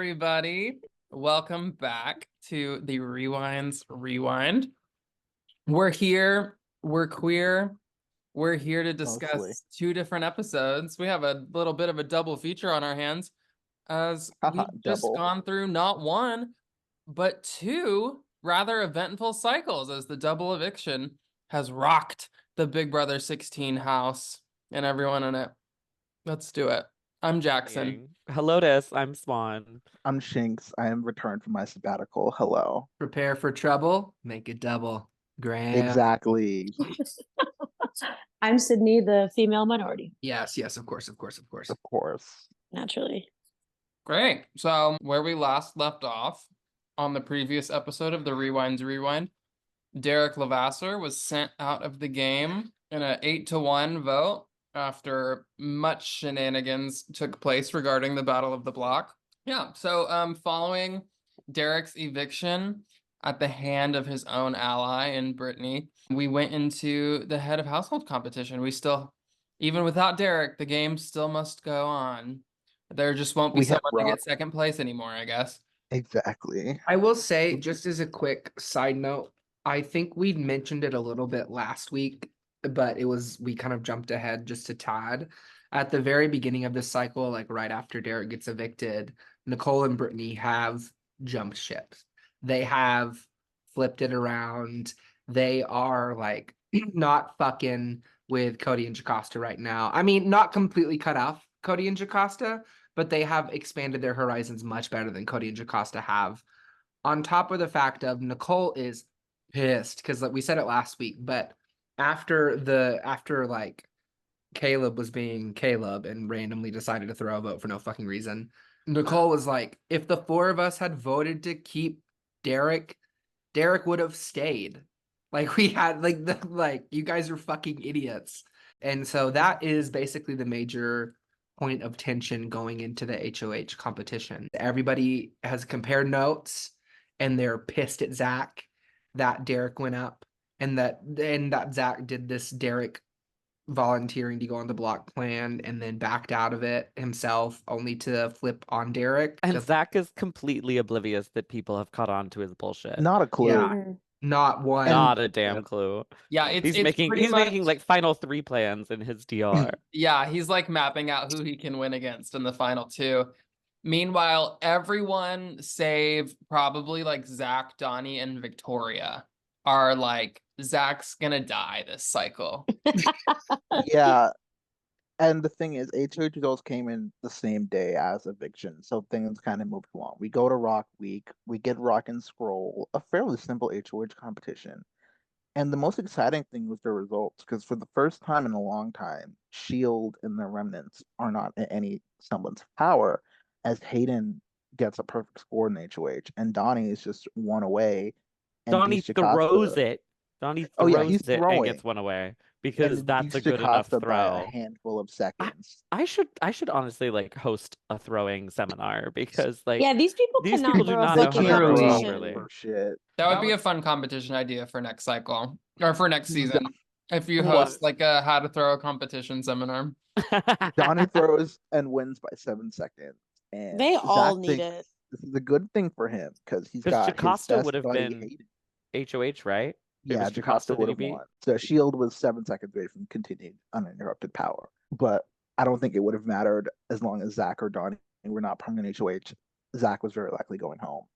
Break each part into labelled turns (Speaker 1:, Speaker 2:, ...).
Speaker 1: everybody. Welcome back to the Rewinds Rewind. We're here, we're queer, we're here to
Speaker 2: Mostly.
Speaker 1: discuss two different episodes. We have a little bit of a double feature on our hands as we've just
Speaker 2: Double.
Speaker 1: gone through not one, but two rather eventful cycles as the double eviction has rocked the Big Brother 16 house and everyone in it. Let's do it. I'm Jackson.
Speaker 3: Hello, I'm Swan.
Speaker 2: I'm Shinx. I am returned from my sabbatical. Hello.
Speaker 4: Prepare for trouble, make it double. Graham.
Speaker 2: Exactly.
Speaker 5: I'm Sydney, the female minority.
Speaker 4: Yes, of course.
Speaker 2: Of course.
Speaker 5: Naturally.
Speaker 1: Great. So where we last left off on the previous episode of the Rewinds Rewind, Derek Levasseur was sent out of the game in an 8-1 vote after much shenanigans took place regarding the Battle of the Block. Yeah, so following Derek's eviction at the hand of his own ally in Brittany, we went into the head of household competition. We still, even without Derek, the game still must go on. There just won't be someone to get second place anymore, I guess.
Speaker 2: Exactly.
Speaker 4: I will say, just as a quick side note, I think we mentioned it a little bit last week, but we kind of jumped ahead just a tad. At the very beginning of this cycle, like right after Derek gets evicted, Nicole and Brittany have jumped ships. They have flipped it around. They are like not fucking with Cody and Jocasta right now. I mean, not completely cut off Cody and Jocasta, but they have expanded their horizons much better than Cody and Jocasta have. On top of the fact of Nicole is pissed because like we said it last week, but after like Caleb was being Caleb and randomly decided to throw a vote for no fucking reason, Nicole was like, if the four of us had voted to keep Derek would have stayed. Like we had like you guys are fucking idiots. And so that is basically the major point of tension going into the HOH competition. Everybody has compared notes and they're pissed at Zach that Derek went up and that Zach did this Derek volunteering to go on the block plan and then backed out of it himself only to flip on Derek.
Speaker 3: And Zach is completely oblivious that people have caught on to his bullshit.
Speaker 2: Not a clue.
Speaker 4: Yeah. Not one.
Speaker 3: Not a damn clue.
Speaker 1: Yeah,
Speaker 3: he's making like final 3 plans in his DR.
Speaker 1: Yeah, he's like mapping out who he can win against in the final 2. Meanwhile, everyone save probably like Zach, Donnie, and Victoria are like, Zach's gonna die this cycle.
Speaker 2: Yeah. And the thing is, HOH results came in the same day as eviction, so things kind of moved along. We go to Rock Week, we get Rock and Scroll, a fairly simple HOH competition. And the most exciting thing was the results, because for the first time in a long time, Shield and the Remnants are not in any semblance of power, as Hayden gets a perfect score in HOH, and Donnie is just one away. And
Speaker 3: Donnie throws it. Donnie throws it and gets one away because that's a good enough throw.
Speaker 2: By a handful of seconds.
Speaker 3: I should honestly like host a throwing seminar because like
Speaker 5: these people
Speaker 3: do
Speaker 5: not
Speaker 3: know how to throw really.
Speaker 1: That would be a fun competition idea for next cycle or for next season. If you host like a how to throw a competition seminar.
Speaker 2: Donnie throws and wins by 7 seconds. And
Speaker 5: they all need it.
Speaker 2: This is a good thing for him because he's got
Speaker 3: Jocasta would have been HOH, right?
Speaker 2: Yeah, Jocasta would have won. So Shield was 7 seconds away from continued uninterrupted power. But I don't think it would have mattered as long as Zach or Donnie were not permanent HOH. Zach was very likely going home.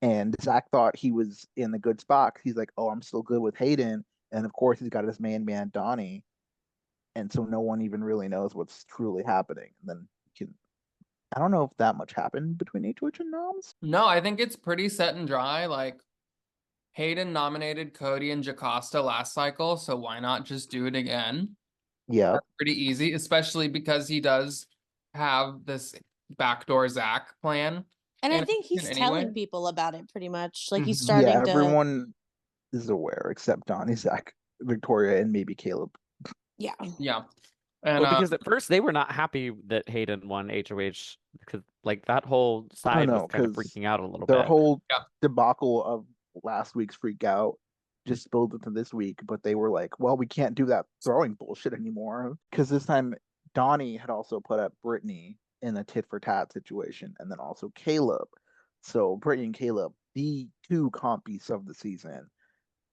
Speaker 2: And Zach thought he was in the good spot. He's like, oh, I'm still good with Hayden. And of course, he's got his main man, Donnie. And so no one even really knows what's truly happening. And then I don't know if that much happened between HOH and Noms.
Speaker 1: No, I think it's pretty set and dry. Like, Hayden nominated Cody and Jocasta last cycle, so why not just do it again?
Speaker 2: Yeah.
Speaker 1: That's pretty easy, especially because he does have this backdoor Zach plan.
Speaker 5: And I think he's telling people about it pretty much. Like he's starting to...
Speaker 2: everyone is aware except Donnie, Zach, Victoria, and maybe Caleb.
Speaker 5: Yeah.
Speaker 1: Yeah. And,
Speaker 3: because at first they were not happy that Hayden won HOH because like that whole side was kind of freaking out a little bit.
Speaker 2: Their whole debacle of last week's freak out just spilled into this week, but they were like, well, we can't do that throwing bullshit anymore because this time Donnie had also put up Brittany in a tit for tat situation, and then also Caleb. So Brittany and Caleb, the two comp beasts of the season.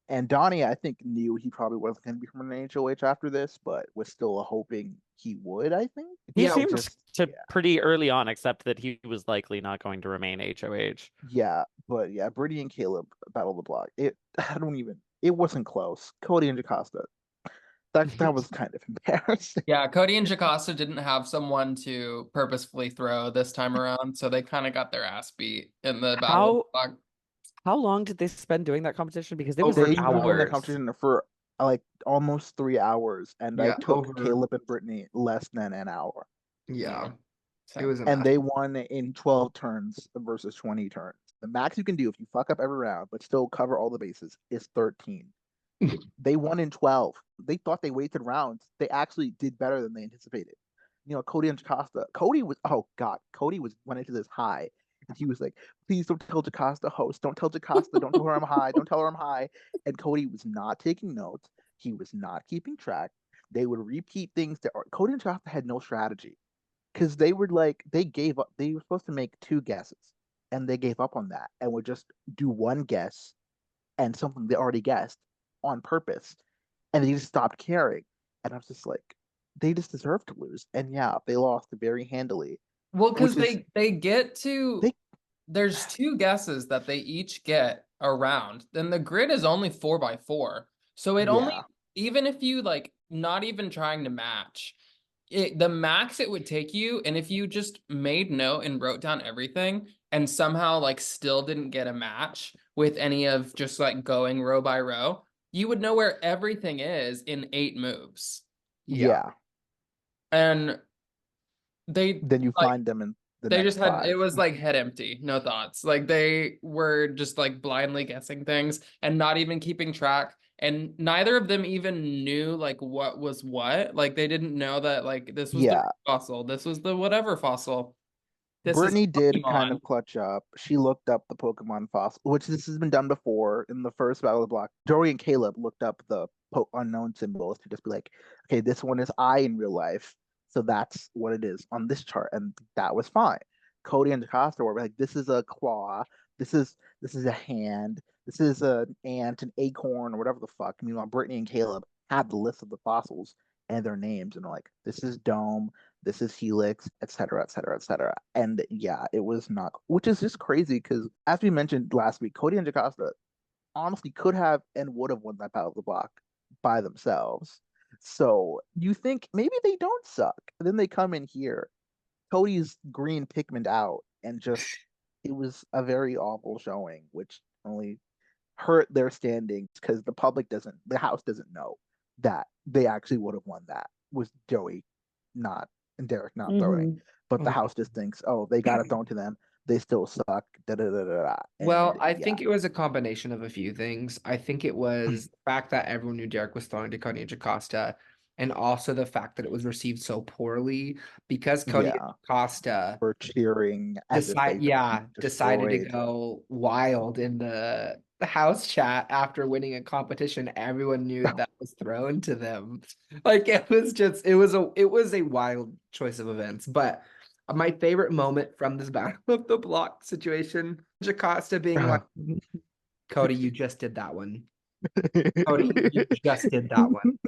Speaker 2: And Donnie, I think, knew he probably wasn't going to become an HOH after this, but was still hoping he would, I think.
Speaker 3: He seems to pretty early on accept that he was likely not going to remain HOH.
Speaker 2: Yeah, but yeah, Brittany and Caleb battle the block. It wasn't close. Cody and Jocasta. That was kind of embarrassing.
Speaker 1: Yeah, Cody and Jocasta didn't have someone to purposefully throw this time around, so they kind of got their ass beat in the battle of the block.
Speaker 3: How long did they spend doing that competition? Because it was
Speaker 2: hours.
Speaker 3: Doing
Speaker 2: that competition for like almost 3 hours, and I took Caleb and Brittany less than an hour.
Speaker 4: Yeah.
Speaker 2: It was and they won in 12 turns versus 20 turns. The max you can do if you fuck up every round but still cover all the bases is 13. They won in 12. They thought they wasted rounds. They actually did better than they anticipated. Cody and Jocasta. Cody went into this high. And he was like, please don't tell Jocasta, host. Don't tell Jocasta. Don't tell her I'm high. Don't tell her I'm high. And Cody was not taking notes. He was not keeping track. They would repeat things Cody and Jocasta had no strategy. Because they gave up. They were supposed to make 2 guesses. And they gave up on that and would just do 1 guess and something they already guessed on purpose. And they just stopped caring. And I was just like, they just deserve to lose. And yeah, they lost very handily.
Speaker 1: Well, because there's 2 guesses that they each get around. Then the grid is only 4x4. So even if you not even trying to match, the max it would take you, and if you just made note and wrote down everything and somehow still didn't get a match with any of just going row by row, you would know where everything is in 8 moves.
Speaker 2: Yeah.
Speaker 1: And
Speaker 2: then you find them in
Speaker 1: they just had 5. It was head empty, no thoughts. They were just blindly guessing things and not even keeping track. And neither of them even knew what was what. They didn't know that this was the fossil, this was the whatever fossil.
Speaker 2: Brittany did kind of clutch up. She looked up the Pokemon fossil, which this has been done before in the first Battle of the Block. Joey and Caleb looked up the unknown symbols to just be like, okay, this one is I in real life. So that's what it is on this chart, and that was fine. Cody and Jocasta were like, this is a claw, this is a hand, this is an ant, an acorn, or whatever the fuck. Meanwhile, Brittany and Caleb had the list of the fossils and their names, and they're like, this is Dome, this is Helix, etc., etc., etc. And yeah, it was not, which is just crazy because, as we mentioned last week, Cody and Jocasta honestly could have and would have won that Battle of the Block by themselves. So you think maybe they don't suck. And then they come in here, Cody's green pigment out, and just it was a very awful showing, which only hurt their standings because the house doesn't know that they actually would have won that. Was Joey not and Derek not throwing. But the house just thinks, oh, they got it thrown to them. They still suck.
Speaker 4: Well, I think it was a combination of a few things. I think it was the fact that everyone knew Derek was throwing to Cody and Jocasta, and also the fact that it was received so poorly because Cody and Jocasta
Speaker 2: were cheering.
Speaker 4: Decided to go wild in the house chat after winning a competition. Everyone knew that was thrown to them. It was a wild choice of events, but. My favorite moment from this Battle of the Block situation, Jocasta being like, Cody, you just did that one. Cody, you just did that one.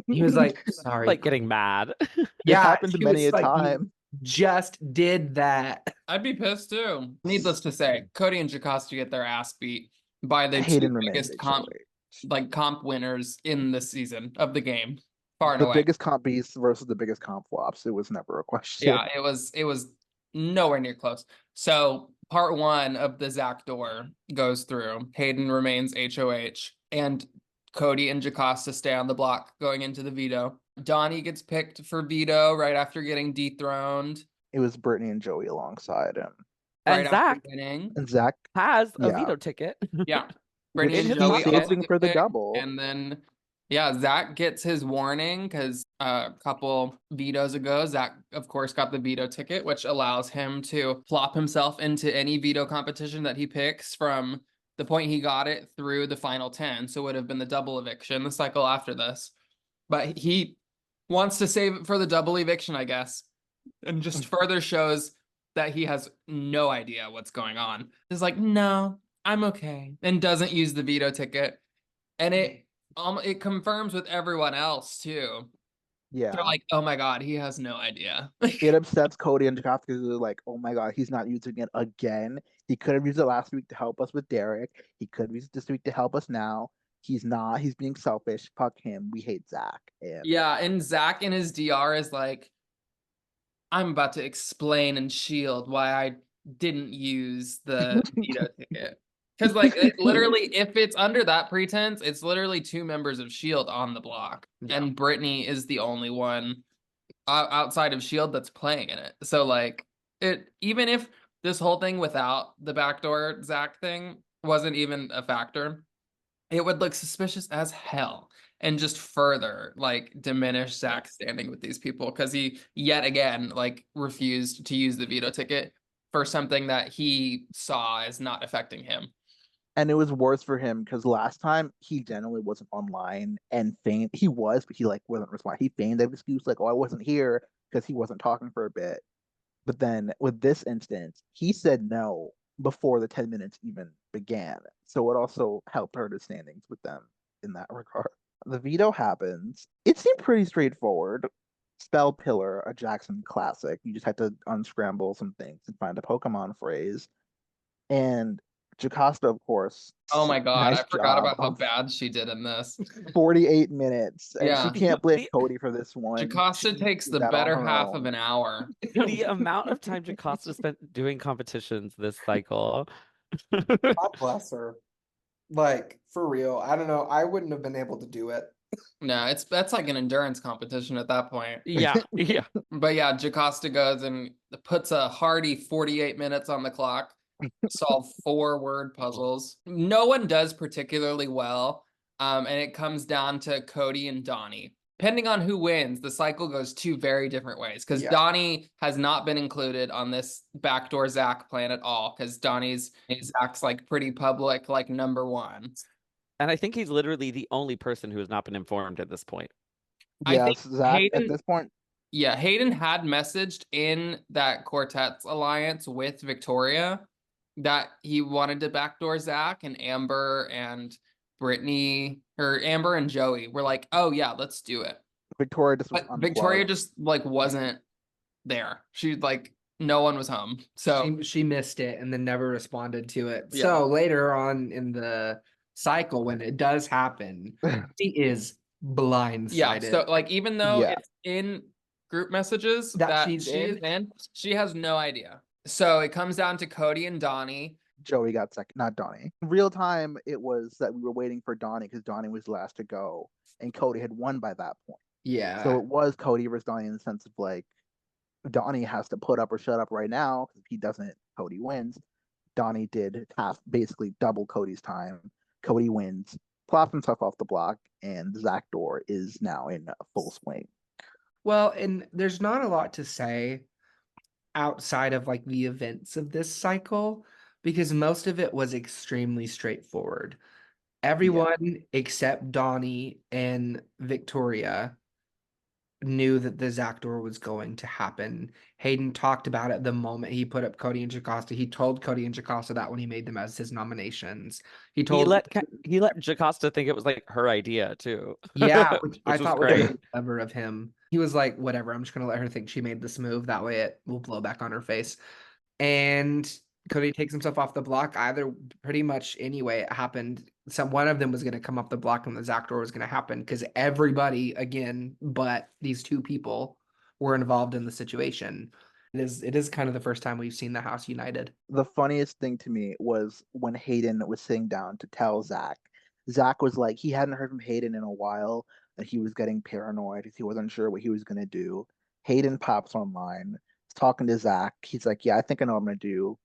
Speaker 4: He was like, sorry.
Speaker 3: Getting mad.
Speaker 2: Yeah, it happened many a time.
Speaker 4: Just did that.
Speaker 1: I'd be pissed too. Needless to say, Cody and Jocasta get their ass beat by the 2 biggest comp winners in the season of the game.
Speaker 2: The biggest comp beasts versus the biggest comp flops. It was never a question.
Speaker 1: Yeah, it was nowhere near close. So part 1 of the Zach door goes through. Hayden remains HOH, and Cody and Jocasta stay on the block going into the veto. Donnie gets picked for veto right after getting dethroned.
Speaker 2: It was Brittany and Joey alongside him.
Speaker 3: And Zach has a veto ticket.
Speaker 1: Yeah. Brittany and Joey
Speaker 2: saving for the double.
Speaker 1: And then Zach gets his warning because a couple vetoes ago, Zach, of course, got the veto ticket, which allows him to plop himself into any veto competition that he picks from the point he got it through the final 10. So it would have been the double eviction, the cycle after this. But he wants to save it for the double eviction, I guess. And just further shows that he has no idea what's going on. He's like, no, I'm okay. And doesn't use the veto ticket. And it confirms with everyone else too.
Speaker 2: Yeah.
Speaker 1: They're like, oh my God, he has no idea.
Speaker 2: It upsets Cody and Jacob because they're like, oh my God, he's not using it again. He could have used it last week to help us with Derek. He could have used it this week to help us now. He's not. He's being selfish. Fuck him. We hate Zach. And
Speaker 1: yeah, and Zach in his DR is like, I'm about to explain and shield why I didn't use the veto ticket. Because like literally, if it's under that pretense, it's literally 2 members of Shield on the block, and Brittany is the only one outside of Shield that's playing in it. So like, even if this whole thing without the backdoor Zach thing wasn't even a factor, it would look suspicious as hell and just further like diminish Zach's standing with these people because he yet again like refused to use the veto ticket for something that he saw as not affecting him.
Speaker 2: And it was worse for him because last time he generally wasn't online and feigned he was, but he like wasn't responding. He feigned that excuse like, oh, I wasn't here because he wasn't talking for a bit. But then with this instance, he said no before the 10 minutes even began. So it also helped hurt his standings with them in that regard. The veto happens. It seemed pretty straightforward. Spell Pillar, a Jackson classic. You just had to unscramble some things and find a Pokemon phrase. And Jocasta, of course.
Speaker 1: Oh my God,
Speaker 2: nice
Speaker 1: I forgot
Speaker 2: job
Speaker 1: about how
Speaker 2: of
Speaker 1: bad she did in this.
Speaker 2: 48 minutes. And
Speaker 1: Yeah.
Speaker 2: she can't blame Cody for this one.
Speaker 1: Jocasta takes the better half of an hour.
Speaker 3: The amount of time Jocasta spent doing competitions this cycle.
Speaker 4: God bless her. Like, for real. I don't know. I wouldn't have been able to do it.
Speaker 1: No, that's like an endurance competition at that point.
Speaker 3: Yeah, yeah.
Speaker 1: But yeah, Jocasta goes and puts a hearty 48 minutes on the clock, solve 4 word puzzles. No one does particularly well, and it comes down to Cody and Donnie. Depending on who wins, the cycle goes 2 very different ways, because Donnie has not been included on this backdoor Zach plan at all, because Zach's like pretty public, like number 1.
Speaker 3: And I think he's literally the only person who has not been informed at this point.
Speaker 2: Yes, Zach, at this point.
Speaker 1: Yeah, Hayden had messaged in that Quartet's alliance with Victoria that he wanted to backdoor Zach, and Amber and Brittany, or Amber and Joey were like, oh yeah, let's do it.
Speaker 2: Victoria
Speaker 1: just like wasn't there. She like, no one was home. So
Speaker 4: she missed it and then never responded to it. Yeah. So later on in the cycle, when it does happen, she is blindsided.
Speaker 1: Yeah, so like even though it's in group messages that she's in, she has no idea. So it comes down to Cody and Donnie.
Speaker 2: Joey got second, not Donnie. In real time, it was that we were waiting for Donnie because Donnie was last to go, and Cody had won by that point.
Speaker 4: Yeah.
Speaker 2: So it was Cody versus Donnie in the sense of like, Donnie has to put up or shut up right now because if he doesn't, Cody wins. Donnie did basically double Cody's time. Cody wins, plops himself off the block, and the Zach door is now in full swing.
Speaker 4: Well, and there's not a lot to say outside of like the events of this cycle because most of it was extremely straightforward. Everyone except Donnie and Victoria knew that the Zach door was going to happen. Hayden talked about it the moment he put up Cody and Jocasta. He told Cody and Jocasta that when he made them as his nominations. He let
Speaker 3: Jocasta think it was like her idea too.
Speaker 4: Yeah, which I thought was really clever of him. He was like, whatever, I'm just gonna let her think she made this move. That way it will blow back on her face. And Cody takes himself off the block either pretty much anyway it happened. One of them was going to come off the block and the Zach door was going to happen because everybody again but these 2 people were involved in the situation. It is kind of the first time we've seen the house united.
Speaker 2: The funniest thing to me was when Hayden was sitting down to tell Zach. Zach was like, he hadn't heard from Hayden in a while and he was getting paranoid because he wasn't sure what he was going to do. Hayden pops online, he's talking to Zach. He's like, yeah, I think I know what I'm going to do.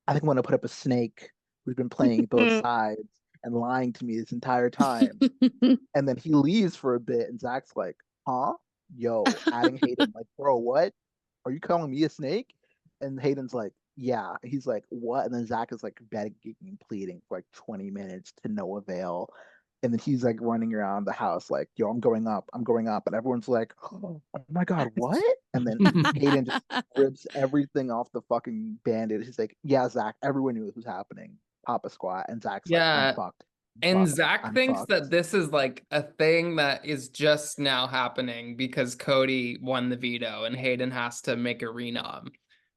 Speaker 2: I think I'm going to put up a snake who's been playing both sides and lying to me this entire time. And then he leaves for a bit and Zach's like, huh? Yo, adding Hayden, like, bro, what? Are you calling me a snake? And Hayden's like, yeah. He's like, what? And then Zach is like begging and pleading for like 20 minutes to no avail. And then he's like running around the house like, yo, I'm going up. And everyone's like, oh my God, what? And then Hayden just rips everything off the fucking bandit. He's like, yeah, Zach, everyone knew this was happening. Papa Squat. And Zach's like, I'm fucked.
Speaker 1: And Zach thinks that this is like a thing that is just now happening because Cody won the veto and Hayden has to make a renom.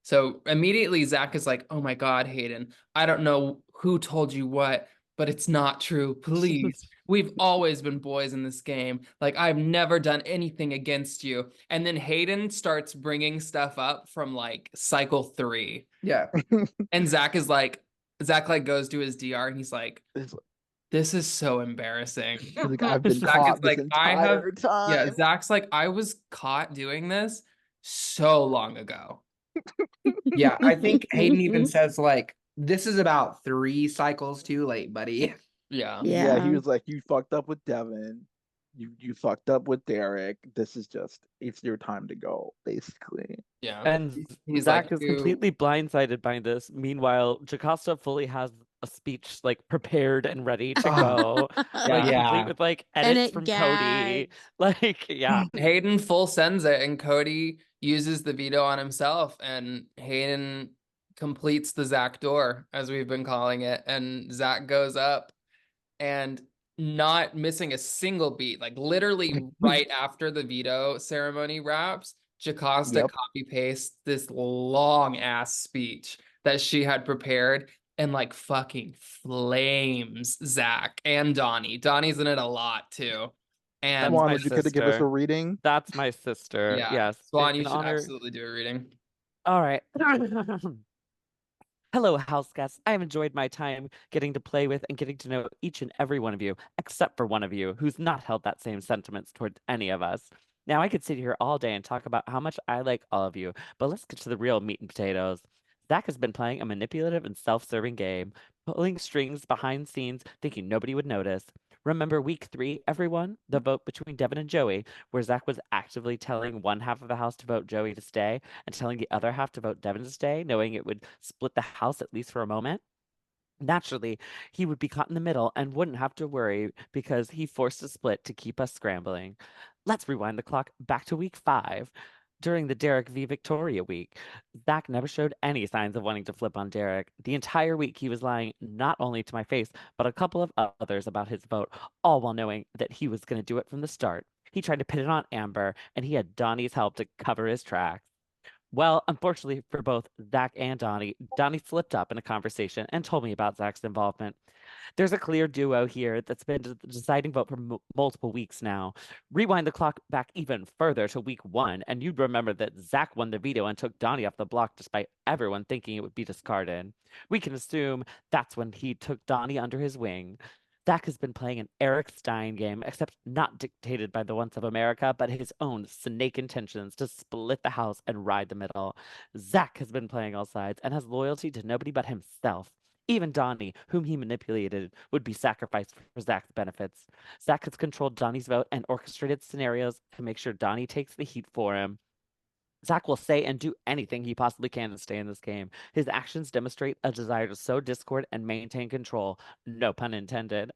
Speaker 1: So immediately Zach is like, oh my God, Hayden, I don't know who told you what, but it's not true. Please. We've always been boys in this game. Like, I've never done anything against you. And then Hayden starts bringing stuff up from like cycle 3.
Speaker 4: Yeah.
Speaker 1: And Zach like goes to his DR and he's like, this is so embarrassing.
Speaker 2: Like, I've been caught this entire time.
Speaker 1: Yeah, Zach's like, I was caught doing this so long ago.
Speaker 4: Yeah, I think Hayden even says like, this is about 3 cycles too late, buddy.
Speaker 1: Yeah.
Speaker 2: Yeah, he was like, you fucked up with Devin. You fucked up with Derek. This is just, it's your time to go, basically.
Speaker 1: Yeah.
Speaker 3: And Zach is completely blindsided by this. Meanwhile, Jocasta fully has a speech like prepared and ready to go. Complete with like edits from Cody. Like, yeah.
Speaker 1: Hayden full sends it and Cody uses the veto on himself and Hayden completes the Zach door, as we've been calling it, and Zach goes up and not missing a single beat, like literally right after the veto ceremony wraps, Jocasta copy pastes this long ass speech that she had prepared and like fucking flames Zach and Donnie. Donnie's in it a lot too. And
Speaker 2: Swan, would you could give us a reading?
Speaker 3: That's my sister.
Speaker 1: Yeah.
Speaker 3: Yes.
Speaker 1: Swan, you should absolutely do a reading.
Speaker 3: All right. Hello, house guests. I have enjoyed my time getting to play with and getting to know each and every one of you, except for one of you who's not held that same sentiments toward any of us. Now, I could sit here all day and talk about how much I like all of you, but let's get to the real meat and potatoes. Zach has been playing a manipulative and self-serving game, pulling strings behind scenes, thinking nobody would notice. Remember week 3, everyone? The vote between Devin and Joey, where Zach was actively telling one half of the house to vote Joey to stay and telling the other half to vote Devin to stay, knowing it would split the house at least for a moment? Naturally, he would be caught in the middle and wouldn't have to worry because he forced a split to keep us scrambling. Let's rewind the clock back to week 5. During the Derek v. Victoria week, Zach never showed any signs of wanting to flip on Derek. The entire week, he was lying not only to my face, but a couple of others about his vote, all while knowing that he was going to do it from the start. He tried to pin it on Amber, and he had Donnie's help to cover his tracks. Well, unfortunately for both Zach and Donnie, Donnie slipped up in a conversation and told me about Zach's involvement. There's a clear duo here that's been the deciding vote for multiple weeks now. Rewind the clock back even further to week 1, and you'd remember that Zach won the veto and took Donnie off the block despite everyone thinking it would be discarded. We can assume that's when he took Donnie under his wing. Zach has been playing an Eric Stein game, except not dictated by the wants of America, but his own snake intentions to split the house and ride the middle. Zach has been playing all sides and has loyalty to nobody but himself. Even Donnie, whom he manipulated, would be sacrificed for Zach's benefits. Zach has controlled Donnie's vote and orchestrated scenarios to make sure Donnie takes the heat for him. Zach will say and do anything he possibly can to stay in this game. His actions demonstrate a desire to sow discord and maintain control. No pun intended.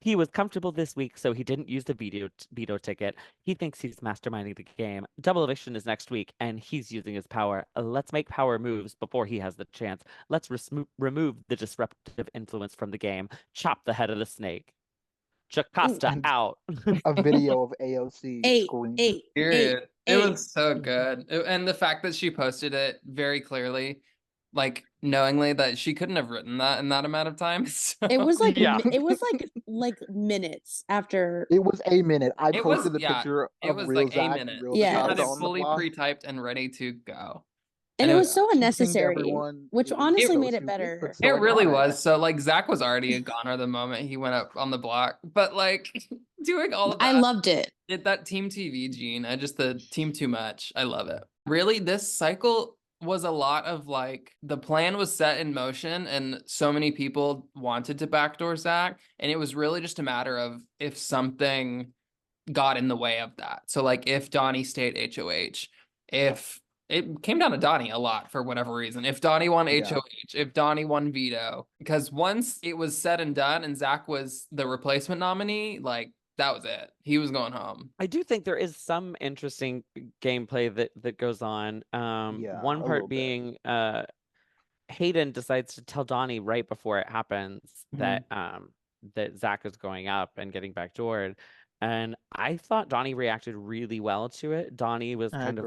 Speaker 3: He was comfortable this week, so he didn't use the veto ticket. He thinks he's masterminding the game. Double Eviction is next week, and he's using his power. Let's make power moves before he has the chance. Let's remove the disruptive influence from the game. Chop the head of the snake. Jocasta out.
Speaker 2: A video of AOC screaming.
Speaker 1: Period. It was so good. And the fact that she posted it very clearly, like knowingly that she couldn't have written that in that amount of time. So.
Speaker 5: It was like like minutes after.
Speaker 2: It was a minute. I posted the picture of real Zach.
Speaker 1: A minute. Yeah, it was fully pre-typed and ready to go.
Speaker 5: And it was so unnecessary, which honestly made it better.
Speaker 1: It really was. So like Zach was already a goner the moment he went up on the block, but like doing all of that.
Speaker 5: I loved it.
Speaker 1: That team TV gene. The team too much. I love it. Really, this cycle was a lot of like the plan was set in motion and so many people wanted to backdoor Zach. And it was really just a matter of if something got in the way of that. So like if Donnie stayed HOH, if it came down to Donnie a lot for whatever reason. If Donnie won HOH, if Donnie won veto, because once it was said and done and Zach was the replacement nominee, like that was it. He was going home.
Speaker 3: I do think there is some interesting gameplay that goes on. One part being Hayden decides to tell Donnie right before it happens that that Zach is going up and getting backdoored. And I thought Donnie reacted really well to it. Donnie kind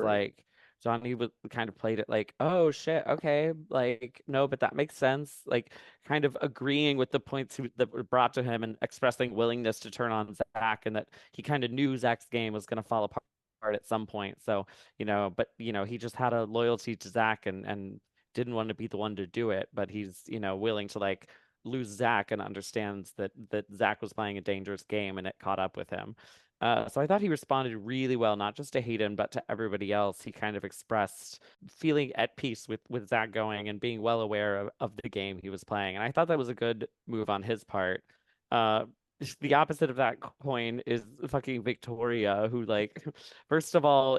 Speaker 3: of played it like, oh shit, okay, like no, but that makes sense. Like kind of agreeing with the points that were brought to him and expressing willingness to turn on Zach, and that he kind of knew Zach's game was going to fall apart at some point. So, but he just had a loyalty to Zach and didn't want to be the one to do it, but he's, willing to like lose Zach and understands that Zach was playing a dangerous game and it caught up with him. So I thought he responded really well, not just to Hayden, but to everybody else. He kind of expressed feeling at peace with Zach going and being well aware of the game he was playing. And I thought that was a good move on his part. The opposite of that coin is fucking Victoria, who like, first of all,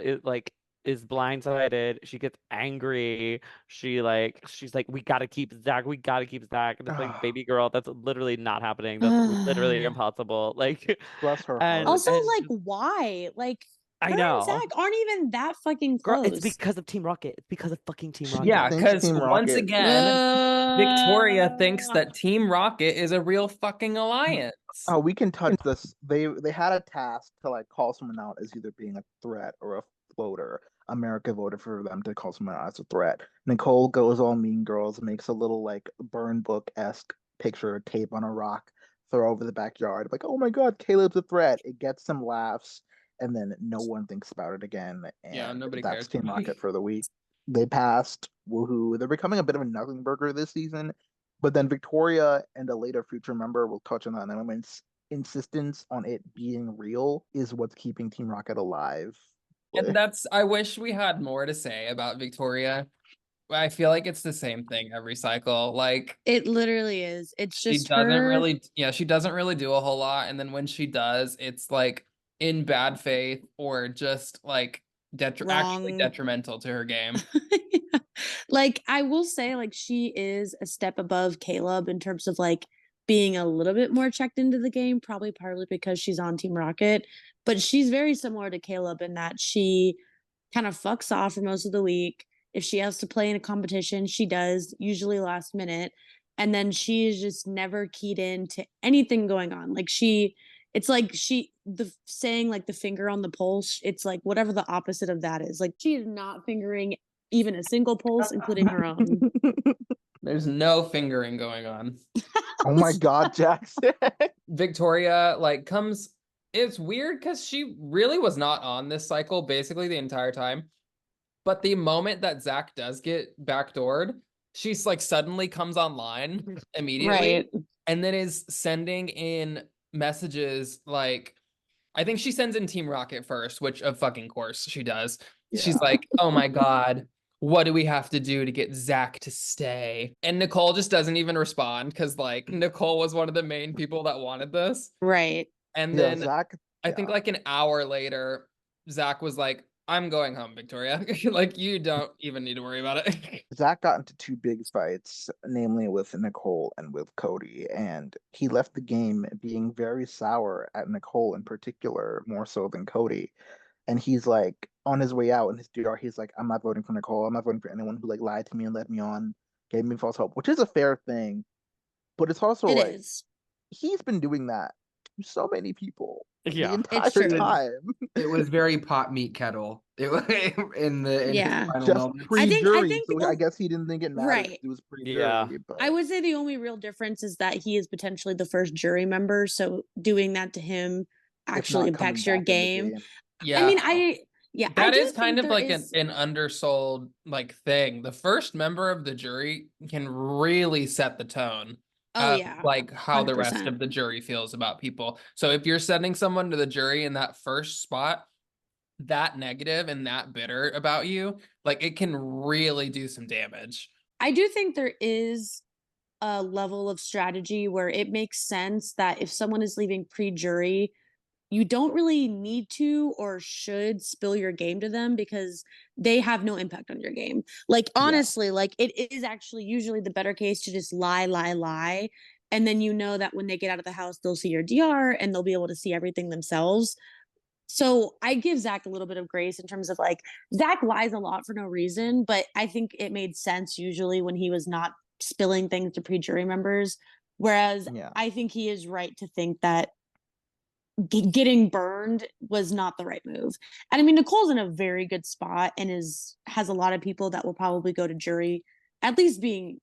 Speaker 3: is blindsided. She gets angry. She's like, we gotta keep Zach. We gotta keep Zach. And it's like, baby girl, that's literally not happening. That's literally impossible. Like,
Speaker 2: bless her.
Speaker 5: Also, like, why? Like,
Speaker 3: I
Speaker 5: her
Speaker 3: know.
Speaker 5: and Zach aren't even that fucking
Speaker 3: girl,
Speaker 5: close.
Speaker 3: it's because of Team Rocket. It's because of fucking Team Rocket.
Speaker 1: Yeah, because
Speaker 2: Team
Speaker 1: once
Speaker 2: Rocket.
Speaker 1: again, Victoria thinks that Team Rocket is a real fucking alliance.
Speaker 2: Oh, we can touch this. They had a task to like call someone out as either being a threat or a floater. America voted for them to call someone out as a threat. Nicole goes all Mean Girls, makes a little like burn book-esque picture tape on a rock, throw over the backyard. Like, oh my God, Caleb's a threat. It gets some laughs, and then no one thinks about it again. And
Speaker 1: Yeah, nobody
Speaker 2: that's
Speaker 1: cares.
Speaker 2: Team Rocket for the week. They passed. Woohoo. They're becoming a bit of a nothing burger this season. But then Victoria and a later future member will touch on that in a moment. Insistence on it being real is what's keeping Team Rocket alive.
Speaker 1: And I wish we had more to say about Victoria. I feel like it's the same thing every cycle. Like
Speaker 5: it literally is. It's just
Speaker 1: she doesn't really do a whole lot. And then when she does, it's like in bad faith or just like actually detrimental to her game.
Speaker 5: Yeah. Like I will say, like she is a step above Caleb in terms of like being a little bit more checked into the game, probably partly because she's on Team Rocket. But she's very similar to Caleb in that she kind of fucks off for most of the week. If she has to play in a competition, she does, usually last minute. And then she is just never keyed in to anything going on. Like it's like the saying like the finger on the pulse. It's like whatever the opposite of that is. Like she is not fingering even a single pulse, including her own.
Speaker 1: There's no fingering going on.
Speaker 2: Oh my God, Jackson.
Speaker 1: Victoria comes. It's weird because she really was not on this cycle basically the entire time. But the moment that Zach does get backdoored, she's like suddenly comes online immediately.
Speaker 5: Right.
Speaker 1: And then is sending in messages like, I think she sends in Team Rocket first, which of fucking course she does. Yeah. She's like, oh my God, what do we have to do to get Zach to stay? And Nicole just doesn't even respond because like Nicole was one of the main people that wanted this.
Speaker 5: Right.
Speaker 1: And then Zach, I think like an hour later, Zach was like, I'm going home, Victoria. Like, you don't even need to worry about it.
Speaker 2: Zach got into two big fights, namely with Nicole and with Cody, and he left the game being very sour at Nicole in particular, more so than Cody. And he's like, on his way out in his DR, he's like, I'm not voting for Nicole. I'm not voting for anyone who like lied to me and led me on, gave me false hope, which is a fair thing. But it's also he's been doing that to so many people.
Speaker 3: Yeah,
Speaker 2: the entire time.
Speaker 4: It was very pot meat kettle. It was in his final
Speaker 2: just
Speaker 4: moments.
Speaker 2: pre-jury. I guess he didn't think it mattered. Right. It was pre-jury.
Speaker 3: Yeah.
Speaker 2: But...
Speaker 5: I would say the only real difference is that he is potentially the first jury member, so doing that to him actually impacts your game.
Speaker 1: Yeah.
Speaker 5: I mean,
Speaker 1: that is kind of like an undersold like thing. The first member of the jury can really set the tone. Like how 100%. The rest of the jury feels about people. So if you're sending someone to the jury in that first spot, that negative and that bitter about you, like it can really do some damage.
Speaker 5: I do think there is a level of strategy where it makes sense that if someone is leaving pre-jury, you don't really need to or should spill your game to them because they have no impact on your game. Like, honestly, like, it is actually usually the better case to just lie. And then you know that when they get out of the house, they'll see your DR and they'll be able to see everything themselves. So I give Zach a little bit of grace in terms of like, Zach lies a lot for no reason, but I think it made sense usually when he was not spilling things to pre-jury members. Whereas I think he is right to think that getting burned was not the right move. And I mean, Nicole's in a very good spot and has a lot of people that will probably go to jury, at least being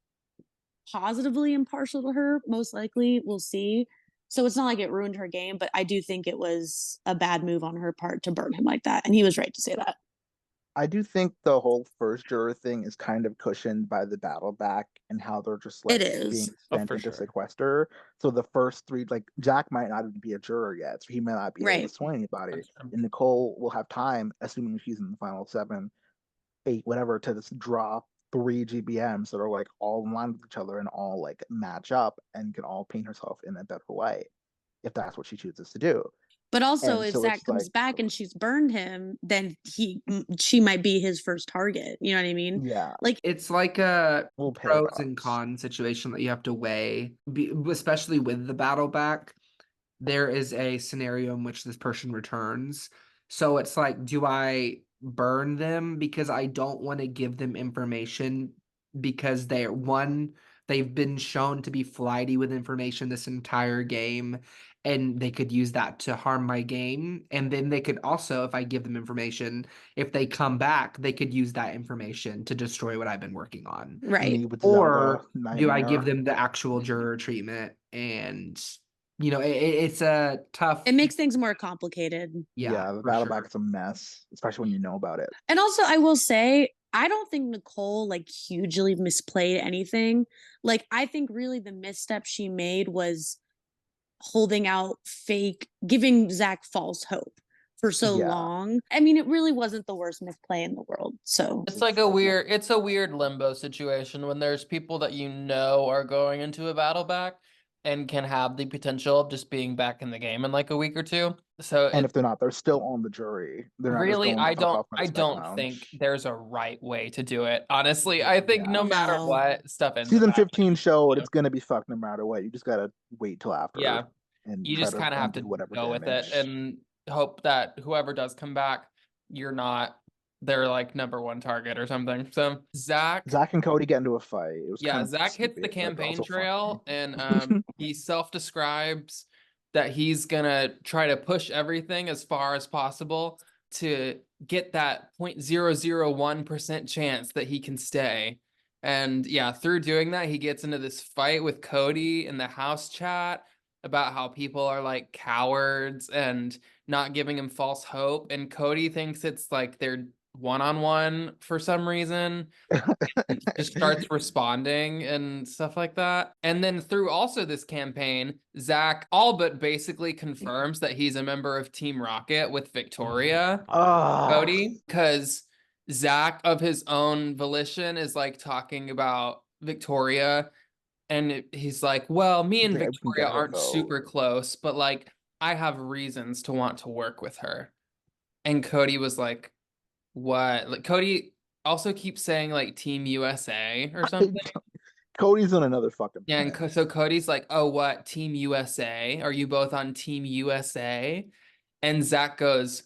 Speaker 5: positively impartial to her, most likely. We'll see. So it's not like it ruined her game, but I do think it was a bad move on her part to burn him like that. And he was right to say that.
Speaker 2: I do think the whole first juror thing is kind of cushioned by the battle back and how they're just like being sent into sequester. So the first three, like Jack might not even be a juror yet, so he may not be able to sway anybody. And Nicole will have time, assuming she's in the final 7, 8, whatever, to just draw 3 GBMs that are like all in line with each other and all like match up and can all paint herself in a better way if that's what she chooses to do.
Speaker 5: But also, if Zach comes back and she's burned him, then she might be his first target. You know what I mean?
Speaker 2: Yeah.
Speaker 5: Like,
Speaker 4: it's like a pros and cons situation that you have to weigh, especially with the battle back. There is a scenario in which this person returns. So it's like, do I burn them because I don't want to give them information because they've been shown to be flighty with information this entire game, and they could use that to harm my game. And then they could also, if I give them information, if they come back, they could use that information to destroy what I've been working on.
Speaker 5: Right.
Speaker 4: Or do I give them the actual juror treatment? And, you know, it's a tough...
Speaker 5: It makes things more complicated.
Speaker 2: Yeah, the battle back is a mess, especially when you know about it.
Speaker 5: And also, I will say, I don't think Nicole like hugely misplayed anything. Like, I think really the misstep she made was holding out giving Zach false hope for so long. I mean, it really wasn't the worst misplay in the world. So
Speaker 1: it's like a weird limbo situation when there's people that you know are going into a battle back and can have the potential of just being back in the game in like a week or two. So
Speaker 2: if they're not, they're still on the jury. They're not
Speaker 1: really,
Speaker 2: I
Speaker 1: don't think there's a right way to do it. Honestly, I think no matter what, stuff ends
Speaker 2: Season 15 showed it's gonna be fucked no matter what. You just gotta wait till after.
Speaker 1: Yeah.
Speaker 2: And
Speaker 1: you just kind of have to go with it and hope that whoever does come back, you're not their like number 1 target or something. So Zach
Speaker 2: and Cody get into a fight. It was
Speaker 1: Zach hits the campaign trail and he self-describes that he's gonna try to push everything as far as possible to get that 0.001% chance that he can stay. And yeah, through doing that, he gets into this fight with Cody in the house chat about how people are like cowards and not giving him false hope. And Cody thinks it's like they're one-on-one for some reason. Just starts responding and stuff like that. And then through also this campaign, Zach all but basically confirms that he's a member of Team Rocket with Victoria. Cody, because Zach of his own volition is like talking about Victoria. And he's like, well, me and Victoria aren't super close, but like I have reasons to want to work with her. And Cody was like, what? Like Cody also keeps saying like Team USA or something.
Speaker 2: Cody's on another fucking
Speaker 1: planet. Yeah, and so Cody's like, oh, what? Team USA? Are you both on Team USA? And Zach goes,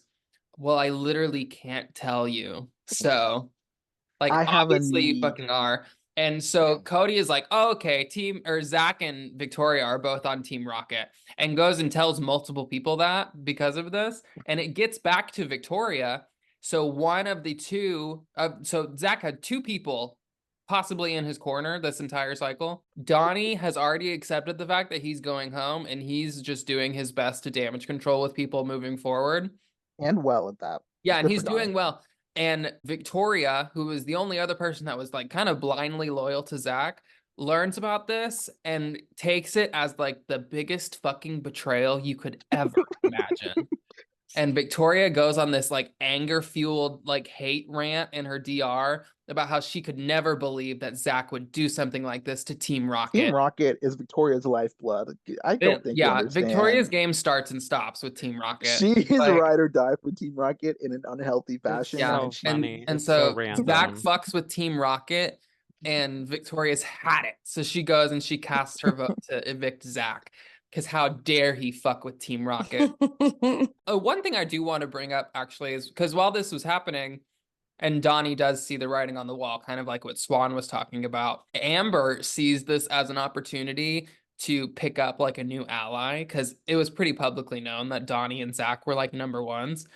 Speaker 1: well, I literally can't tell you. So like obviously you fucking are. And so Cody is like, oh, okay, Zach and Victoria are both on Team Rocket, and goes and tells multiple people that because of this. And it gets back to Victoria. So one of the two, so Zach had 2 people possibly in his corner this entire cycle. Donnie has already accepted the fact that he's going home and he's just doing his best to damage control with people moving forward.
Speaker 2: And well at that.
Speaker 1: Yeah, and he's doing well. And Victoria, who was the only other person that was like kind of blindly loyal to Zach, learns about this and takes it as like the biggest fucking betrayal you could ever imagine. And Victoria goes on this like anger-fueled like hate rant in her DR about how she could never believe that Zach would do something like this to Team Rocket.
Speaker 2: Team Rocket is Victoria's lifeblood. I don't think you understand.
Speaker 1: Victoria's game starts and stops with Team Rocket.
Speaker 2: She is ride or die for Team Rocket in an unhealthy fashion.
Speaker 3: So funny.
Speaker 1: And
Speaker 3: It's
Speaker 1: so
Speaker 3: random.
Speaker 1: Zach fucks with Team Rocket, and Victoria's had it. So she goes and she casts her vote to evict Zach. Because how dare he fuck with Team Rocket? One thing I do want to bring up, actually, is because while this was happening, and Donnie does see the writing on the wall, kind of like what Swan was talking about, Amber sees this as an opportunity to pick up like a new ally, because it was pretty publicly known that Donnie and Zach were like number ones.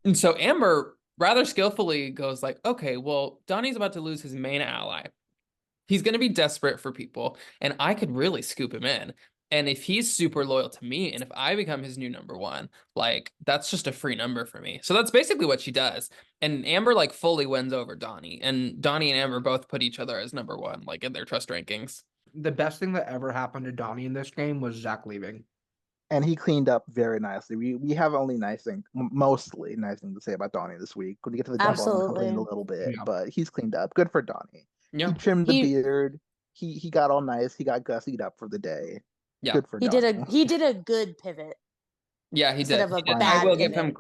Speaker 1: And so Amber rather skillfully goes like, okay, well, Donnie's about to lose his main ally. He's going to be desperate for people, and I could really scoop him in. And if he's super loyal to me, and if I become his new number one, like that's just a free number for me. So that's basically what she does. And Amber like fully wins over Donnie. And Donnie and Amber both put each other as number one, like in their trust rankings.
Speaker 4: The best thing that ever happened to Donnie in this game was Zach leaving.
Speaker 2: And he cleaned up very nicely. We have only mostly nice thing to say about Donnie this week. When we get to the double, I'm gonna complain a little bit, but he's cleaned up. Good for Donnie.
Speaker 1: Yeah.
Speaker 2: He trimmed the beard. He got all nice. He got gussied up for the day.
Speaker 1: Yeah.
Speaker 2: Good for Donnie.
Speaker 5: He did a good pivot.
Speaker 1: Yeah, he did.
Speaker 5: I
Speaker 1: will give him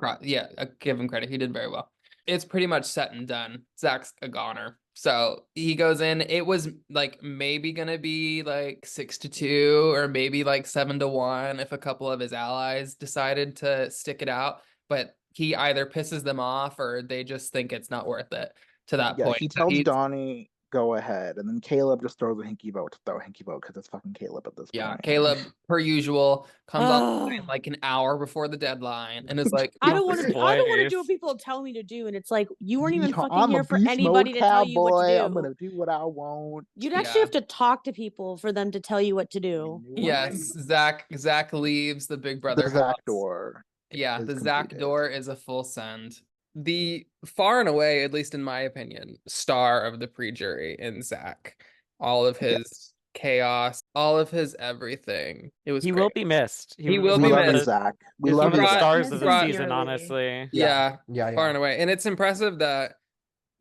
Speaker 1: give him credit. He did very well. It's pretty much set and done. Zach's a goner. So he goes in. It was like maybe gonna be like 6-2 or maybe like 7-1 if a couple of his allies decided to stick it out. But he either pisses them off or they just think it's not worth it to that point.
Speaker 2: He tells Donnie, go ahead, and then Caleb just throws a hinky vote to throw a hinky vote because it's fucking Caleb at this point.
Speaker 1: Yeah, Caleb, per usual, comes online like an hour before the deadline and is like,
Speaker 5: I don't want to do what people tell me to do, and it's like you weren't even fucking here for anybody to tell you what to do.
Speaker 2: I'm gonna do what I want.
Speaker 5: You'd actually have to talk to people for them to tell you what to do.
Speaker 1: Yes, Zach leaves the Big Brother house.
Speaker 2: Zach door.
Speaker 1: Yeah, the Zach door is a full send. The far and away, at least in my opinion, star of the pre-jury in Zach. All of his chaos, all of his everything. It was.
Speaker 3: He will be missed.
Speaker 1: He will be missed.
Speaker 2: Zach.
Speaker 3: We love the stars of the season, honestly.
Speaker 1: Yeah, far and away. And it's impressive that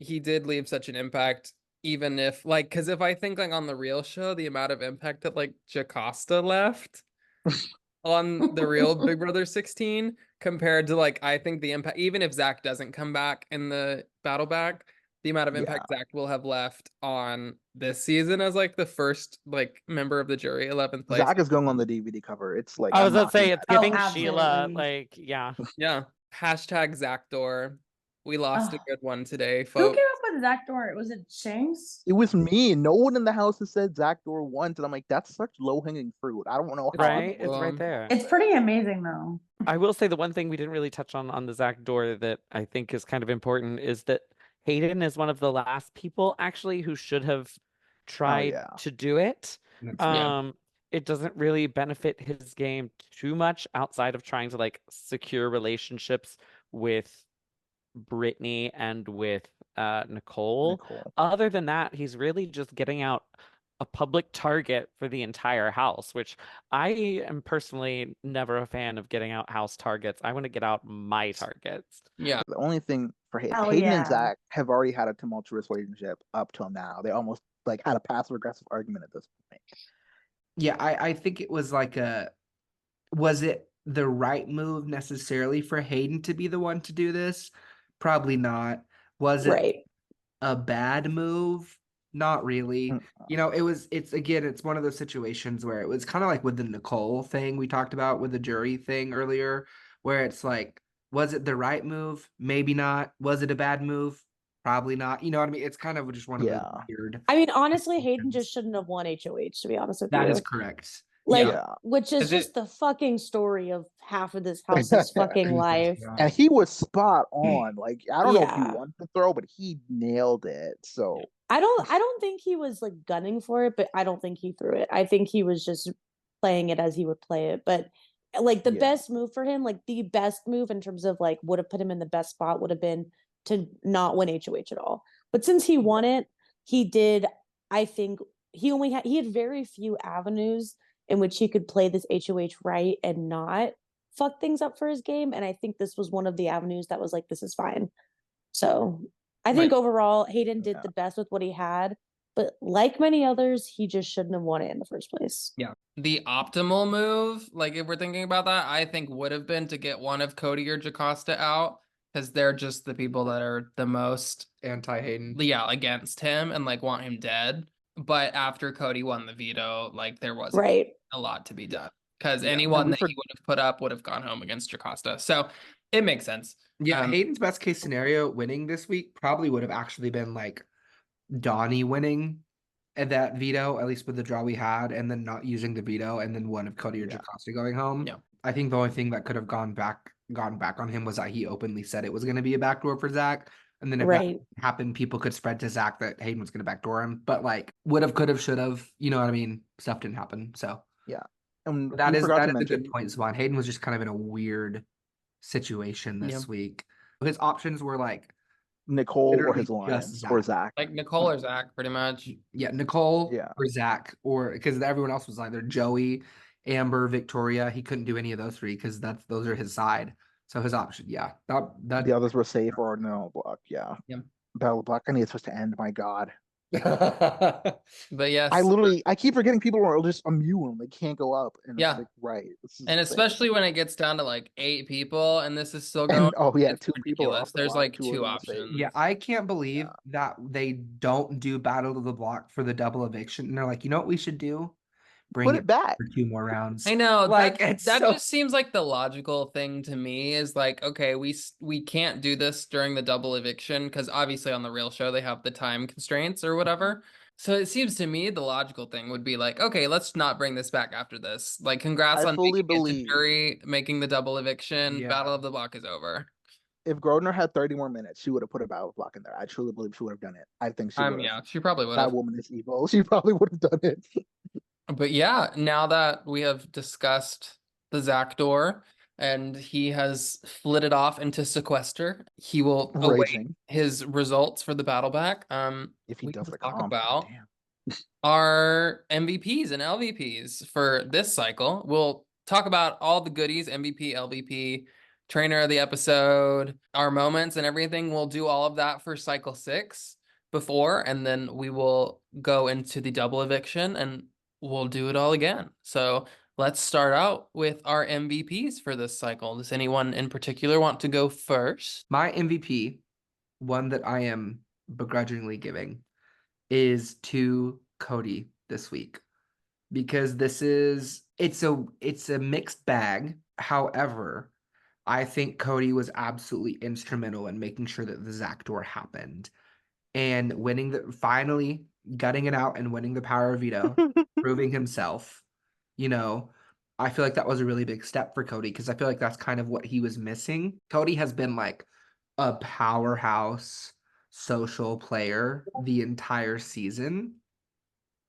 Speaker 1: he did leave such an impact, even if because if I think like on the real show, the amount of impact that like Jocasta left on the real Big Brother 16 compared to like I think the impact, even if Zach doesn't come back in the battle back, the amount of impact Zach will have left on this season as like the first like member of the jury, 11th place.
Speaker 2: Zach is going on the DVD cover. It's like
Speaker 3: I was gonna say it's giving Sheila like yeah.
Speaker 1: Hashtag Zach door. We lost a good one today, folks.
Speaker 6: Who came up with Zach door? Was it Shanks?
Speaker 2: It was me. No one in the house has said Zach door once, and I'm like, that's such low-hanging fruit. I don't know how.
Speaker 3: Right, it's right there.
Speaker 6: It's pretty amazing though.
Speaker 3: I will say the one thing we didn't really touch on the Zach door that I think is kind of important is that Hayden is one of the last people actually who should have tried to do it. It doesn't really benefit his game too much outside of trying to like secure relationships with Brittany and with Nicole. Other than that, he's really just getting out a public target for the entire house, which I am personally never a fan of getting out house targets. I want to get out my targets.
Speaker 1: Yeah.
Speaker 2: The only thing for Hayden and Zach have already had a tumultuous relationship up till now. They almost like had a passive aggressive argument at this point.
Speaker 4: Yeah, I think it was like was it the right move necessarily for Hayden to be the one to do this? Probably not. Was it a bad move? Not really. You know, it's one of those situations where it was kind of like with the Nicole thing we talked about with the jury thing earlier, where it's like, was it the right move? Maybe not. Was it a bad move? Probably not. You know what I mean? It's kind of just one of those weird.
Speaker 5: I mean, honestly, Hayden just shouldn't have won HOH, to be honest with you.
Speaker 4: That is correct.
Speaker 5: Which is just the fucking story of half of this house's fucking life.
Speaker 2: And he was spot on. Like, I don't know if he wanted to throw, but he nailed it. So
Speaker 5: I don't think he was like gunning for it, but I don't think he threw it. I think he was just playing it as he would play it. But like the best move for him, like the best move in terms of like would have put him in the best spot would have been to not win HOH at all. But since he won it, he did. I think he had very few avenues in which he could play this HOH right and not fuck things up for his game. And I think this was one of the avenues that was like, this is fine. So I think
Speaker 1: Right.
Speaker 5: overall, Hayden did
Speaker 2: Yeah.
Speaker 5: the best with what he had. But like many others, he just shouldn't have won it in the first place.
Speaker 1: The optimal move, like if we're thinking about that, I think would have been to get one of Cody or Jocasta out, because they're just the people that are the most
Speaker 4: Anti-Hayden.
Speaker 1: against him and like want him dead. But after Cody won the veto, like there wasn't
Speaker 5: Right.
Speaker 1: a lot to be done, because
Speaker 2: Yeah.
Speaker 1: anyone
Speaker 2: And we
Speaker 1: that he would have put up would have gone home against Jocasta. So it makes sense.
Speaker 4: Yeah, Hayden's best case scenario winning this week probably would have actually been like Donnie winning at that veto, at least with the draw we had, and then not using the veto, and then one of Cody or
Speaker 2: Yeah.
Speaker 4: Jocasta going home.
Speaker 1: Yeah.
Speaker 4: I think the only thing that could have gone back on him was that he openly said it was going to be a backdoor for Zach. And then if
Speaker 5: Right.
Speaker 4: that happened, people could spread to Zach that Hayden was going to backdoor him. But like would have, could have, should have, you know what I mean? Stuff didn't happen. So
Speaker 2: And
Speaker 4: that
Speaker 2: we
Speaker 4: is
Speaker 2: forgot
Speaker 4: that
Speaker 2: to
Speaker 4: is a
Speaker 2: mention,
Speaker 4: good point, Swan. Hayden was just kind of in a weird situation this
Speaker 1: Yeah.
Speaker 4: week. His options were like
Speaker 2: Nicole or
Speaker 4: literally
Speaker 2: his
Speaker 4: just
Speaker 2: alliance
Speaker 4: Zach.
Speaker 2: or Zach.
Speaker 1: Like Nicole or Zach, pretty much.
Speaker 4: Yeah, Nicole
Speaker 2: Yeah.
Speaker 4: or Zach, or because everyone else was either Joey, Amber, Victoria. He couldn't do any of those three because those are his side. So his option, yeah, that
Speaker 2: The others were safe or no block. Yeah.
Speaker 1: Yeah.
Speaker 2: Battle block. I need this to end. My God.
Speaker 1: But yes,
Speaker 2: I keep forgetting people are just immune. They can't go up. And
Speaker 1: Yeah.
Speaker 2: it's like, right. This is
Speaker 1: and
Speaker 2: the thing.
Speaker 1: especially when it gets down to like 8 people and this is still going,
Speaker 2: And, oh yeah,
Speaker 1: it's
Speaker 2: 2 people are
Speaker 1: ridiculous.
Speaker 2: off the
Speaker 1: There's
Speaker 2: block,
Speaker 1: like
Speaker 2: 2 are
Speaker 1: 2
Speaker 2: on the stage.
Speaker 1: options.
Speaker 4: yeah, I can't believe
Speaker 2: Yeah.
Speaker 4: that they don't do battle of the block for the double eviction. And they're like, you know what we should do? Bring
Speaker 2: Put
Speaker 4: it
Speaker 2: it back.
Speaker 4: for 2 more rounds.
Speaker 1: I know,
Speaker 4: Like,
Speaker 1: that
Speaker 4: it's
Speaker 1: that
Speaker 4: so-
Speaker 1: just seems like the logical thing to me, is like, okay, we can't do this during the double eviction because obviously on the real show they have the time constraints or whatever. So it seems to me the logical thing would be like, okay, let's not bring this back after this. Like, congrats
Speaker 2: I
Speaker 1: on
Speaker 2: fully
Speaker 1: making it to
Speaker 2: believe-
Speaker 1: jury, making the double eviction.
Speaker 4: Yeah.
Speaker 1: Battle of the Block is over.
Speaker 2: If Grodner had 30 more minutes, she would have put a battle block in there. I truly believe she would have done it. I think she would have.
Speaker 1: Yeah, she probably would
Speaker 2: That
Speaker 1: have.
Speaker 2: woman is evil. She probably would have done it.
Speaker 1: But yeah, now that we have discussed the Zach door and he has flitted off into sequester, he will await
Speaker 2: Raging.
Speaker 1: his results for the battle back.
Speaker 2: If he
Speaker 1: We
Speaker 2: does
Speaker 1: can
Speaker 2: the
Speaker 1: talk
Speaker 2: comp.
Speaker 1: about
Speaker 2: Damn.
Speaker 1: our MVPs and LVPs for this cycle. We'll talk about all the goodies, MVP, LVP, trainer of the episode, our moments and everything. We'll do all of that for cycle 6 before, and then we will go into the double eviction and we'll do it all again. So let's start out with our MVPs for this cycle. Does anyone in particular want to go first?
Speaker 4: My MVP, one that I am begrudgingly giving, is to Cody this week, because it's a mixed bag. However, I think Cody was absolutely instrumental in making sure that the Zach door happened and finally gutting it out and winning the power of veto, proving himself. You know, I feel like that was a really big step for Cody, because I feel like that's kind of what he was missing. Cody has been like a powerhouse social player the entire season,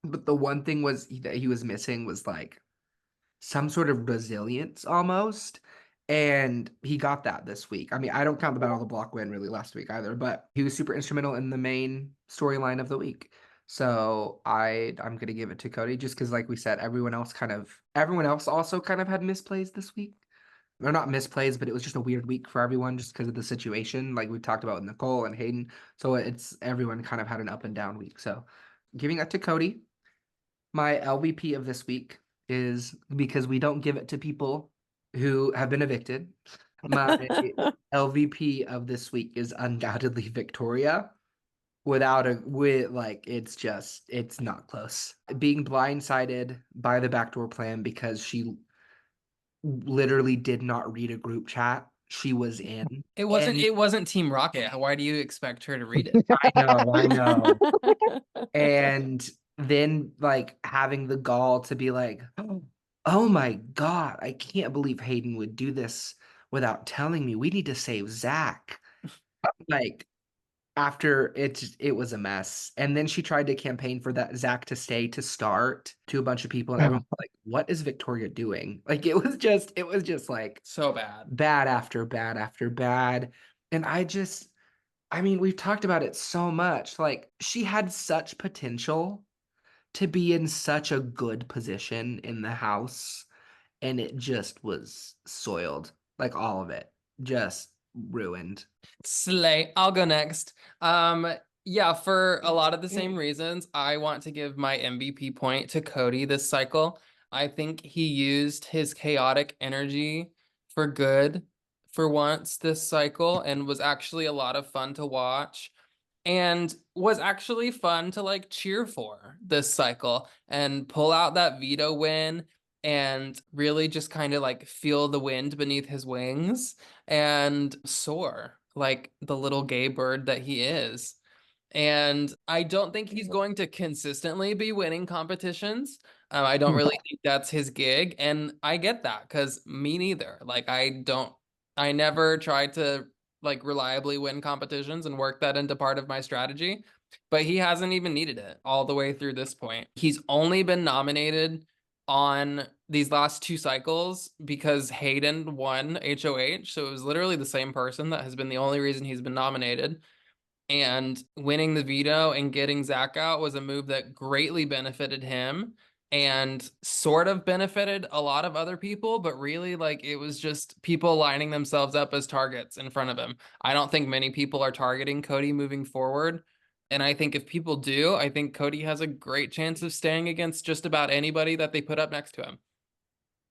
Speaker 4: but the one thing that he was missing was like some sort of resilience almost, and he got that this week. I mean, I don't count the Battle of the Block win really last week either, but he was super instrumental in the main storyline of the week. So I'm gonna give it to Cody, just because, like we said, everyone else also kind of had misplays this week. Or not misplays, but it was just a weird week for everyone just because of the situation, like we talked about with Nicole and Hayden. So everyone kind of had an up and down week. So giving that to Cody. My LVP of this week is, because we don't give it to people who have been evicted, my LVP of this week is undoubtedly Victoria. It's not close. Being blindsided by the backdoor plan because she literally did not read a group chat she was in.
Speaker 1: It wasn't Team Rocket. Why do you expect her to read it?
Speaker 4: I know. And then like having the gall to be like, oh my God, I can't believe Hayden would do this without telling me. We need to save Zach. Like, after it was a mess. And then she tried to campaign for that Zach to stay to start to a bunch of people, and everyone was like, what is Victoria doing? Like, it was just like
Speaker 1: So bad.
Speaker 4: bad after bad after bad. And I mean, we've talked about it so much. Like, she had such potential to be in such a good position in the house. and it just was soiled. Like all of it. Just ruined.
Speaker 1: Slay. I'll go next. Yeah, for a lot of the same reasons, I want to give my MVP point to Cody this cycle. I think he used his chaotic energy for good for once this cycle and was actually a lot of fun to watch and was actually fun to like cheer for this cycle and pull out that veto win and really just kind of like feel the wind beneath his wings and soar like the little gay bird that he is. And I don't think he's going to consistently be winning competitions. I don't really think that's his gig. And I get that because me neither. Like, I never tried to like reliably win competitions and work that into part of my strategy. But he hasn't even needed it all the way through this point. He's only been nominated on these last two cycles because Hayden won HOH. So it was literally the same person that has been the only reason he's been nominated. And winning the veto and getting Zach out was a move that greatly benefited him and sort of benefited a lot of other people, but really, like, it was just people lining themselves up as targets in front of him. I don't think many people are targeting Cody moving forward. And I think if people do, I think Cody has a great chance of staying against just about anybody that they put up next to him.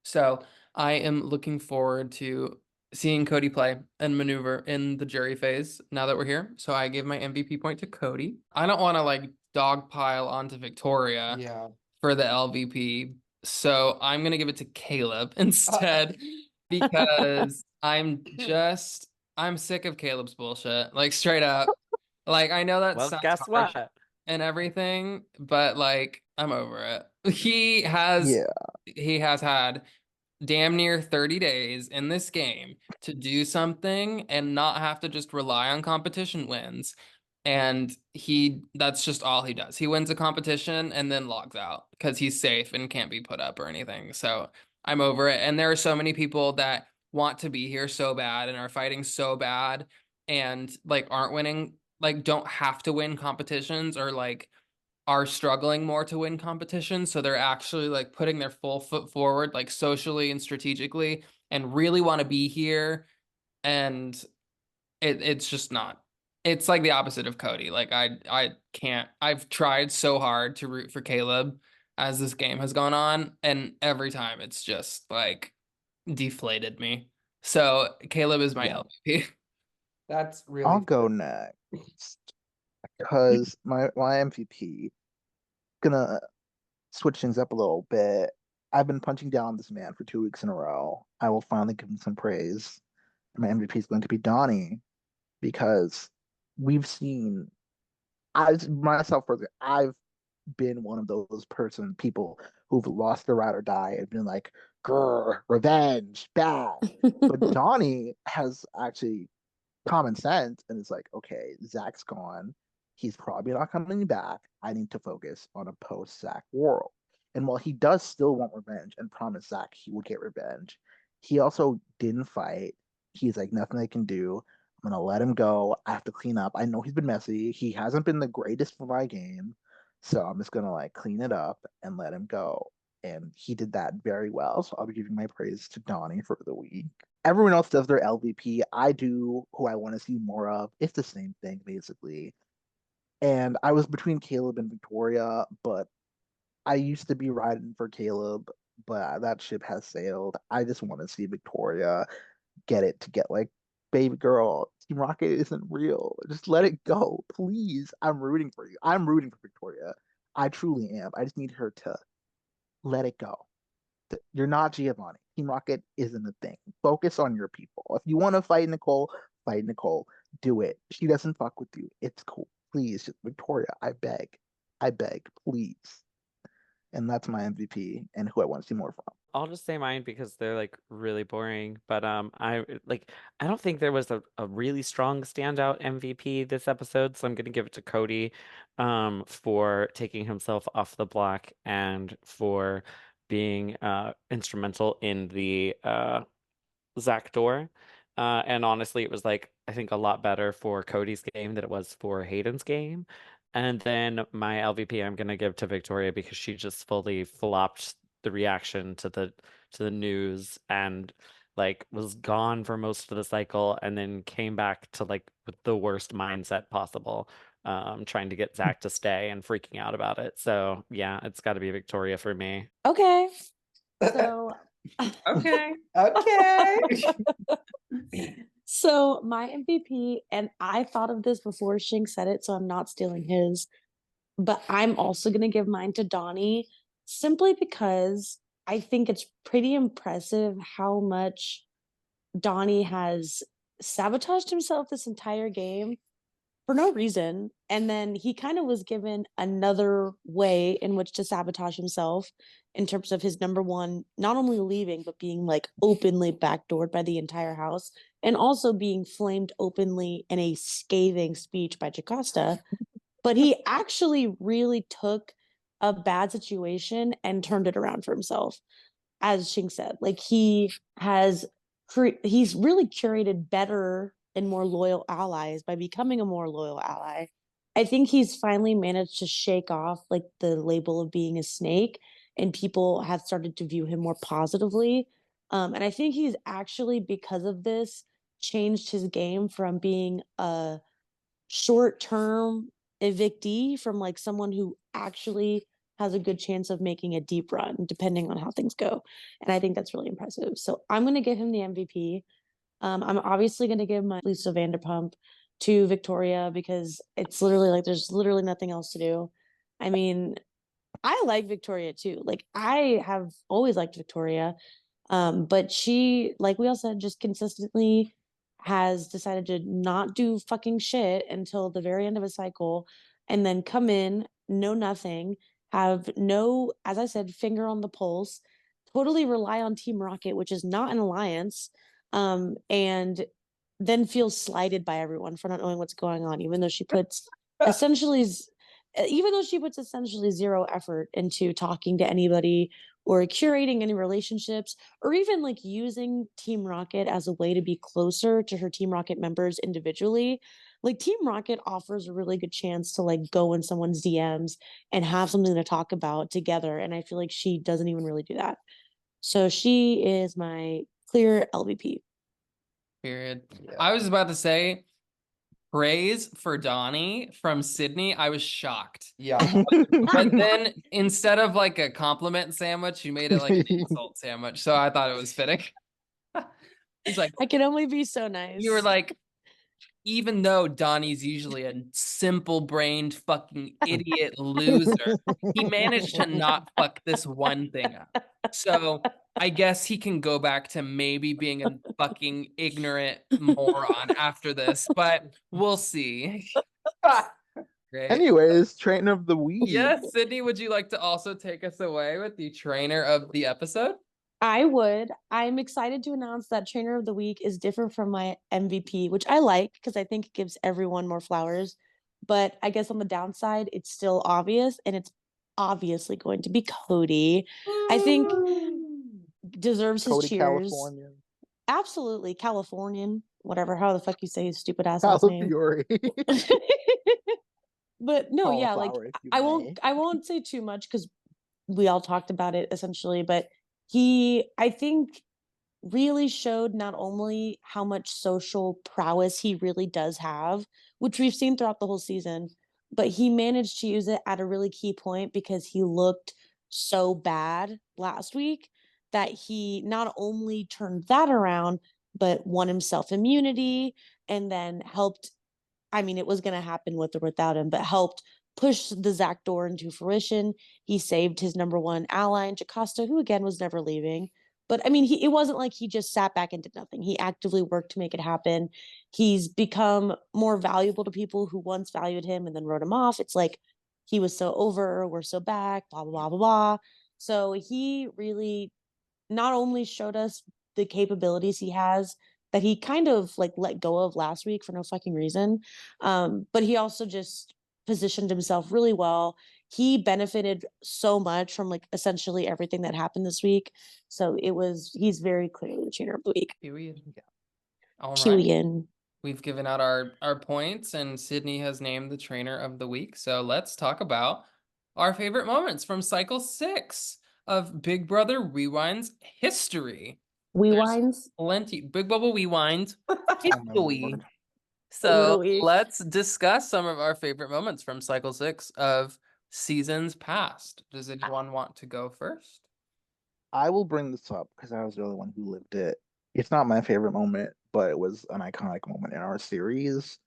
Speaker 1: So I am looking forward to seeing Cody play and maneuver in the jury phase now that we're here. So I give my MVP point to Cody. I don't want to like dogpile onto Victoria
Speaker 4: Yeah.
Speaker 1: for the LVP. So I'm going to give it to Caleb instead because I'm sick of Caleb's bullshit. Like straight up. Like I know that
Speaker 3: Well,
Speaker 1: sounds
Speaker 3: guess
Speaker 1: harsh
Speaker 3: what?
Speaker 1: and everything, but like I'm over it.
Speaker 2: Yeah.
Speaker 1: He has had damn near 30 days in this game to do something and not have to just rely on competition wins. And that's just all he does. He wins a competition and then logs out because he's safe and can't be put up or anything. So I'm over it. And there are so many people that want to be here so bad and are fighting so bad and like aren't winning, like don't have to win competitions or like are struggling more to win competitions. So they're actually like putting their full foot forward, like socially and strategically, and really want to be here. And it's just not. It's like the opposite of Cody. Like I can't. I've tried so hard to root for Caleb as this game has gone on, and every time it's just like deflated me. So Caleb is my
Speaker 2: Yeah.
Speaker 1: LVP.
Speaker 4: That's really
Speaker 2: I'll go next because my MVP gonna switch things up a little bit. I've been punching down this man for 2 weeks in a row. I will finally give him some praise. My MVP is going to be Donnie because we've seen I've been one of those people who've lost their ride or die and been like, grr, revenge, bad. But Donnie has actually common sense and it's like, okay, Zach's gone. He's probably not coming back. I need to focus on a post Zach world. And while he does still want revenge and promise Zach he will get revenge, he also didn't fight. He's like, nothing I can do. I'm gonna let him go. I have to clean up. I know he's been messy. He hasn't been the greatest for my game. So I'm just gonna like clean it up and let him go. And he did that very well. So I'll be giving my praise to Donnie for the week. Everyone else does their LVP. I do who I want to see more of. It's the same thing, basically. And I was between Caleb and Victoria, but I used to be riding for Caleb, but that ship has sailed. I just want to see Victoria get it to get like, baby girl, Team Rocket isn't real. Just let it go, please. I'm rooting for you. I'm rooting for Victoria. I truly am. I just need her to let it go. You're not Giovanni. Team Rocket isn't a thing. Focus on your people. If you want to fight Nicole, fight Nicole. Do it. She doesn't fuck with you. It's cool. Please, just Victoria, I beg. I beg, please. And that's my MVP and who I want to see more from.
Speaker 3: I'll just say mine because they're like really boring. But I don't think there was a really strong standout MVP this episode, so I'm gonna give it to Cody for taking himself off the block and for being instrumental in the Zach door. And honestly, it was like I think a lot better for Cody's game than it was for Hayden's game. And then my LVP I'm gonna give to Victoria because she just fully flopped the reaction to the news, and like was gone for most of the cycle, and then came back to like with the worst mindset possible, trying to get Zach to stay and freaking out about it. So yeah, it's got to be Victoria for me.
Speaker 5: Okay. So
Speaker 1: Okay.
Speaker 4: Okay.
Speaker 5: so my MVP, and I thought of this before Shing said it, so I'm not stealing his, but I'm also gonna give mine to Donnie simply because I think it's pretty impressive how much Donnie has sabotaged himself this entire game for no reason. And then he kind of was given another way in which to sabotage himself in terms of his number one, not only leaving, but being like openly backdoored by the entire house and also being flamed openly in a scathing speech by Jocasta. But he actually really took a bad situation and turned it around for himself. As Shing said, like he's really curated better and more loyal allies by becoming a more loyal ally. I think he's finally managed to shake off like the label of being a snake, and people have started to view him more positively. And I think he's actually, because of this, changed his game from being a short-term evictee from like someone who actually has a good chance of making a deep run depending on how things go. And I think that's really impressive. So I'm going to give him the MVP. I'm obviously going to give my Lisa Vanderpump to Victoria because it's literally like there's literally nothing else to do. I mean, I like Victoria too. Like I have always liked Victoria. But she, like we all said, just consistently has decided to not do fucking shit until the very end of a cycle and then come in, know nothing, have no, as I said, finger on the pulse, totally rely on Team Rocket, which is not an alliance, and then feel slighted by everyone for not knowing what's going on, even though she puts essentially zero effort into talking to anybody or curating any relationships or even like using Team Rocket as a way to be closer to her Team Rocket members individually. Like Team Rocket offers a really good chance to like go in someone's DMs and have something to talk about together. And I feel like she doesn't even really do that. So she is my clear LVP.
Speaker 1: Period.
Speaker 4: Yeah.
Speaker 1: I was about to say praise for Donnie from Sydney. I was shocked.
Speaker 4: Yeah.
Speaker 1: But then instead of like a compliment sandwich, you made it like an insult sandwich. So I thought it was fitting. He's like,
Speaker 5: I can only be so nice.
Speaker 1: you were like, even though Donnie's usually a simple-brained fucking idiot loser, he managed to not fuck this one thing up. So I guess he can go back to maybe being a fucking ignorant moron after this, but we'll see. Great.
Speaker 2: Anyways, train of the week.
Speaker 1: Yes, Sydney, would you like to also take us away with the trainer of the episode?
Speaker 5: I would. I'm excited to announce that trainer of the week is different from my MVP, which I like because I think it gives everyone more flowers. But I guess on the downside, it's still obvious, and it's obviously going to be Cody. I think deserves his
Speaker 2: Cody
Speaker 5: cheers.
Speaker 2: California.
Speaker 5: Absolutely. Californian, whatever, how the fuck you say his stupid ass last name.
Speaker 2: Califury.
Speaker 5: But no, yeah, like
Speaker 2: Cauliflower, if you
Speaker 5: I
Speaker 2: may.
Speaker 5: won't say too much because we all talked about it essentially, but he, I think, really showed not only how much social prowess he really does have, which we've seen throughout the whole season, but he managed to use it at a really key point because he looked so bad last week that he not only turned that around, but won himself immunity and then helped. I mean, it was going to happen with or without him, but helped push the Zach door into fruition. He saved his number one ally in Jocasta, who again was never leaving. But I mean, it wasn't like he just sat back and did nothing. He actively worked to make it happen. He's become more valuable to people who once valued him and then wrote him off. It's like he was so over, we're so back, blah, blah, blah, blah, blah. So he really not only showed us the capabilities he has that he kind of like let go of last week for no fucking reason, but he also just positioned himself really well. He benefited so much from like essentially everything that happened this week. So he's very clearly the trainer of the week.
Speaker 1: Period. All right.
Speaker 5: Julian.
Speaker 1: We've given out our points, and Sydney has named the trainer of the week. So let's talk about our favorite moments from cycle 6. of Big Brother Rewind's history.
Speaker 6: We
Speaker 1: There's
Speaker 6: wines.
Speaker 1: plenty. Big Bubble Rewind
Speaker 2: Oh my
Speaker 1: history.
Speaker 2: lord.
Speaker 1: So
Speaker 6: Literally.
Speaker 1: let's discuss some of our favorite moments from Cycle 6 of seasons past. Does anyone want to go first?
Speaker 2: I will bring this up because I was the only one who lived it. It's not my favorite moment, but it was an iconic moment in our series.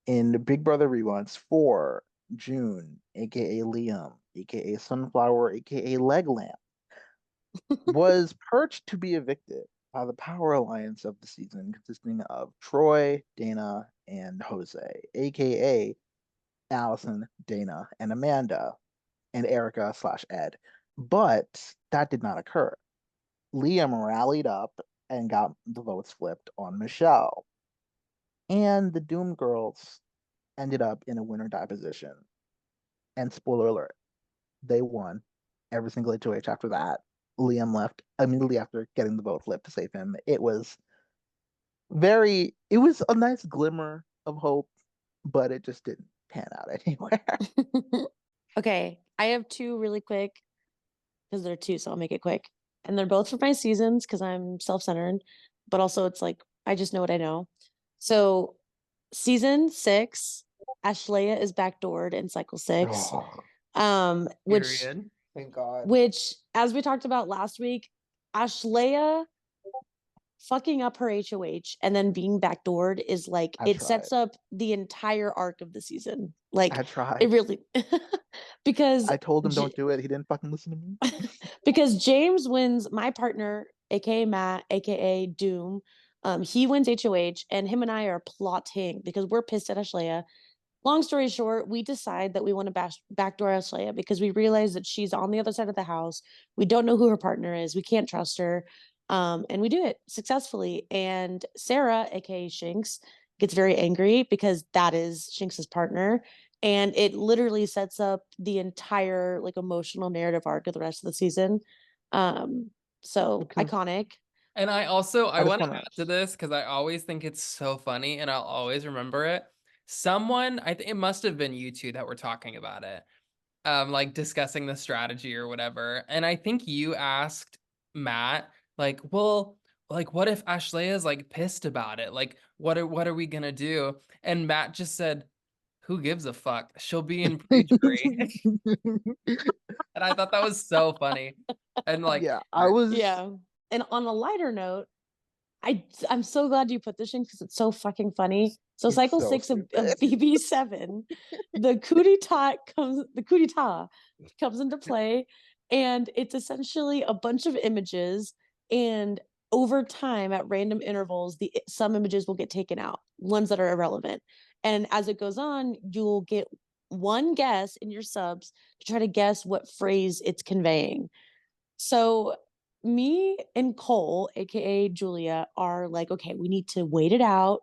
Speaker 2: In Big Brother Rewinds 4, June, aka Liam, aka Sunflower, aka Leg Lamp, was perched to be evicted by the Power Alliance of the season, consisting of Troy, Dana, and Jose, aka Allison, Dana, and Amanda, and Erica slash Ed. But that did not occur. Liam rallied up and got the votes flipped on Michelle. And the Doom Girls ended up in a winner die position. And spoiler alert, they won every single HOH after that. Liam left immediately after getting the vote flipped to save him. It was a nice glimmer of hope, but it just didn't pan out anywhere.
Speaker 5: Okay, I have two really quick because there are two, so I'll make it quick. And they're both for my seasons because I'm self-centered, but also it's like I just know what I know. So season 6, Ashlea is backdoored in cycle 6. Which
Speaker 1: Period.
Speaker 4: Thank God.
Speaker 5: which as we talked about last week, Ashlea fucking up her HOH and then being backdoored is like it sets up the entire arc of the season. Like
Speaker 2: I tried.
Speaker 5: it really because
Speaker 2: I told him don't do it. He didn't fucking listen to me.
Speaker 5: because James wins, my partner, aka Matt, aka Doom. He wins HOH, and him and I are plotting because we're pissed at Ashlea. Long story short, we decide that we want to backdoor Ashlea because we realize that she's on the other side of the house. We don't know who her partner is. We can't trust her. And we do it successfully. And Sarah, aka Shinx, gets very angry because that is Shinx's partner. And it literally sets up the entire like emotional narrative arc of the rest of the season. So iconic.
Speaker 1: And I want to add to
Speaker 2: to
Speaker 1: this because I always think it's so funny and I'll always remember it. Someone, I think it must have been you two that were talking about it, like discussing the strategy or whatever. And I think you asked Matt, like, well, like what if Ashley is like pissed about it? Like, what are we gonna do? And Matt just said, who gives a fuck? She'll be in pre-jury. And I thought that was so funny. And like,
Speaker 2: yeah, I was.
Speaker 5: Yeah. And on a lighter note, I'm so glad you put this in because it's so fucking funny. So
Speaker 2: It's
Speaker 5: cycle
Speaker 2: so
Speaker 5: 6 of
Speaker 2: stupid.
Speaker 5: BB7, the coup d'etat comes into play, and it's essentially a bunch of images, and over time at random intervals, some images will get taken out, ones that are irrelevant. And as it goes on, you'll get one guess in your subs to try to guess what phrase it's conveying. So me and Cole, aka Julia, are like, okay, we need to wait it out,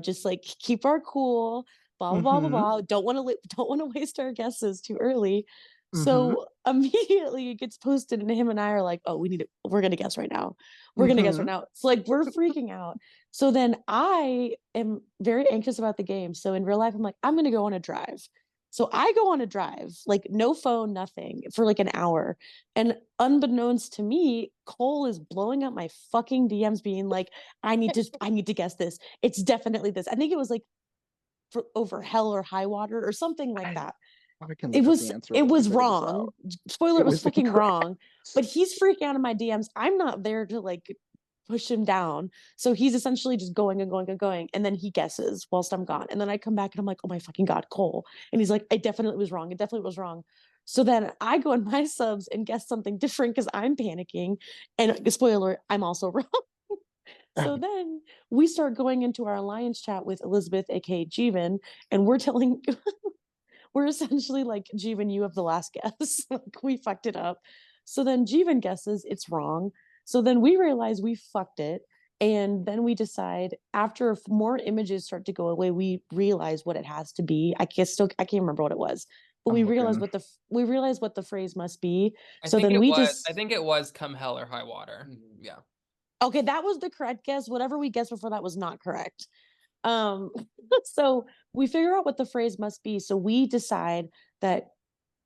Speaker 5: just like keep our cool, blah blah blah blah blah. Don't want to waste our guesses too early. So immediately it gets posted, and him and I are like, oh, we're gonna guess right now. We're gonna guess right now. It's like we're freaking out. So then I am very anxious about the game. So in real life, I'm like, I'm gonna go on a drive. So I go on a drive, like no phone, nothing, for like an hour. And unbeknownst to me, Cole is blowing up my fucking DMs being like, I need to guess this. It's definitely this. I think it was like for over hell or high water or something like that. It was wrong. Spoiler, it was fucking wrong. But he's freaking out in my DMs. I'm not there to like push him down. So he's essentially just going and going and going. And then he guesses whilst I'm gone. And then I come back and I'm like, oh my fucking God, Cole. And he's like, it definitely was wrong. It definitely was wrong. So then I go in my subs and guess something different because I'm panicking. And spoiler, I'm also wrong. So then we start going into our alliance chat with Elizabeth, aka Jeevan, and we're essentially like, Jeevan, you have the last guess. Like, we fucked it up. So then Jeevan guesses it's wrong. So then we realize we fucked it. And then we decide after more images start to go away, we realize what it has to be. I can't remember what it was, but we realize what the phrase must be.
Speaker 1: I think it was come hell or high water. Yeah.
Speaker 5: Okay, that was the correct guess. Whatever we guessed before that was not correct. So we figure out what the phrase must be. So we decide that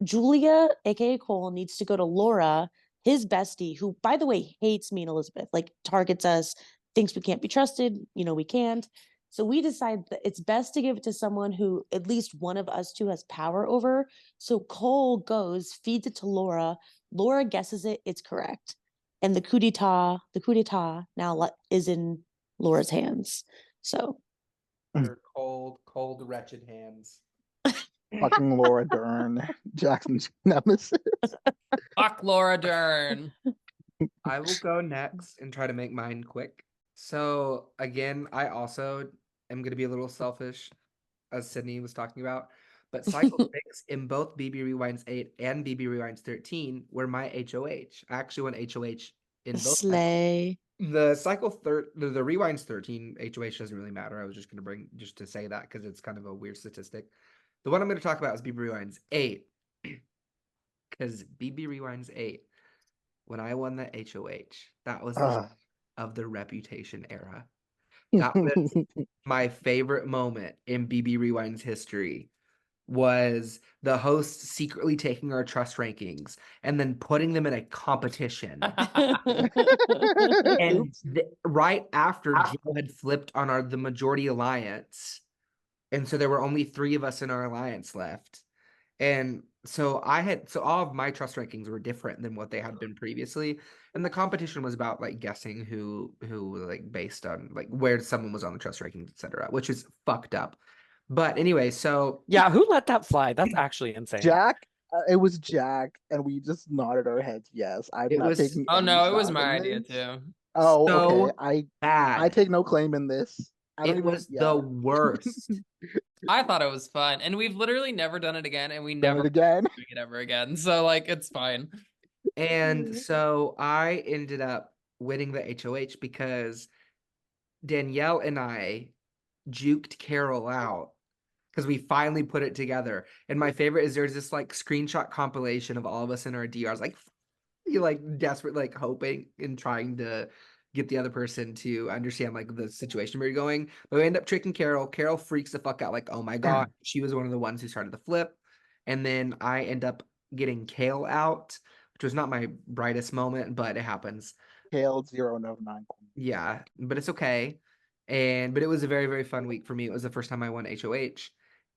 Speaker 5: Julia, aka Cole, needs to go to Laura, his bestie, who, by the way, hates me and Elizabeth, like targets us, thinks we can't be trusted, we can't. So we decide that it's best to give it to someone who at least one of us two has power over. So Cole goes, feeds it to Laura. Laura guesses it, it's correct. And the coup d'etat now is in Laura's hands. So
Speaker 4: Her cold, wretched hands.
Speaker 2: Fucking Laura Dern, Jackson's nemesis.
Speaker 1: Fuck Laura Dern.
Speaker 4: I will go next and try to make mine quick. So again, I also am going to be a little selfish, as Sydney was talking about. But Cycle 6 in both BB Rewinds 8 and BB Rewinds 13 were my HOH. I actually won HOH in both.
Speaker 5: Slay.
Speaker 4: The the Rewinds 13 HOH doesn't really matter. I was just going to bring just to say that because it's kind of a weird statistic. The one I'm going to talk about is BB Rewinds 8. Because BB Rewinds 8, when I won the HOH, that was the of the Reputation era. That was my favorite moment in BB Rewind's history, was the host secretly taking our trust rankings and then putting them in a competition. And right after Jill had flipped on the majority alliance, and so there were only 3 of us in our alliance left. And so all of my trust rankings were different than what they had been previously. And the competition was about like guessing who like based on like where someone was on the trust rankings, etc., which is fucked up. But anyway, so
Speaker 3: Yeah, who let that fly? That's actually insane.
Speaker 2: Jack. It was Jack, and we just nodded our heads. Yes, I'm not taking.
Speaker 1: Oh
Speaker 2: any
Speaker 1: no, it was
Speaker 2: stock
Speaker 1: my
Speaker 2: in
Speaker 1: idea
Speaker 2: this.
Speaker 1: too.
Speaker 2: Oh,
Speaker 4: so
Speaker 2: okay.
Speaker 4: bad.
Speaker 2: I take no claim in this.
Speaker 4: It was the worst.
Speaker 1: I thought it was fun, and we've literally never done it again, and we
Speaker 2: Done
Speaker 1: never
Speaker 2: it again.
Speaker 1: doing it ever again. So like, it's fine.
Speaker 4: And so I ended up winning the HOH because Danielle and I juked Carol out because we finally put it together. And my favorite is there's this like screenshot compilation of all of us in our DRs, like you like desperate, like hoping and trying to get the other person to understand like the situation we were going. But we end up tricking Carol. Carol freaks the fuck out, like, oh my god, she was one of the ones who started the flip. And then I end up getting Kale out, which was not my brightest moment, but it happens.
Speaker 2: Kale 099.
Speaker 4: Yeah, but it's okay. But it was a very, very fun week for me. It was the first time I won HOH,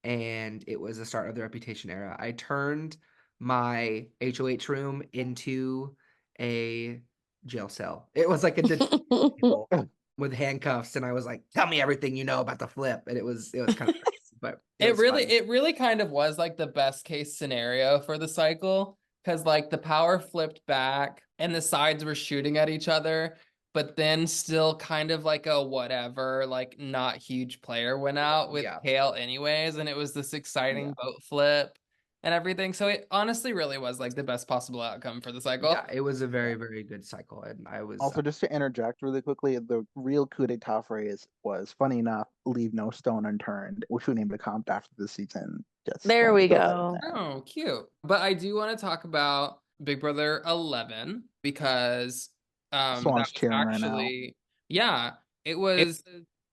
Speaker 4: and it was the start of the Reputation era. I turned my HOH room into a jail cell. It was like a detention with handcuffs, and I was like, "Tell me everything you know about the flip." And it was kind of crazy, but
Speaker 1: It really kind of was like the best case scenario for the cycle, because like the power flipped back and the sides were shooting at each other, but then still kind of like a whatever, like not huge player went out with Kale anyways, and it was this exciting boat flip and everything. So it honestly really was like the best possible outcome for the cycle.
Speaker 4: Yeah, it was a very, very good cycle, and I was
Speaker 2: Also, just to interject really quickly, the real coup d'etat phrase was, funny enough, leave no stone unturned, which we named a comp after the season.
Speaker 5: There we go.
Speaker 1: Oh, cute. But I do want to talk about Big Brother 11 because that was actually, yeah, it was.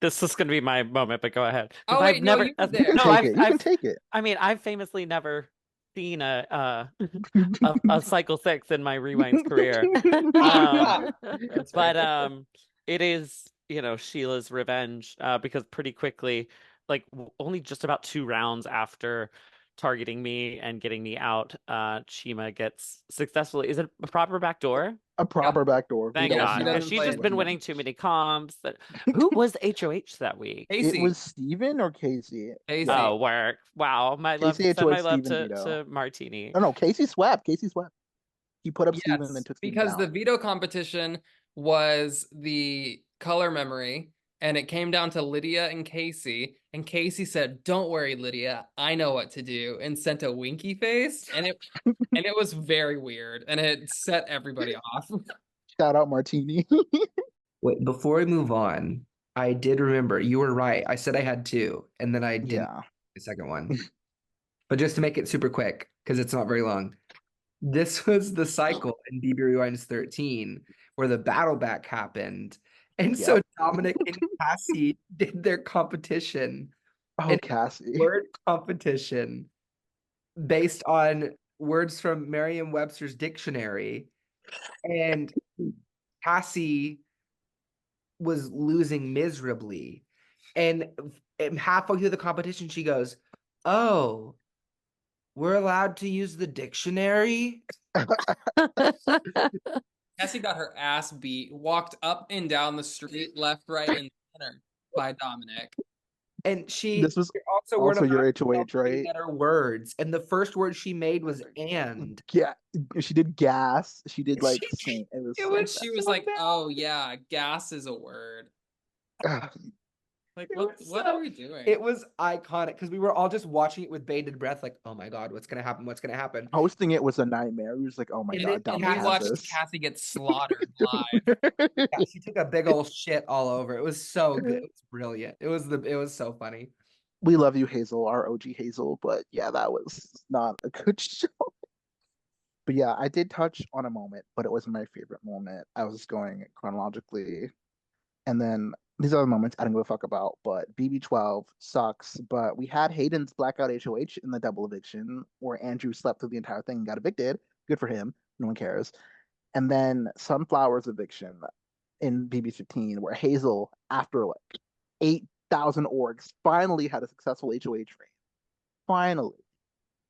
Speaker 3: This is going to be my moment, but go ahead.
Speaker 1: Oh wait, no, you were there.
Speaker 2: You can take it.
Speaker 3: I mean, I've famously never seen a cycle 6 in my Rewinds career. But it is, Sheila's revenge, because pretty quickly, like only just about 2 rounds after targeting me and getting me out, Chima gets successfully. Is it a proper backdoor?
Speaker 2: A proper backdoor.
Speaker 3: Thank God. Because she's just been winning too many comps. Who was the HOH that week?
Speaker 2: It was Steven or Casey?
Speaker 1: Casey.
Speaker 3: Oh, work. Wow. My love,
Speaker 2: Casey
Speaker 3: send my love
Speaker 2: Steven
Speaker 3: to Martini.
Speaker 2: No, Casey swept. He put up Steven and then took Steven
Speaker 1: because
Speaker 2: down.
Speaker 1: The veto competition was the color memory, and it came down to Lydia and Casey said, "Don't worry, Lydia, I know what to do," and sent a winky face, and it was very weird, and it set everybody off.
Speaker 2: Shout out Martini.
Speaker 4: Wait, before we move on, I did remember, you were right. I said I had 2, and then I didn't the second one. But just to make it super quick, because it's not very long. This was the cycle in BB Rewinds 13 where the battle back happened. And so Dominic and Cassie did their competition.
Speaker 2: Oh, Cassie.
Speaker 4: Word competition based on words from Merriam-Webster's dictionary. And Cassie was losing miserably. And halfway through the competition, she goes, "Oh, we're allowed to use the dictionary?"
Speaker 1: Cassie got her ass beat, walked up and down the street, left, right, and center by Dominic.
Speaker 4: And she
Speaker 2: This was
Speaker 4: also
Speaker 2: also your
Speaker 4: allowed to
Speaker 2: HOH,
Speaker 4: spell
Speaker 2: right?
Speaker 4: letter words. And the first word she made was "and."
Speaker 2: Yeah, she did gas. She did like
Speaker 4: She-
Speaker 2: sing. It was
Speaker 4: it
Speaker 2: so
Speaker 4: was
Speaker 1: She
Speaker 2: bad.
Speaker 1: was
Speaker 4: so
Speaker 1: like,
Speaker 4: bad.
Speaker 1: "Oh yeah, gas is a word." Like,
Speaker 4: It
Speaker 1: what
Speaker 4: was
Speaker 1: what
Speaker 4: so-
Speaker 1: are we doing?
Speaker 4: It was iconic because we were all just watching it with bated breath, like, "Oh my God, what's gonna happen? What's gonna happen?"
Speaker 2: Hosting it was a nightmare. We was like, oh my
Speaker 4: And
Speaker 2: god,
Speaker 4: then-
Speaker 1: And
Speaker 2: Dominic
Speaker 1: we
Speaker 2: has
Speaker 1: watched
Speaker 2: this.
Speaker 1: Cassie get slaughtered live.
Speaker 4: Yeah, she took a big old shit all over. It was so good. It was brilliant. It was so funny.
Speaker 2: We love you, Hazel, our OG Hazel, but yeah, that was not a good show. But yeah, I did touch on a moment, but it wasn't my favorite moment. I was going chronologically. And then these other moments I don't give a fuck about, but BB12 sucks. But we had Hayden's Blackout HOH in the double eviction where Andrew slept through the entire thing and got evicted. Good for him. No one cares. And then Sunflower's eviction in BB15 where Hazel, after like 8,000 orgs, finally had a successful HOH reign. Finally.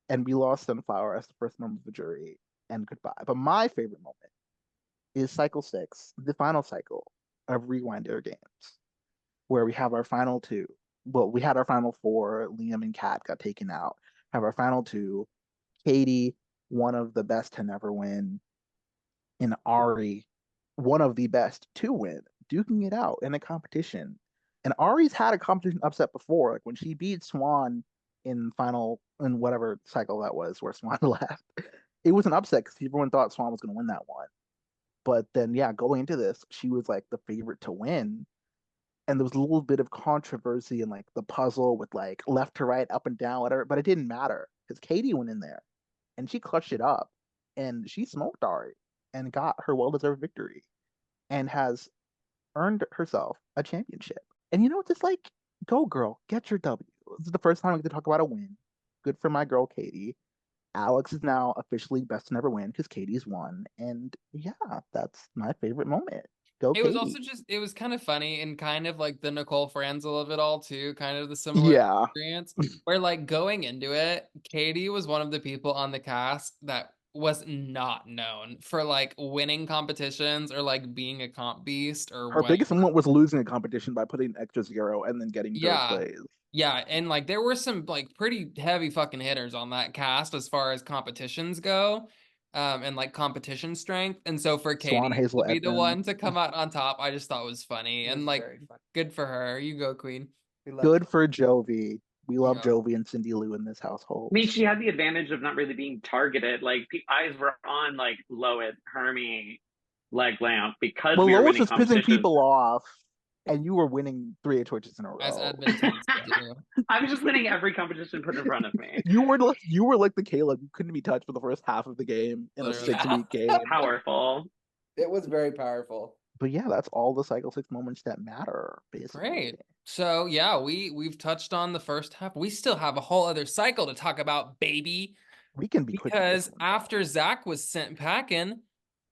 Speaker 2: And we lost Sunflower as the first member of the jury and goodbye. But my favorite moment is cycle 6, the final cycle of Rewind Air Games, where we have our final two. Well, we had our final four. Liam and Kat got taken out. Have our final two. Katie, one of the best to never win, and Ari, one of the best to win, duking it out in a competition. And Ari's had a competition upset before, like when she beat Swan in whatever cycle that was where Swan left. It was an upset because everyone thought Swan was going to win that one. But then, yeah, going into this, she was like the favorite to win. And there was a little bit of controversy in like the puzzle with like left to right, up and down, whatever. But it didn't matter because Katie went in there and she clutched it up and she smoked Ari and got her well-deserved victory and has earned herself a championship. And you know what? It's like, go girl, get your W. This is the first time we get to talk about a win. Good for my girl Katie. Alex is now officially best to never win because Katie's won. And yeah, that's my favorite moment. Go
Speaker 1: It was
Speaker 2: Katie.
Speaker 1: also just, it was kind of funny and kind of like the Nicole Franzel of it all too, kind of the similar
Speaker 2: Yeah.
Speaker 1: experience where like going into it, Katie was one of the people on the cast that was not known for like winning competitions or like being a comp beast or
Speaker 2: Her
Speaker 1: what.
Speaker 2: biggest moment was losing a competition by putting an extra 0 and then getting third
Speaker 1: Yeah.
Speaker 2: place.
Speaker 1: Yeah, and like there were some like pretty heavy fucking hitters on that cast as far as competitions go, and like competition strength. And so for
Speaker 2: Swan,
Speaker 1: Katie
Speaker 2: Hazel,
Speaker 1: to be the
Speaker 2: Edmund.
Speaker 1: one to come out on top, I just thought was funny
Speaker 4: It was
Speaker 1: and like
Speaker 4: very funny.
Speaker 1: good for her. You go, Queen.
Speaker 4: We love
Speaker 2: Good for Jovi. We love
Speaker 1: Yeah.
Speaker 2: Jovi and Cindy Lou in this household.
Speaker 7: I mean, she had the advantage of not really being targeted. Like, eyes were on like Lois, Hermie, Leg Lamp because
Speaker 2: Well,
Speaker 7: we were
Speaker 2: Lois
Speaker 7: winning
Speaker 2: was pissing
Speaker 7: competitions.
Speaker 2: people off, and you were winning 3 HOHs in a
Speaker 1: As
Speaker 2: row.
Speaker 1: Edmund tends to do.
Speaker 7: I was just winning every competition put in front of me.
Speaker 2: You were like the Caleb. You couldn't be touched for the first half of the game in
Speaker 1: Literally.
Speaker 2: a 6-week game.
Speaker 7: Powerful.
Speaker 4: It was very powerful.
Speaker 2: But yeah, that's all the cycle 6 moments that matter, basically.
Speaker 1: Great. So yeah, we've touched on the first half. We still have a whole other cycle to talk about, baby.
Speaker 2: We can be quick with this
Speaker 1: Because
Speaker 2: one,
Speaker 1: after Zach was sent packing,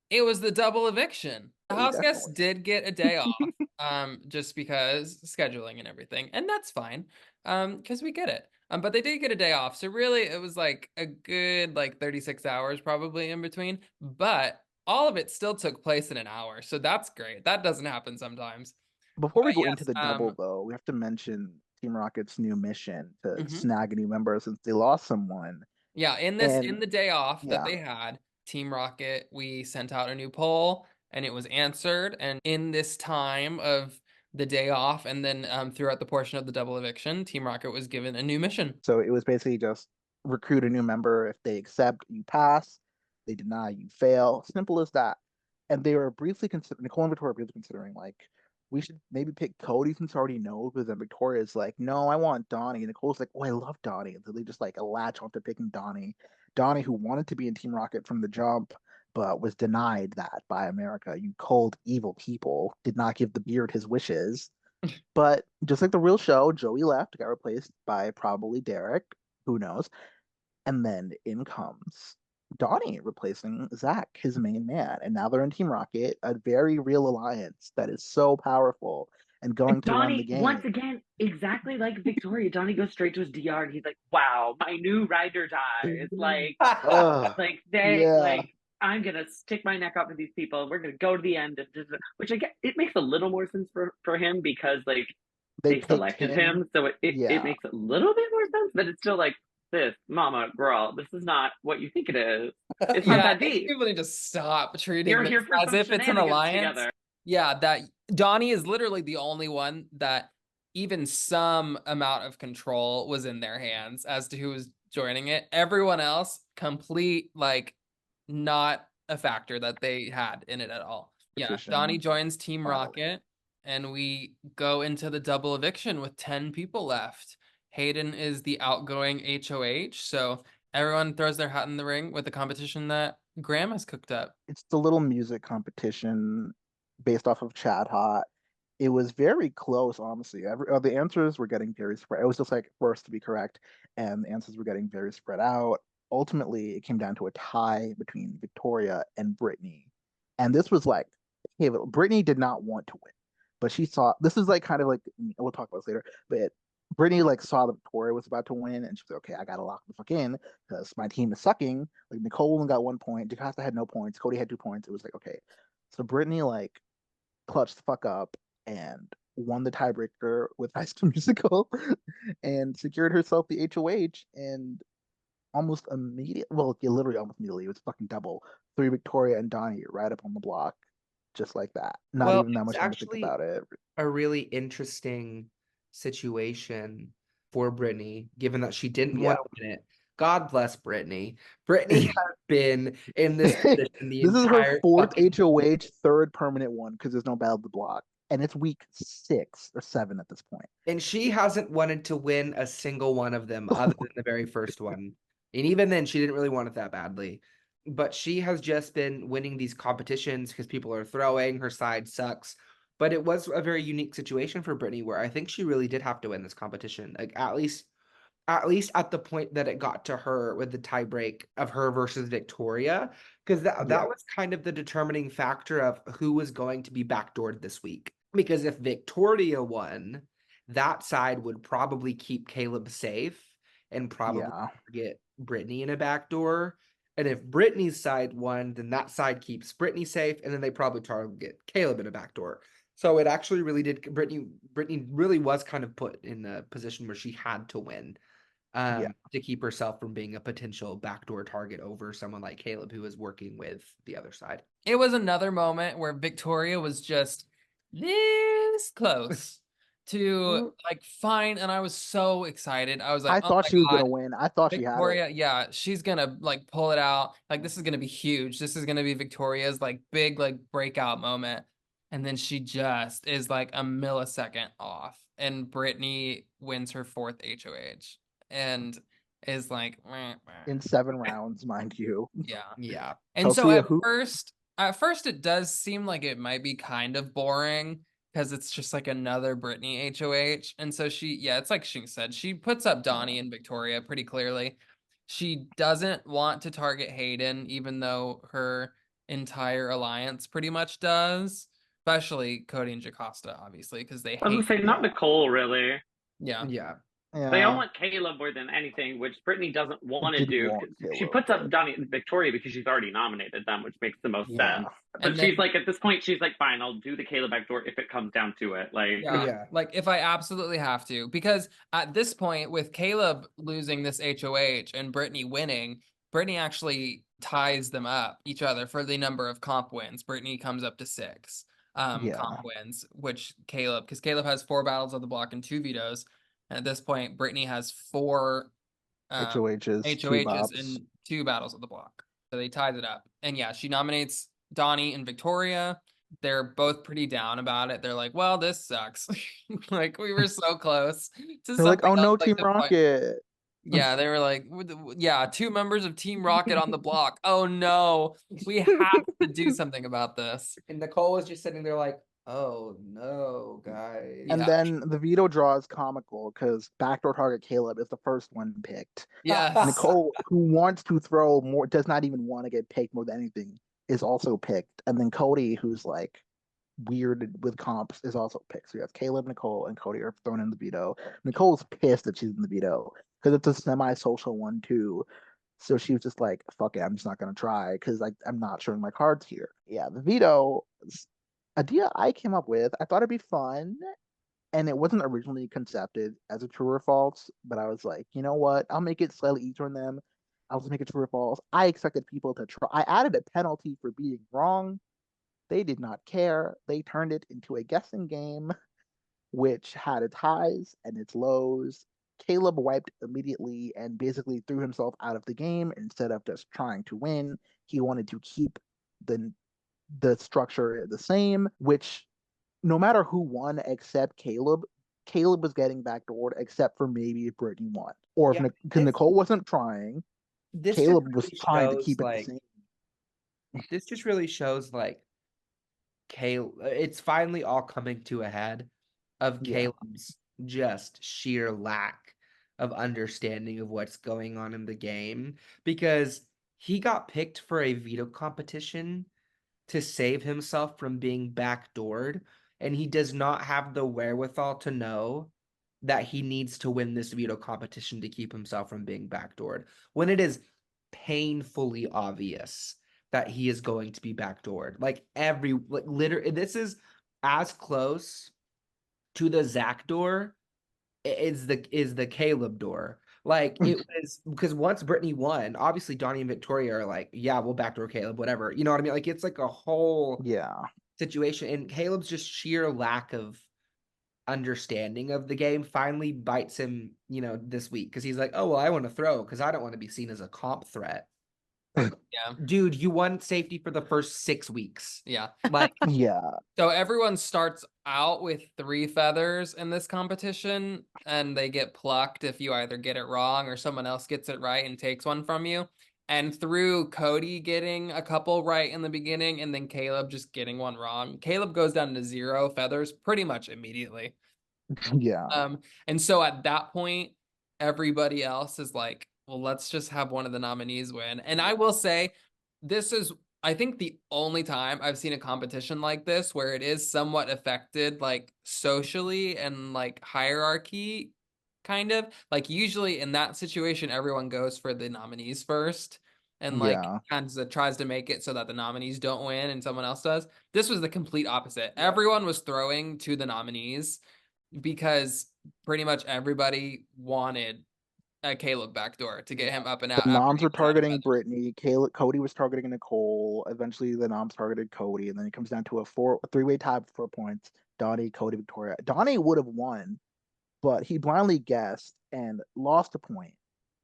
Speaker 1: it was the double eviction. The
Speaker 2: Oh,
Speaker 1: house guests
Speaker 2: definitely.
Speaker 1: did get a day off, just because scheduling and everything, and that's fine, because we get it. But they did get a day off, so really it was like a good like 36 hours probably in between. But all of it still took place in an hour, so that's great. That doesn't happen sometimes.
Speaker 2: Before we
Speaker 1: But
Speaker 2: go into
Speaker 1: yes,
Speaker 2: the double, though, we have to mention Team Rocket's new mission to
Speaker 1: Mhm.
Speaker 2: snag a new member since they lost someone.
Speaker 1: Yeah, in
Speaker 2: And
Speaker 1: the day off that
Speaker 2: yeah.
Speaker 1: they had, Team Rocket, we sent out a new poll and it was answered. And in this time of the day off and then throughout the portion of the double eviction, Team Rocket was given a new mission.
Speaker 2: So it was basically just recruit a new member. If they accept, you pass. They deny, you fail. Simple as that. And they were briefly considering, Nicole and Victoria were briefly considering, like, we should maybe pick Cody since I already know. But then Victoria's like, no, I want Donnie. And Nicole's like, oh, I love Donnie. And so they just like latch onto picking Donnie. Donnie, who wanted to be in Team Rocket from the jump, but was denied that by America. You cold, evil people did not give the beard his wishes. But just like the real show, Joey left, got replaced by probably Derek. Who knows? And then in comes Donnie replacing Zach, his main man. And now they're in Team Rocket, a very real alliance that is so powerful and going to run the
Speaker 7: Donnie, once
Speaker 2: game.
Speaker 7: again, exactly like Victoria, Donnie goes straight to his DR and he's like, wow, my new rider dies.
Speaker 2: Ugh, yeah,
Speaker 7: I'm gonna stick my neck out for these people. We're gonna go to the end, which I get. It makes a little more sense for him because like
Speaker 2: they
Speaker 7: they
Speaker 2: picked
Speaker 7: selected him, so it
Speaker 2: Yeah,
Speaker 7: makes a little bit more sense. But it's still like this, mama, girl. This is not what you think it is. It's not
Speaker 1: Yeah,
Speaker 7: that
Speaker 1: I think
Speaker 7: deep.
Speaker 1: people need to stop treating
Speaker 7: You're
Speaker 1: this
Speaker 7: here for
Speaker 1: as
Speaker 7: some
Speaker 1: if it's an
Speaker 7: shenanigans
Speaker 1: alliance.
Speaker 7: together.
Speaker 1: Yeah, that Donnie is literally the only one that even some amount of control was in their hands as to who was joining it. Everyone else, complete, like, not a factor that they had in it at all. Yeah,
Speaker 2: competition,
Speaker 1: Donnie joins Team
Speaker 2: finally.
Speaker 1: Rocket, and we go into the double eviction with 10 people left. Hayden is the outgoing HOH, so everyone throws their hat in the ring with the competition that Graham has cooked up.
Speaker 2: It's the little music competition based off of Chad Hot. It was very close, honestly. The answers were getting very spread. It was just like first to be correct, and the answers were getting very spread out. Ultimately, it came down to a tie between Victoria and Brittany. And this was like, hey, Brittany did not want to win, but she saw this is like kind of like we'll talk about this later, but Brittany like saw that Victoria was about to win, and she was like, okay, I gotta lock the fuck in because my team is sucking. Like Nicole only got 1 point, Jocasta had no points, Cody had 2 points. It was like, okay, so Brittany like clutched the fuck up and won the tiebreaker with High School Musical and secured herself the HOH and almost immediate. Well, yeah, literally almost immediately. It was fucking double. Three Victoria and Donnie right up on the block, just like that. Not
Speaker 4: Well,
Speaker 2: even that
Speaker 4: it's
Speaker 2: much time to think
Speaker 4: actually
Speaker 2: about it.
Speaker 4: a really interesting situation for Brittany, given that she didn't
Speaker 2: Yeah.
Speaker 4: want to win it. God bless Brittany. Brittany has been in this position the
Speaker 2: This is her
Speaker 4: entire
Speaker 2: fourth
Speaker 4: fucking
Speaker 2: HOH, third permanent one because there's no battle of the block. And it's week 6 or 7 at this point.
Speaker 4: and she hasn't wanted to win a single one of them other than the very first one. And even then, she didn't really want it that badly. But she has just been winning these competitions because people are throwing, her side sucks. But it was a very unique situation for Brittany where I think she really did have to win this competition. Like at least at the point that it got to her with the tiebreak of her versus Victoria, because that
Speaker 2: Yeah.
Speaker 4: was kind of the determining factor of who was going to be backdoored this week. Because if Victoria won, that side would probably keep Caleb safe and probably
Speaker 2: Yeah.
Speaker 4: get Brittany in a backdoor. And if Brittany's side won, then that side keeps Brittany safe, and then they probably target Caleb in a backdoor. So it actually really did. Brittany really was kind of put in a position where she had to win to keep herself from being a potential backdoor target over someone like Caleb, who is working with the other side.
Speaker 1: It was another moment where Victoria was just this close to like fine, and I was so excited. I was like,
Speaker 2: I
Speaker 1: oh
Speaker 2: thought
Speaker 1: my
Speaker 2: she was
Speaker 1: God,
Speaker 2: gonna win. I thought she had it.
Speaker 1: Victoria, yeah, she's gonna like pull it out. Like this is gonna be huge. This is gonna be Victoria's like big like breakout moment. And then she just is like a millisecond off. And Brittany wins her fourth HOH and is like meh, meh.
Speaker 2: In 7 rounds, mind you.
Speaker 1: Yeah.
Speaker 4: Yeah.
Speaker 1: And so
Speaker 2: Chelsea,
Speaker 1: at first it does seem like it might be kind of boring because it's just like another Brittany HOH. And so it's like she said, she puts up Donnie and Victoria pretty clearly. She doesn't want to target Hayden, even though her entire alliance pretty much does, especially Cody and Jocasta, obviously, because they
Speaker 7: I was
Speaker 1: hate.
Speaker 7: gonna say not Nicole really.
Speaker 1: Yeah.
Speaker 4: Yeah.
Speaker 7: They all
Speaker 2: yeah,
Speaker 7: want Caleb more than anything, which Brittany doesn't want to
Speaker 2: didn't
Speaker 7: do.
Speaker 2: want
Speaker 7: She
Speaker 2: Caleb,
Speaker 7: puts up
Speaker 2: but
Speaker 7: Donnie and Victoria because she's already nominated them, which makes the most
Speaker 2: yeah.
Speaker 7: sense. But
Speaker 1: And
Speaker 7: she's
Speaker 1: then-
Speaker 7: like, at this point, she's like, fine, I'll do the Caleb backdoor if it comes down to it. Like,
Speaker 1: Yeah, like if I absolutely have to, because at this point, with Caleb losing this HOH and Brittany winning, Brittany actually ties them up each other for the number of comp wins. Brittany comes up to 6
Speaker 2: Yeah.
Speaker 1: comp wins, because Caleb has 4 battles of the block and 2 vetoes. And at this point, Brittany has 4
Speaker 2: HOHs, 2
Speaker 1: HOHs
Speaker 2: bops.
Speaker 1: and 2 battles of the block. So they tied it up. And yeah, she nominates Donnie and Victoria. They're both pretty down about it. They're like, well, this sucks. Like we were so close to
Speaker 2: They're like,
Speaker 1: something
Speaker 2: oh no,
Speaker 1: else, like
Speaker 2: Team
Speaker 1: the point.
Speaker 2: Rocket.
Speaker 1: Yeah, they were like, yeah, 2 members of Team Rocket on the block. Oh no, we have to do something about this.
Speaker 4: And Nicole was just sitting there like, Oh no, guys.
Speaker 2: And
Speaker 1: Yeah.
Speaker 2: then the veto draw is comical because backdoor target Caleb is the first one picked.
Speaker 1: Yes.
Speaker 2: Nicole, who wants to throw more, does not even want to get picked more than anything, is also picked. And then Cody, who's like weird with comps, is also picked. So you have Caleb, Nicole, and Cody are thrown in the veto. Nicole's pissed that she's in the veto because it's a semi-social one too. So she was just like, fuck it, I'm just not gonna try because I'm not showing my cards here. Yeah, the veto is idea I came up with. I thought it'd be fun, and it wasn't originally concepted as a true or false, but I was like, you know what? I'll make it slightly easier on them. I'll just make it true or false. I expected people to try. I added a penalty for being wrong. They did not care. They turned it into a guessing game, which had its highs and its lows. Caleb wiped immediately and basically threw himself out of the game instead of just trying to win. He wanted to keep the the structure the same, which no matter who won except Caleb, Caleb was getting backdoored except for maybe if Brittany won. Or
Speaker 4: Yeah,
Speaker 2: if Nicole wasn't trying,
Speaker 4: this just
Speaker 2: Caleb was
Speaker 4: really
Speaker 2: trying to
Speaker 4: shows
Speaker 2: keep it the
Speaker 4: like
Speaker 2: same.
Speaker 4: this just really shows like Caleb. It's finally all coming to a head of
Speaker 2: Yeah.
Speaker 4: Caleb's just sheer lack of understanding of what's going on in the game because he got picked for a veto competition to save himself from being backdoored, and he does not have the wherewithal to know that he needs to win this veto competition to keep himself from being backdoored when it is painfully obvious that he is going to be backdoored. Like literally, this is as close to the Zach door is the Caleb door. Like it was because once Brittany won, obviously Donnie and Victoria are like, yeah, we'll backdoor Caleb, whatever. You know what I mean? Like it's like a whole
Speaker 2: Yeah.
Speaker 4: situation, and Caleb's just sheer lack of understanding of the game finally bites him, this week because he's like, oh well, I want to throw because I don't want to be seen as a comp threat.
Speaker 1: Yeah.
Speaker 4: Dude, you won safety for the first 6 weeks.
Speaker 1: Yeah.
Speaker 4: Like,
Speaker 2: Yeah.
Speaker 1: So everyone starts out with 3 feathers in this competition, and they get plucked if you either get it wrong or someone else gets it right and takes one from you. And through Cody getting a couple right in the beginning and then Caleb just getting one wrong, Caleb goes down to 0 feathers pretty much immediately.
Speaker 2: Yeah.
Speaker 1: And so at that point, everybody else is like, well, let's just have one of the nominees win. And I will say, this is, I think, the only time I've seen a competition like this where it is somewhat affected, like socially and like hierarchy, kind of. Like, usually in that situation, everyone goes for the nominees first and like
Speaker 2: Yeah.
Speaker 1: kind of tries to make it so that the nominees don't win and someone else does. This was the complete opposite. Everyone was throwing to the nominees because pretty much everybody wanted a Caleb backdoor to get him up and out.
Speaker 2: The
Speaker 1: after
Speaker 2: noms
Speaker 1: he
Speaker 2: were
Speaker 1: was out of
Speaker 2: targeting
Speaker 1: feathers.
Speaker 2: Brittany. Cody was targeting Nicole. Eventually, the noms targeted Cody, and then it comes down to a three-way tie for 4 points. Donnie, Cody, Victoria. Donnie would have won, but he blindly guessed and lost a point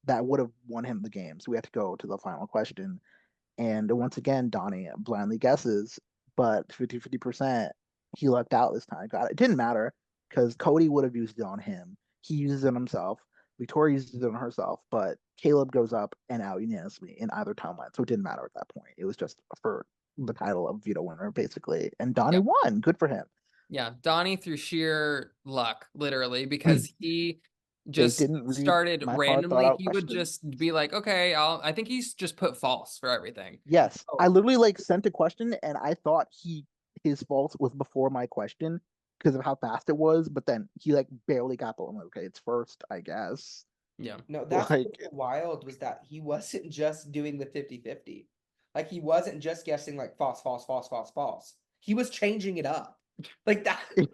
Speaker 2: that would have won him the game. So we had to go to the final question. And once again, Donnie blindly guesses, but 50-50%, he lucked out this time. Got it. It didn't matter because Cody would have used it on him. He uses it on himself. Victoria uses it on herself, but Caleb goes up and out unanimously in either timeline. So it didn't matter at that point. It was just for the title of veto winner, basically. And Donnie
Speaker 1: Yeah.
Speaker 2: won. Good for him.
Speaker 1: Yeah, Donnie through sheer luck, literally, because he
Speaker 2: They
Speaker 1: just
Speaker 2: didn't read
Speaker 1: started
Speaker 2: my hard thought
Speaker 1: randomly.
Speaker 2: out
Speaker 1: He would
Speaker 2: question.
Speaker 1: just be like, okay, I think he's just put false for everything.
Speaker 2: Yes,
Speaker 1: Oh.
Speaker 2: I literally like sent a question and I thought his fault was before my question because of how fast it was, but then he like barely got the one. Like, okay, it's first, I guess.
Speaker 1: Yeah.
Speaker 4: no, that's
Speaker 2: Like,
Speaker 4: what's wild was that he wasn't just doing the 50-50. Like he wasn't just guessing like false, false, false, false, false. He was changing it up. Like that.
Speaker 2: he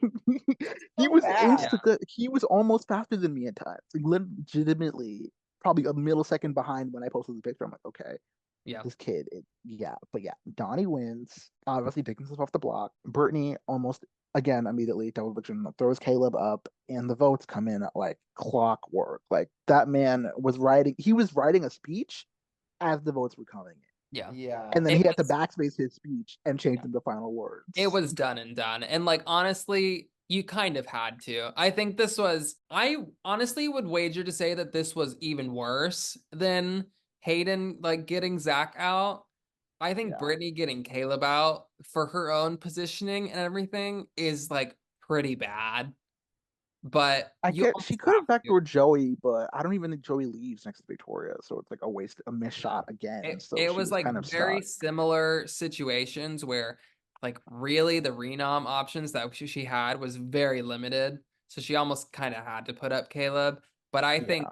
Speaker 4: So
Speaker 2: was
Speaker 4: bad.
Speaker 2: he was almost faster than me at times. Like legitimately, probably a millisecond behind when I posted the picture. I'm like, okay,
Speaker 1: Yeah.
Speaker 2: this kid, but yeah, Donnie wins. Obviously, picking himself off the block. Brittany almost again immediately double eviction throws Caleb up, and the votes come in at like clockwork. Like that man was writing. He was writing a speech as the votes were coming in.
Speaker 1: Yeah.
Speaker 4: Yeah.
Speaker 2: And then
Speaker 1: It
Speaker 2: he had to
Speaker 1: was-
Speaker 2: backspace his speech and change them to final words.
Speaker 1: It was done and done. And like, honestly, you kind of had to. I think I honestly would wager to say that this was even worse than Hayden like getting Zach out. I think
Speaker 2: Yeah.
Speaker 1: Brittany getting Caleb out for her own positioning and everything is like pretty bad. But
Speaker 2: I
Speaker 1: you
Speaker 2: get she
Speaker 1: almost
Speaker 2: could have
Speaker 1: have to.
Speaker 2: backdoored Joey, but I don't even think Joey leaves next to Victoria, so it's like a missed shot again. So
Speaker 1: It
Speaker 2: she
Speaker 1: was
Speaker 2: was
Speaker 1: like
Speaker 2: kind of
Speaker 1: very
Speaker 2: stuck.
Speaker 1: similar situations where like really the renom options that she had was very limited. So she almost kind of had to put up Caleb. But I
Speaker 2: Yeah.
Speaker 1: think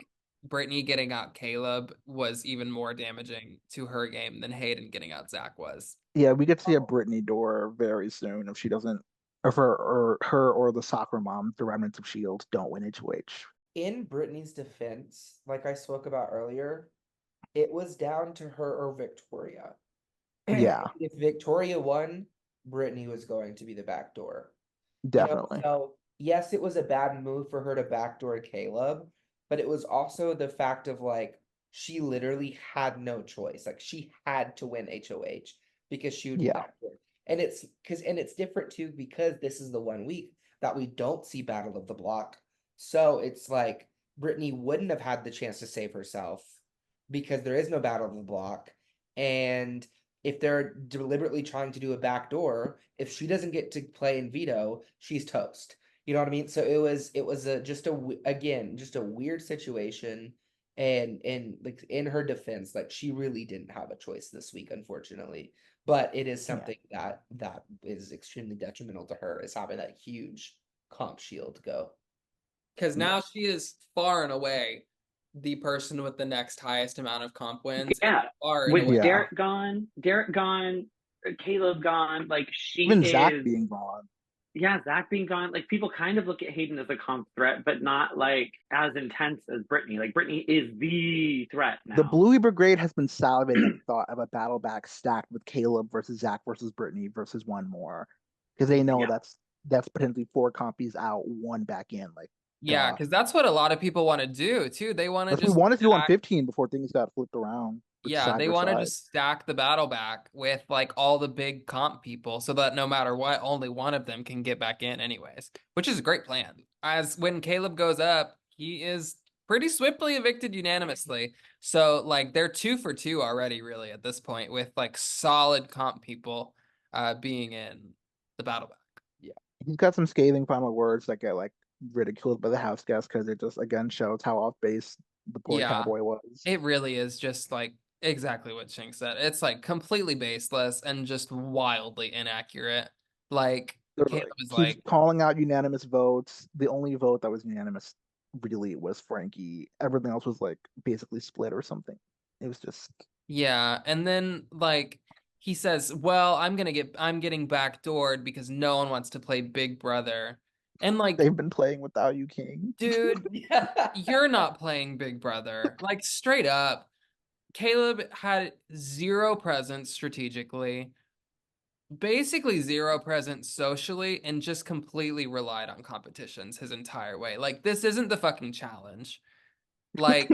Speaker 1: Brittany getting out Caleb was even more damaging to her game than Hayden getting out Zach was.
Speaker 2: Yeah, we could see a Brittany door very soon if she doesn't, if her or the soccer mom, the remnants of Shield, don't win HOH.
Speaker 8: In Brittany's defense, like I spoke about earlier, it was down to her or Victoria.
Speaker 2: Yeah,
Speaker 8: If Victoria won, Brittany was going to be the backdoor.
Speaker 2: definitely.
Speaker 8: So yes, it was a bad move for her to backdoor Caleb, but it was also the fact of like she literally had no choice. Like she had to win HOH because she would be
Speaker 2: Yeah.
Speaker 8: backdoor. And it's different too because this is the 1 week that we don't see Battle of the Block. So it's like Brittany wouldn't have had the chance to save herself because there is no Battle of the Block. And if they're deliberately trying to do a backdoor, if she doesn't get to play in veto, she's toast. You know what I mean? So it was just a weird situation. And like in her defense, like she really didn't have a choice this week, unfortunately. But it is something that is extremely detrimental to her, is having that huge comp shield go.
Speaker 1: Because now she is far and away the person with the next highest amount of comp wins.
Speaker 7: Yeah,
Speaker 1: and far and
Speaker 7: with
Speaker 1: away.
Speaker 7: Derek gone, Caleb gone, like she
Speaker 2: Even
Speaker 7: is.
Speaker 2: Zach being gone.
Speaker 7: Yeah, Zach being gone, like people kind of look at Hayden as a comp threat, but not like as intense as Brittany. Like Brittany is the threat now.
Speaker 2: The Bluey Brigade has been salivating at the thought of a battle back stacked with Caleb versus Zach versus Brittany versus one more, because they know that's potentially 4 compies out, 1 back in. Like,
Speaker 1: Yeah, because that's what a lot of people want to do too. They want to
Speaker 2: we
Speaker 1: just
Speaker 2: wanted to do on
Speaker 1: stack-
Speaker 2: 15 before things got flipped around.
Speaker 1: Yeah, they want to
Speaker 2: side.
Speaker 1: just stack the battle back with like all the big comp people so that no matter what, only one of them can get back in anyways, which is a great plan. As when Caleb goes up, he is pretty swiftly evicted unanimously. So like they're 2 for 2 already really at this point with like solid comp people being in the battle back.
Speaker 2: Yeah. He's got some scathing final words that get like ridiculed by the house guests because it just again shows how off base the poor cowboy was.
Speaker 1: It really is just like exactly what Shink said. It's like completely baseless and just wildly inaccurate. Like Caleb is
Speaker 2: He's
Speaker 1: like
Speaker 2: calling out unanimous votes. The only vote that was unanimous really was Frankie. Everything else was like basically split or something. It was just
Speaker 1: yeah, and then like he says, "Well, I'm getting backdoored because no one wants to play Big Brother." And like
Speaker 2: they've been playing without you, King.
Speaker 1: dude, you're not playing Big Brother. Like straight up. Caleb had 0 presence strategically, basically 0 presence socially, and just completely relied on competitions his entire way. Like, this isn't the fucking challenge. Like,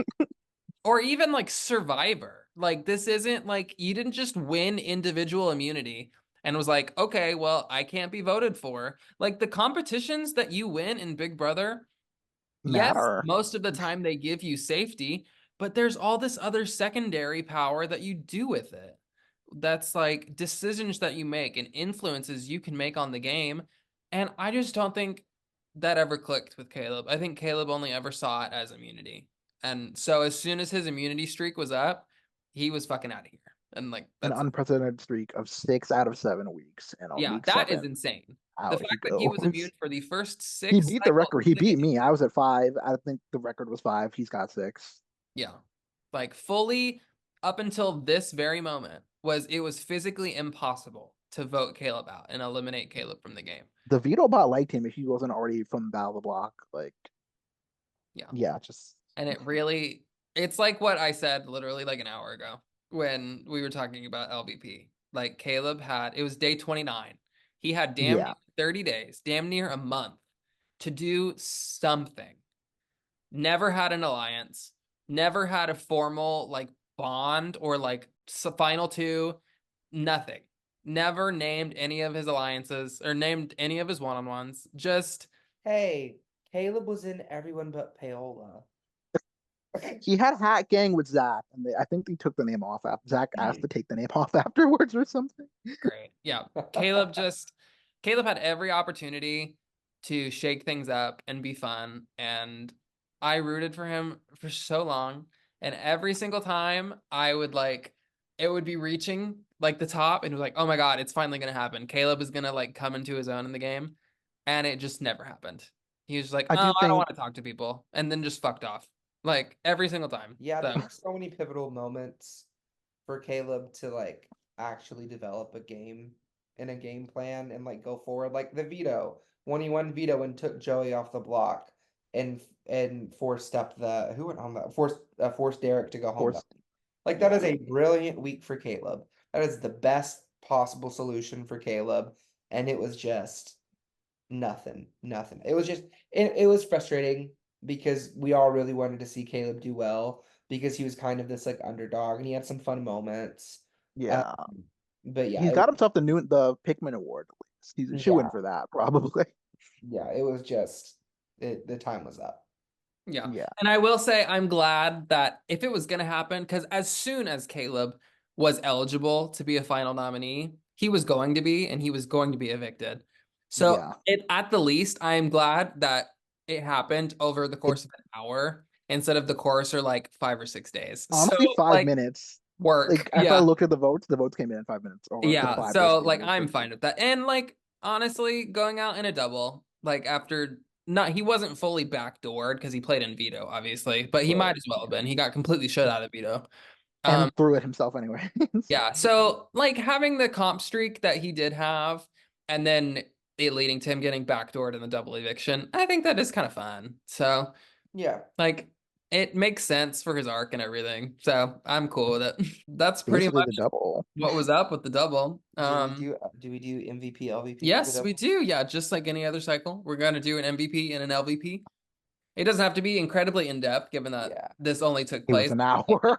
Speaker 1: or even like Survivor. Like, this isn't like you didn't just win individual immunity and was like, okay, well, I can't be voted for. Like, the competitions that you win in Big Brother, yes,
Speaker 2: Matter.
Speaker 1: most of the time they give you safety, but there's all this other secondary power that you do with it. That's like decisions that you make and influences you can make on the game. And I just don't think that ever clicked with Caleb. I think Caleb only ever saw it as immunity. And so as soon as his immunity streak was up, he was fucking out of here. And like
Speaker 2: An
Speaker 1: that's
Speaker 2: unprecedented streak of 6 out of 7 weeks. And on week
Speaker 1: that
Speaker 2: 7,
Speaker 1: is insane. The
Speaker 2: out
Speaker 1: fact that he was immune for the first 6
Speaker 2: he beat the record. He beat
Speaker 1: cycles-
Speaker 2: me. I was at 5. I think the record was 5. He's got 6.
Speaker 1: Yeah. Like fully up until this very moment it was physically impossible to vote Caleb out and eliminate Caleb from the game.
Speaker 2: The veto bot liked him if he wasn't already from Battle of the Block. Like, yeah, just.
Speaker 1: And it's like what I said literally like an hour ago when we were talking about LVP. Like Caleb it was day 29. He had damn near 30 days, damn near a month to do something. Never had an alliance, never had a formal like bond or like final 2, nothing. Never named any of his alliances or named any of his one-on-ones. Just
Speaker 8: hey, Caleb was in everyone but Paola.
Speaker 2: He had Hat Gang with Zach, and I think they took the name off after Zach asked to take the name off afterwards or something.
Speaker 1: Great. Yeah. Caleb had every opportunity to shake things up and be fun. And I rooted for him for so long. And every single time I would it would be reaching like the top and it was like, oh my God, it's finally going to happen. Caleb is going to like come into his own in the game. And it just never happened. He was just like,
Speaker 2: I
Speaker 1: oh,
Speaker 2: do
Speaker 1: I don't
Speaker 2: think
Speaker 1: want to talk to people. And then just fucked off. Like every single time.
Speaker 8: Yeah,
Speaker 1: So,
Speaker 8: there were so many pivotal moments for Caleb to like actually develop a game and a game plan and like go forward. Like the veto, when he won veto and took Joey off the block and forced up the who went on that forced Derek to go home.
Speaker 2: forced.
Speaker 8: Like that is a brilliant week for Caleb. That is the best possible solution for Caleb, and it was just nothing. It was just it was frustrating because we all really wanted to see Caleb do well because he was kind of this like underdog and he had some fun moments.
Speaker 2: Yeah,
Speaker 8: But yeah,
Speaker 2: he's got himself the Pikmin Award. At least. He's a shoo-in for that, probably.
Speaker 8: yeah, it was just the time was up.
Speaker 1: yeah.
Speaker 2: Yeah.
Speaker 1: And I will say I'm glad that if it was going to happen, because as soon as Caleb was eligible to be a final nominee, he was going to be, and he was going to be evicted. So
Speaker 2: Yeah.
Speaker 1: at the least, I am glad that it happened over the course of an hour instead of the course or like 5 or 6 days.
Speaker 2: Honestly,
Speaker 1: So
Speaker 2: 5 minutes.
Speaker 1: work.
Speaker 2: Like after I
Speaker 1: Yeah.
Speaker 2: looked at the votes came in in 5 minutes. Or the
Speaker 1: Yeah.
Speaker 2: five
Speaker 1: So
Speaker 2: just came
Speaker 1: like
Speaker 2: in
Speaker 1: I'm
Speaker 2: quickly.
Speaker 1: fine with that. And like honestly, going out in a double, like after not he wasn't fully backdoored because he played in veto, obviously, but he
Speaker 2: Right.
Speaker 1: might as well have been. He got completely shut out of veto.
Speaker 2: And threw it himself anyway.
Speaker 1: Yeah. So like having the comp streak that he did have, and then it leading to him getting backdoored in the double eviction, I think that is kind of fun. So
Speaker 8: Yeah.
Speaker 1: like it makes sense for his arc and everything. So I'm cool with it. That's pretty
Speaker 2: Basically
Speaker 1: much
Speaker 2: the double.
Speaker 1: what was up with the double.
Speaker 8: Do we do MVP, LVP?
Speaker 1: Yes, we do. Yeah, just like any other cycle, we're going to do an MVP and an LVP. It doesn't have to be incredibly in-depth, given that this only took
Speaker 2: It was
Speaker 1: place
Speaker 2: an hour.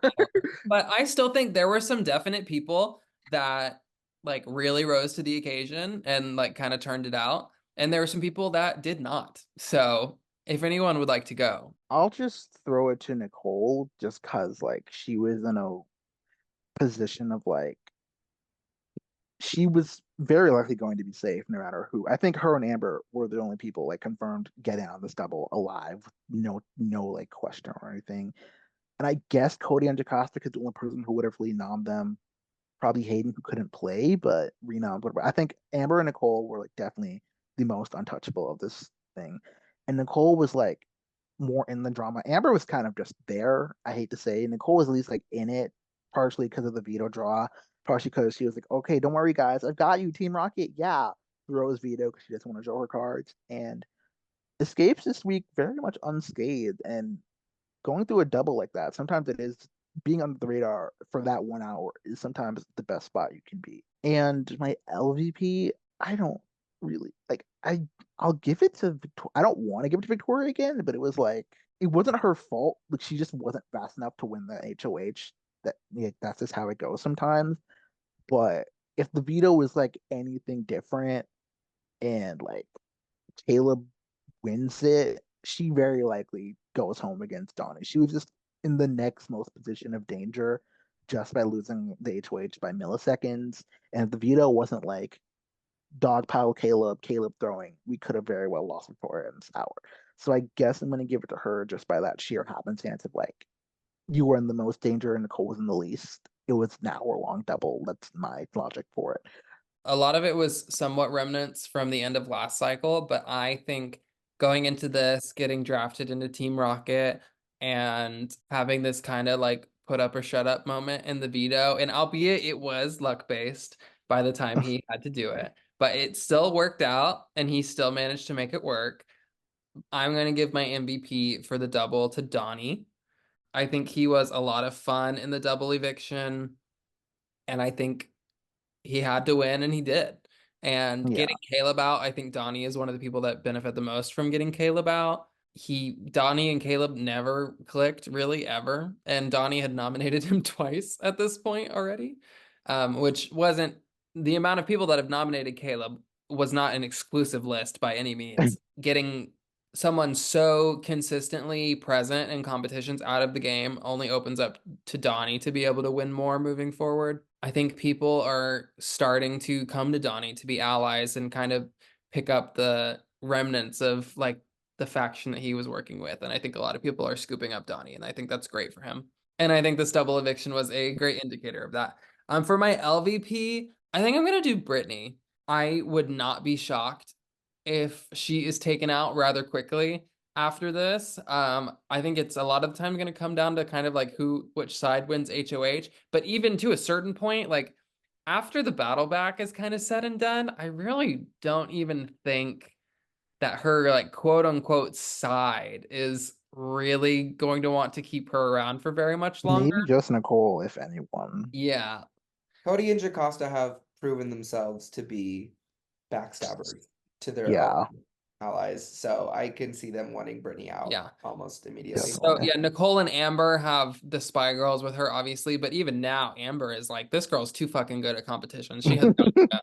Speaker 1: But I still think there were some definite people that like really rose to the occasion and like kind of turned it out. And there were some people that did not. So if anyone would like to go.
Speaker 2: I'll just throw it to Nicole just cause like she was in a position of like she was very likely going to be safe no matter who. I think her and Amber were the only people like confirmed getting on this double alive, no like question or anything. And I guess Cody and Jocasta is the only person who would have renommed them. Probably Hayden who couldn't play, but renommed. Whatever. I think Amber and Nicole were like definitely the most untouchable of this thing. And Nicole was like more in the drama. Amber was kind of just there. I hate to say, Nicole was at least like in it, partially because of the veto draw, partially because she was like, "Okay, don't worry, guys, I've got you, Team Rocket." Yeah, throws veto because she doesn't want to show her cards and escapes this week very much unscathed. And going through a double like that, sometimes it is being under the radar for that 1 hour is sometimes the best spot you can be. And my LVP, I don't really like. I'll give it to Victoria. I don't want to give it to Victoria again, but it was like it wasn't her fault. Like she just wasn't fast enough to win the HOH. That's just how it goes sometimes. But if the veto was like anything different, and like Caleb wins it, she very likely goes home against Donnie. She was just in the next most position of danger just by losing the HOH by milliseconds. And if the veto wasn't like dog pile Caleb throwing, we could have very well lost Victoria in this hour. So I guess I'm going to give it to her just by that sheer happenstance of like, you were in the most danger and Nicole was in the least. It was an hour long double. That's my logic for it.
Speaker 1: A lot of it was somewhat remnants from the end of last cycle, but I think going into this, getting drafted into Team Rocket and having this kind of like put up or shut up moment in the veto, and albeit it was luck based by the time he had to do it, but it still worked out and he still managed to make it work. I'm going to give my MVP for the double to Donnie. I think he was a lot of fun in the double eviction, and I think he had to win and he did. And getting Caleb out, I think Donnie is one of the people that benefit the most from getting Caleb out. Donnie and Caleb never clicked really ever. And Donnie had nominated him twice at this point already, which wasn't the amount of people that have nominated Caleb was not an exclusive list by any means. Getting someone so consistently present in competitions out of the game only opens up to Donnie to be able to win more moving forward. I think people are starting to come to Donnie to be allies and kind of pick up the remnants of like the faction that he was working with. And I think a lot of people are scooping up Donnie, and I think that's great for him. And I think this double eviction was a great indicator of that. For my LVP, I think I'm gonna do Brittany. I would not be shocked if she is taken out rather quickly after this. I think it's a lot of the time going to come down to kind of like which side wins HOH. But even to a certain point, like after the battle back is kind of said and done, I really don't even think that her like quote unquote side is really going to want to keep her around for very much longer.
Speaker 2: Maybe just Nicole, if anyone.
Speaker 1: Yeah.
Speaker 8: Cody and Jocasta have proven themselves to be backstabbers to their
Speaker 2: Yeah.
Speaker 8: own allies, so I can see them wanting Brittany out almost immediately.
Speaker 1: So yeah, Nicole and Amber have the spy girls with her, obviously, but even now, Amber is like, this girl's too fucking good at competition. She has no to go.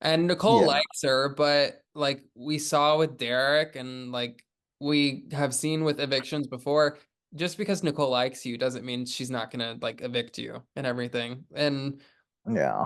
Speaker 1: And Nicole likes her, but like we saw with Derek and like we have seen with evictions before, just because Nicole likes you doesn't mean she's not gonna like evict you and everything. And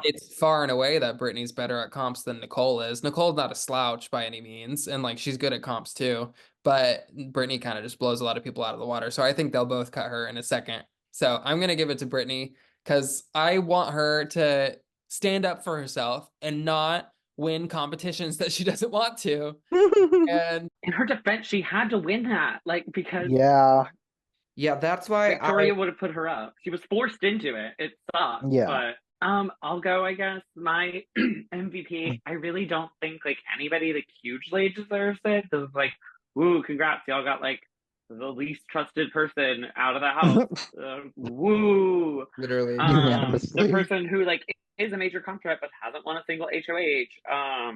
Speaker 1: it's far and away that Brittany's better at comps than Nicole is. Nicole's not a slouch by any means, and like she's good at comps too, but Brittany kind of just blows a lot of people out of the water. So I think they'll both cut her in a second. So I'm gonna give it to Brittany because I want her to stand up for herself and not win competitions that she doesn't want to. And
Speaker 7: in her defense, she had to win that, like, because
Speaker 8: yeah, that's why
Speaker 7: Victoria would have put her up. She was forced into it. It sucks. But I'll go, I guess. My MVP, I really don't think like anybody like hugely deserves it. Because like, woo, congrats, y'all got like the least trusted person out of the house. Woo.
Speaker 8: Literally.
Speaker 7: The person who like is a major comp threat but hasn't won a single HOH.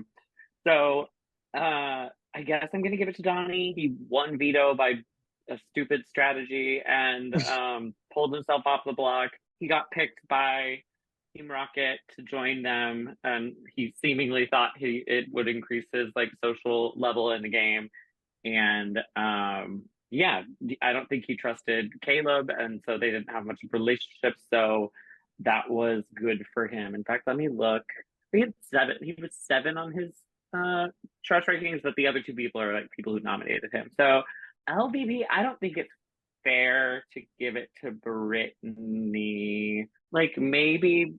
Speaker 7: So I guess I'm gonna give it to Donnie. He won veto by a stupid strategy and pulled himself off the block. He got picked by Team Rocket to join them, and he seemingly thought it would increase his like social level in the game. And yeah, I don't think he trusted Caleb, and so they didn't have much of a relationship. So that was good for him. In fact, let me look. He had 7. He was 7 on his trust rankings, but the other 2 people are like people who nominated him. So LVP, I don't think it's fair to give it to Brittany. Like maybe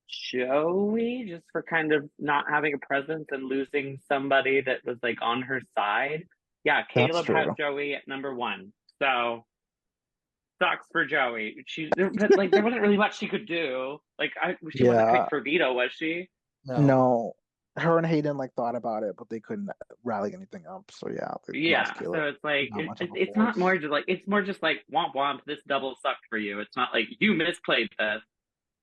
Speaker 7: Joey, just for kind of not having a presence and losing somebody that was like on her side. Yeah, Caleb has Joey at number 1. So sucks for Joey. But like there wasn't really much she could do. Like she wasn't picked for veto, was she?
Speaker 2: No. Her and Hayden like thought about it, but they couldn't rally anything up. So
Speaker 7: yeah. So it's like it's not more just like it's more just like womp womp. This double sucked for you. It's not like you misplayed this.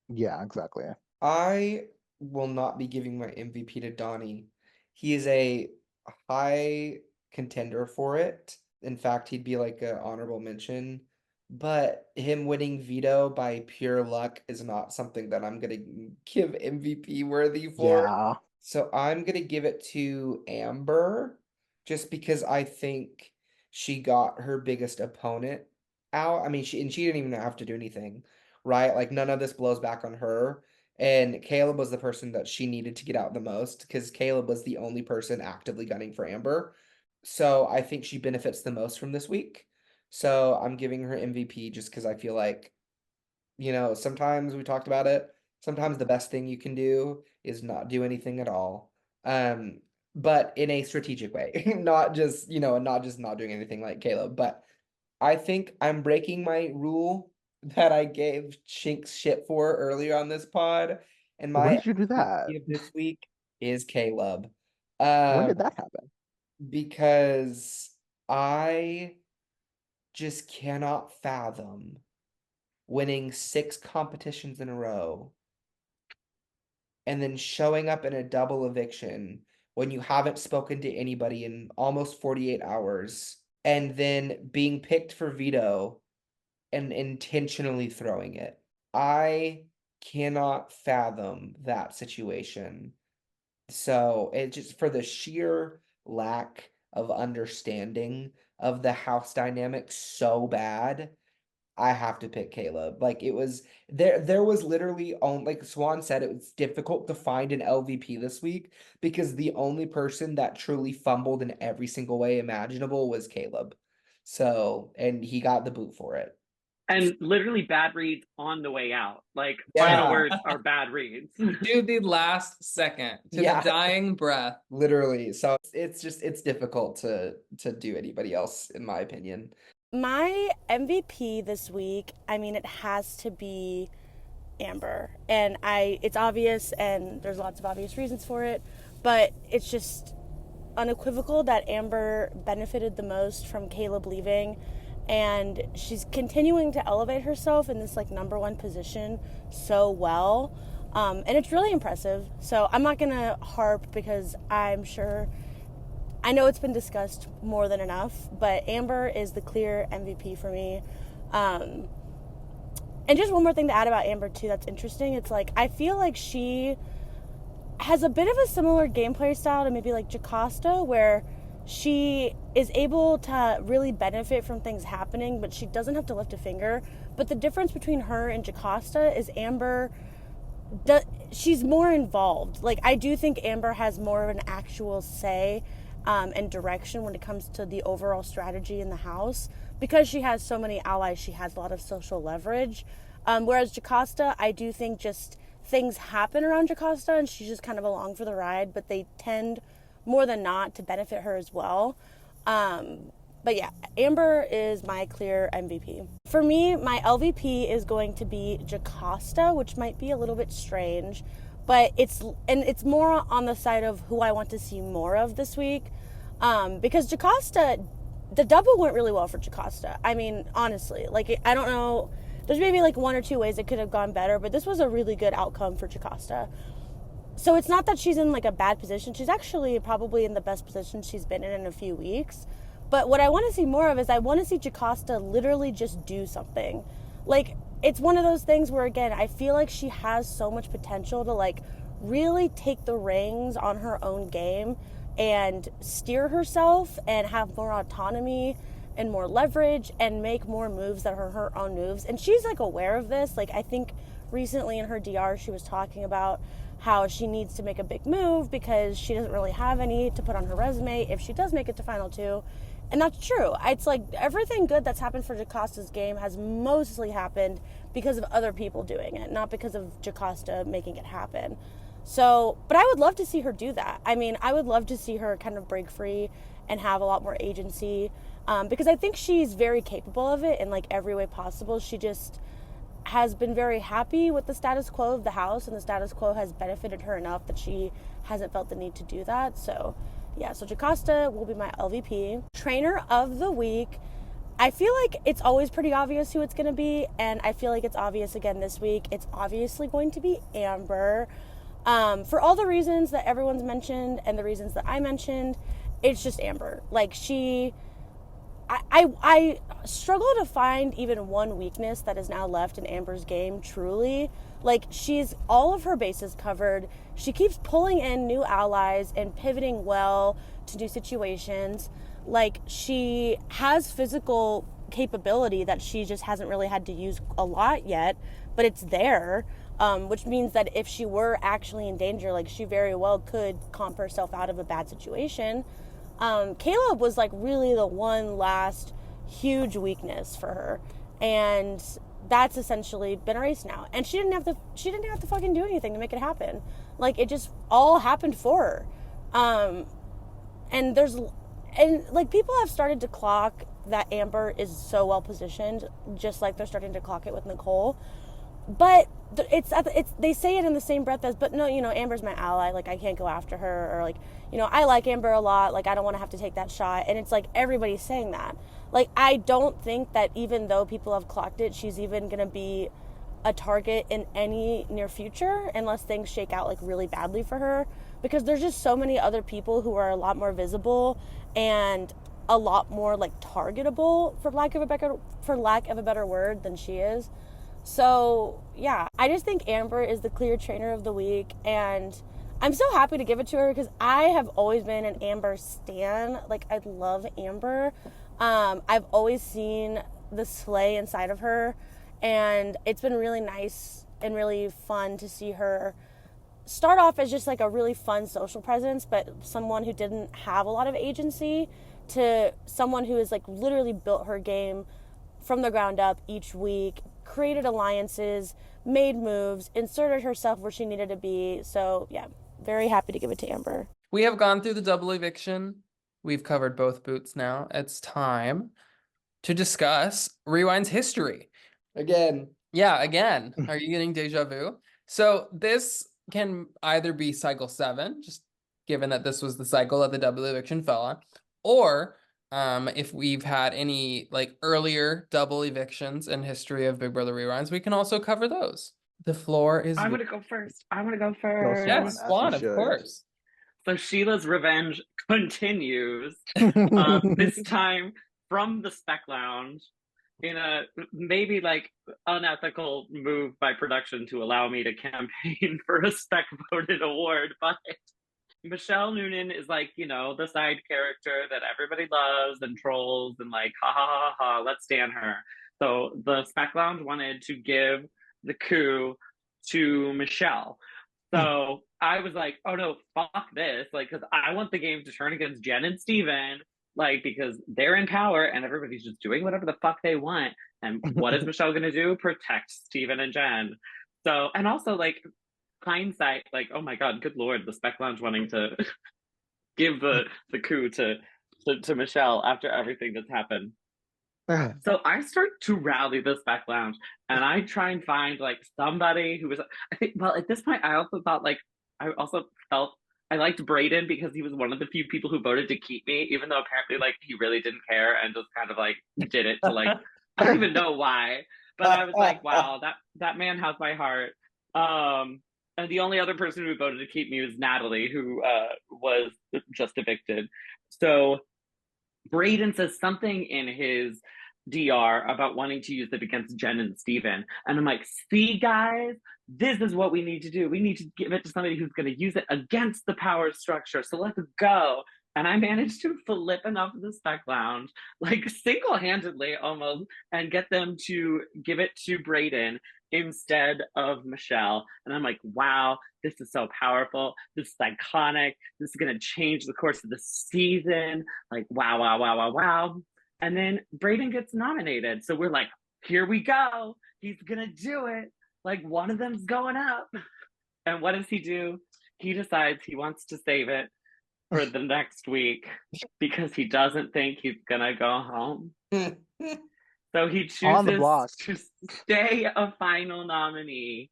Speaker 2: Yeah, exactly.
Speaker 8: I will not be giving my MVP to Donnie. He is a high contender for it. In fact, he'd be like an honorable mention. But him winning veto by pure luck is not something that I'm gonna give MVP worthy for.
Speaker 2: Yeah.
Speaker 8: So I'm gonna give it to Amber, just because I think she got her biggest opponent out. I mean, she didn't even have to do anything, right? Like none of this blows back on her. And Caleb was the person that she needed to get out the most because Caleb was the only person actively gunning for Amber. So I think she benefits the most from this week. So I'm giving her MVP just because I feel like, sometimes we talked about it. Sometimes the best thing you can do is not do anything at all. But in a strategic way, not just, not doing anything like Caleb. But I think I'm breaking my rule that I gave Shinx shit for earlier on this pod. And my
Speaker 2: when did you do that?
Speaker 8: This week is Caleb.
Speaker 2: When did that happen?
Speaker 8: Because I just cannot fathom winning 6 competitions in a row and then showing up in a double eviction when you haven't spoken to anybody in almost 48 hours and then being picked for veto and intentionally throwing it. I cannot fathom that situation. So it just for the sheer lack of understanding of the house dynamic so bad, I have to pick Caleb. Like it was there was literally like Swan said, it was difficult to find an LVP this week because the only person that truly fumbled in every single way imaginable was Caleb. So, and he got the boot for it.
Speaker 7: And literally bad reads on the way out. Like
Speaker 8: Yeah.
Speaker 7: final words are bad reads.
Speaker 1: To the last second, to
Speaker 8: Yeah.
Speaker 1: the dying breath.
Speaker 8: Literally. So it's difficult to do anybody else, in my opinion.
Speaker 9: My MVP this week, I mean, it has to be Amber. And it's obvious, and there's lots of obvious reasons for it, but it's just unequivocal that Amber benefited the most from Caleb leaving, and she's continuing to elevate herself in this like number one position so well. And it's really impressive. So I'm not gonna harp because I know it's been discussed more than enough, but Amber is the clear MVP for me. And just one more thing to add about Amber too that's interesting. It's like, I feel like she has a bit of a similar gameplay style to maybe like Jocasta, where she is able to really benefit from things happening, but she doesn't have to lift a finger. But the difference between her and Jocasta is Amber, she's more involved. Like, I do think Amber has more of an actual say and direction when it comes to the overall strategy in the house. Because she has so many allies, she has a lot of social leverage. Whereas Jocasta, I do think just things happen around Jocasta and she's just kind of along for the ride, but they tend more than not to benefit her as well. But yeah, Amber is my clear MVP. For me, my LVP is going to be Jocasta, which might be a little bit strange, but it's more on the side of who I want to see more of this week. Because Jocasta, the double went really well for Jocasta. I mean, honestly, like, I don't know, there's maybe like one or two ways it could have gone better, but this was a really good outcome for Jocasta. So it's not that she's in like a bad position. She's actually probably in the best position she's been in a few weeks. But what I want to see more of is I want to see Jocasta literally just do something. Like, it's one of those things where, again, I feel like she has so much potential to like really take the reins on her own game and steer herself and have more autonomy and more leverage and make more moves that are her own moves. And she's like aware of this. Like, I think recently in her DR, she was talking about how she needs to make a big move because she doesn't really have any to put on her resume if she does make it to Final Two. And that's true. It's like everything good that's happened for Jocasta's game has mostly happened because of other people doing it, not because of Jocasta making it happen. So, but I would love to see her do that. I mean, I would love to see her kind of break free and have a lot more agency, because I think she's very capable of it in like every way possible. She just has been very happy with the status quo of the house, and the status quo has benefited her enough that she hasn't felt the need to do that. So yeah, so Jocasta will be my LVP. Trainer of the week, I feel like it's always pretty obvious who it's going to be, and I feel like it's obvious again this week. It's obviously going to be Amber. For all the reasons that everyone's mentioned and the reasons that I mentioned, it's just Amber. Like, I struggle to find even one weakness that is now left in Amber's game, truly. Like, she's all of her bases covered. She keeps pulling in new allies and pivoting well to new situations. Like, she has physical capability that she just hasn't really had to use a lot yet, but it's there, which means that if she were actually in danger, like, she very well could comp herself out of a bad situation. Caleb was like really the one last huge weakness for her, and that's essentially been erased now. And she didn't have to fucking do anything to make it happen. Like, it just all happened for her. And like, people have started to clock that Amber is so well positioned, just like they're starting to clock it with Nicole. But they say it in the same breath as, but no, you know, Amber's my ally, like, I can't go after her, or like, you know, I like Amber a lot, like, I don't want to have to take that shot. And it's like everybody's saying that. Like, I don't think that even though people have clocked it, she's even gonna be a target in any near future unless things shake out like really badly for her, because there's just so many other people who are a lot more visible and a lot more like targetable, for lack of a better word, than she is. So yeah, I just think Amber is the clear trainer of the week, and I'm so happy to give it to her because I have always been an Amber stan. Like, I love Amber. I've always seen the slay inside of her, and it's been really nice and really fun to see her start off as just like a really fun social presence, but someone who didn't have a lot of agency, to someone who has like literally built her game from the ground up each week, created alliances, made moves, inserted herself where she needed to be. So yeah, very happy to give it to Amber.
Speaker 1: We have gone through the double eviction. We've covered both boots now. It's time to discuss Rewind's history.
Speaker 8: Again.
Speaker 1: Yeah, again. Are you getting deja vu? So this can either be cycle 7, just given that this was the cycle that the double eviction fell on, or if we've had any like earlier double evictions in history of Big Brother Rewinds, we can also cover those. The floor is
Speaker 7: I want to go first.
Speaker 1: Yes, Swan, of course.
Speaker 7: So Sheila's revenge continues. This time from the Spec Lounge, in a maybe like unethical move by production to allow me to campaign for a Spec voted award, but Michelle Noonan is like, you know, the side character that everybody loves and trolls and like, ha ha ha ha, let's stand her. So the Spec Lounge wanted to give the coup to Michelle. So I was like, oh no, fuck this. Like, because I want the game to turn against Jen and Steven, like, because they're in power and everybody's just doing whatever the fuck they want. And what is Michelle going to do? Protect Steven and Jen. So, and also, like, hindsight, like, oh my God, good Lord, the Spec Lounge wanting to give the coup to Michelle after everything that's happened. So I start to rally the Spec Lounge and I try and find like somebody who was, I think, well, at this point, I also thought like, I also felt I liked Brayden because he was one of the few people who voted to keep me, even though apparently like he really didn't care and just kind of like did it to like, I don't even know why, but I was like, wow, that man has my heart. And the only other person who voted to keep me was Natalie, who was just evicted. So Brayden says something in his DR about wanting to use it against Jen and Steven. And I'm like, see, guys, this is what we need to do. We need to give it to somebody who's going to use it against the power structure. So let's go. And I managed to flip enough of the Spec Lounge, like single-handedly almost, and get them to give it to Brayden instead of Michelle. And I'm like, wow, this is so powerful. This is iconic. This is going to change the course of the season. Like, wow, wow, wow, wow, wow. And then Brayden gets nominated. So we're like, here we go. He's going to do it. Like, one of them's going up. And what does he do? He decides he wants to save it for the next week because he doesn't think he's going to go home. So he chooses to stay a final nominee,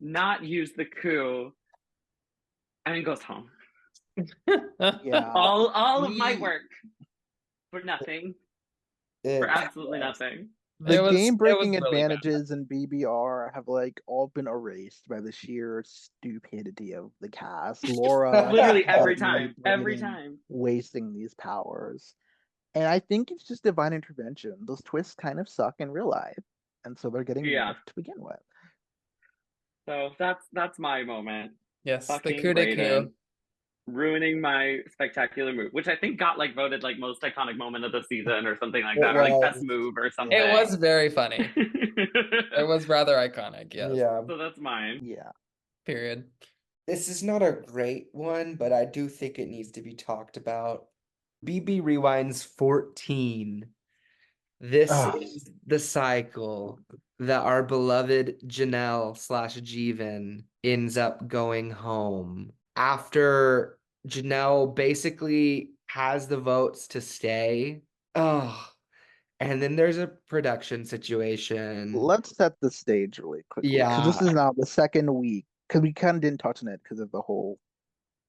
Speaker 7: not use the coup, and he goes home.
Speaker 2: Yeah.
Speaker 7: All of my work for nothing. For absolutely nothing.
Speaker 2: The game-breaking advantages in BBR have like all been erased by the sheer stupidity of the cast. Laura,
Speaker 7: literally every time,
Speaker 2: wasting these powers, and I think it's just divine intervention. Those twists kind of suck in real life, and so they're getting nerfed to begin with.
Speaker 7: So that's my moment.
Speaker 1: Yes,
Speaker 7: fucking
Speaker 1: the coup de coup.
Speaker 7: Ruining my spectacular move, which I think got like voted like most iconic moment of the season or something like that, or like best move or something.
Speaker 1: It was very funny. It was rather iconic, yes.
Speaker 8: Yeah.
Speaker 7: So that's mine.
Speaker 2: Yeah.
Speaker 1: Period.
Speaker 8: This is not a great one, but I do think it needs to be talked about. BB Rewinds 14. This is the cycle that our beloved Janelle / Jeevan ends up going home. After Janelle basically has the votes to stay. Oh, and then there's a production situation.
Speaker 2: Let's set the stage really quickly.
Speaker 8: Yeah.
Speaker 2: Because this is now the second week. Because we kind of didn't touch on it because of the whole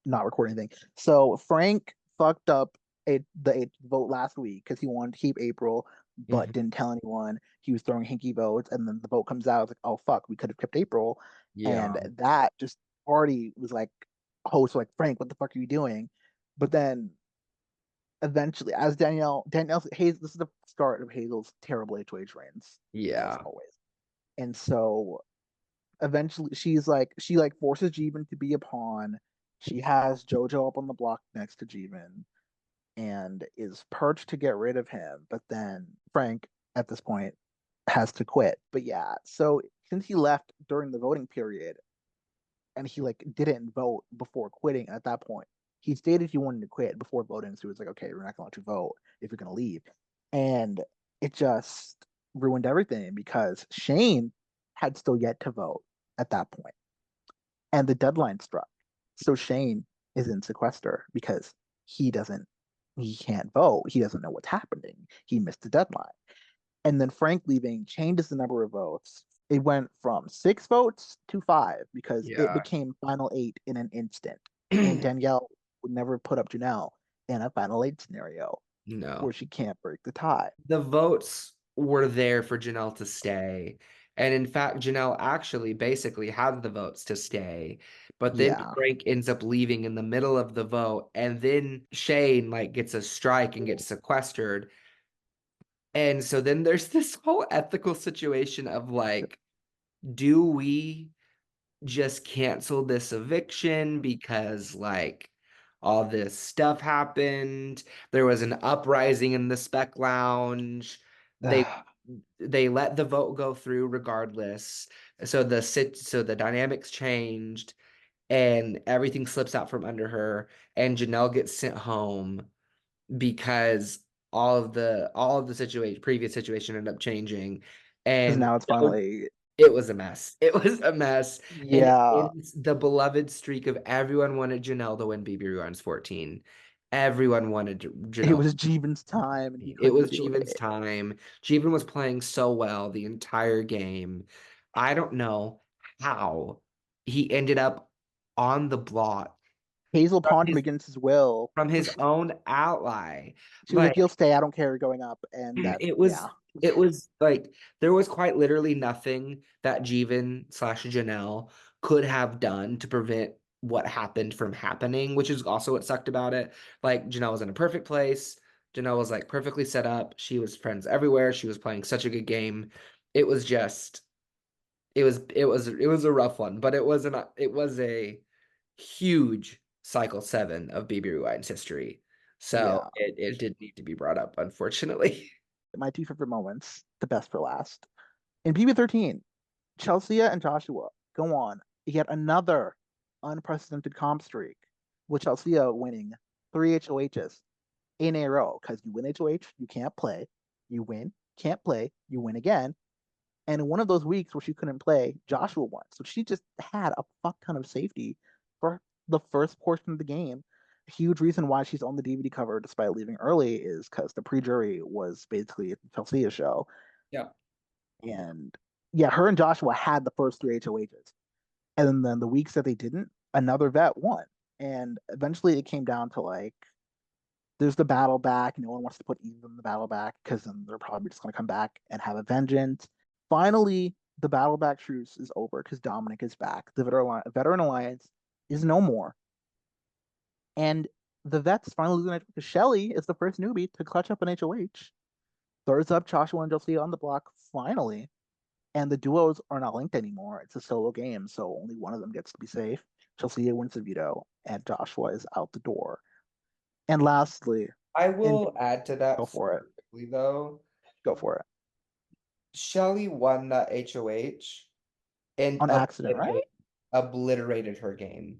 Speaker 2: not recording thing. So Frank fucked up the 8th vote last week because he wanted to keep April, but didn't tell anyone. He was throwing hinky votes, and then the vote comes out. It's like, oh fuck, we could have kept April.
Speaker 8: Yeah.
Speaker 2: And that just already was like, host like, Frank, what the fuck are you doing? But then eventually, as Danielle Hazel, this is the start of Hazel's terrible HOH reigns.
Speaker 8: Yeah.
Speaker 2: As always. And so eventually she forces Jeevan to be a pawn, She has JoJo up on the block next to Jimin and is purged to get rid of him. But then Frank, at this point, has to quit. But yeah, so since he left during the voting period and he like didn't vote before quitting at that point, he stated he wanted to quit before voting. So he was like, okay, we're not going to let you vote if you're going to leave. And it just ruined everything because Shane had still yet to vote at that point. And the deadline struck. So Shane is in sequester because he can't vote. He doesn't know what's happening. He missed the deadline. And then Frank leaving changes the number of votes. It went from 6 votes to 5 because it became final 8 in an instant. And Danielle would never put up Janelle in a final 8 scenario where she can't break the tie.
Speaker 8: The votes were there for Janelle to stay. And in fact, Janelle actually basically had the votes to stay. But then Frank ends up leaving in the middle of the vote. And then Shane like gets a strike and gets sequestered. And so then there's this whole ethical situation of like, do we just cancel this eviction because like all this stuff happened? There was an uprising in the spec lounge. They let the vote go through regardless. So the dynamics changed and everything slips out from under her and Janelle gets sent home because all of the previous situation ended up changing. And
Speaker 2: now it's finally
Speaker 8: it was a mess. It was a mess.
Speaker 2: Yeah.
Speaker 8: And it's the beloved streak of everyone wanted Janelle to win BB Rewinds 14. Everyone wanted Janelle.
Speaker 2: It was Jeevan's time. And
Speaker 8: it was Jeevan's time. Jeevan was playing so well the entire game. I don't know how he ended up on the block.
Speaker 2: Hazel pawned him against his will.
Speaker 8: From his own ally.
Speaker 2: She was like, you'll stay, I don't care, you're going up. And
Speaker 8: it was like there was quite literally nothing that Jeevan/Janelle could have done to prevent what happened from happening, which is also what sucked about it. Like Janelle was in a perfect place. Janelle was like perfectly set up. She was friends everywhere. She was playing such a good game. It was a rough one, but it was a huge cycle 7 of BB Rewind's history. So it did need to be brought up, unfortunately.
Speaker 2: My 2 favorite moments, the best for last. In BB13, Chelsea and Joshua go on yet another unprecedented comp streak, with Chelsea winning 3 HOHs in a row. Because you win HOH, you can't play. You win, can't play, you win again. And in one of those weeks where she couldn't play, Joshua won. So she just had a fuck ton of safety for the first portion of the game. A huge reason why she's on the DVD cover despite leaving early is because the pre-jury was basically a Chelsea's show.
Speaker 1: Yeah.
Speaker 2: And yeah, her and Joshua had the first 3 HOHs. And then the weeks that they didn't, another vet won. And eventually it came down to like, there's the battle back. No one wants to put either in the battle back because then they're probably just going to come back and have a vengeance. Finally, the battle back truce is over because Dominic is back. The veteran alliance is no more. And the vets finally lose because Shelly is the first newbie to clutch up an HOH. Thirds up Joshua and Josie on the block finally. And the duos are not linked anymore. It's a solo game, so only one of them gets to be safe. Chelsea wins the veto, and Joshua is out the door. And lastly,
Speaker 8: I will add to that.
Speaker 2: Go for it.
Speaker 8: Quickly, though.
Speaker 2: Go for it.
Speaker 8: Shelly won that HOH and
Speaker 2: on accident, right?
Speaker 8: Obliterated her game.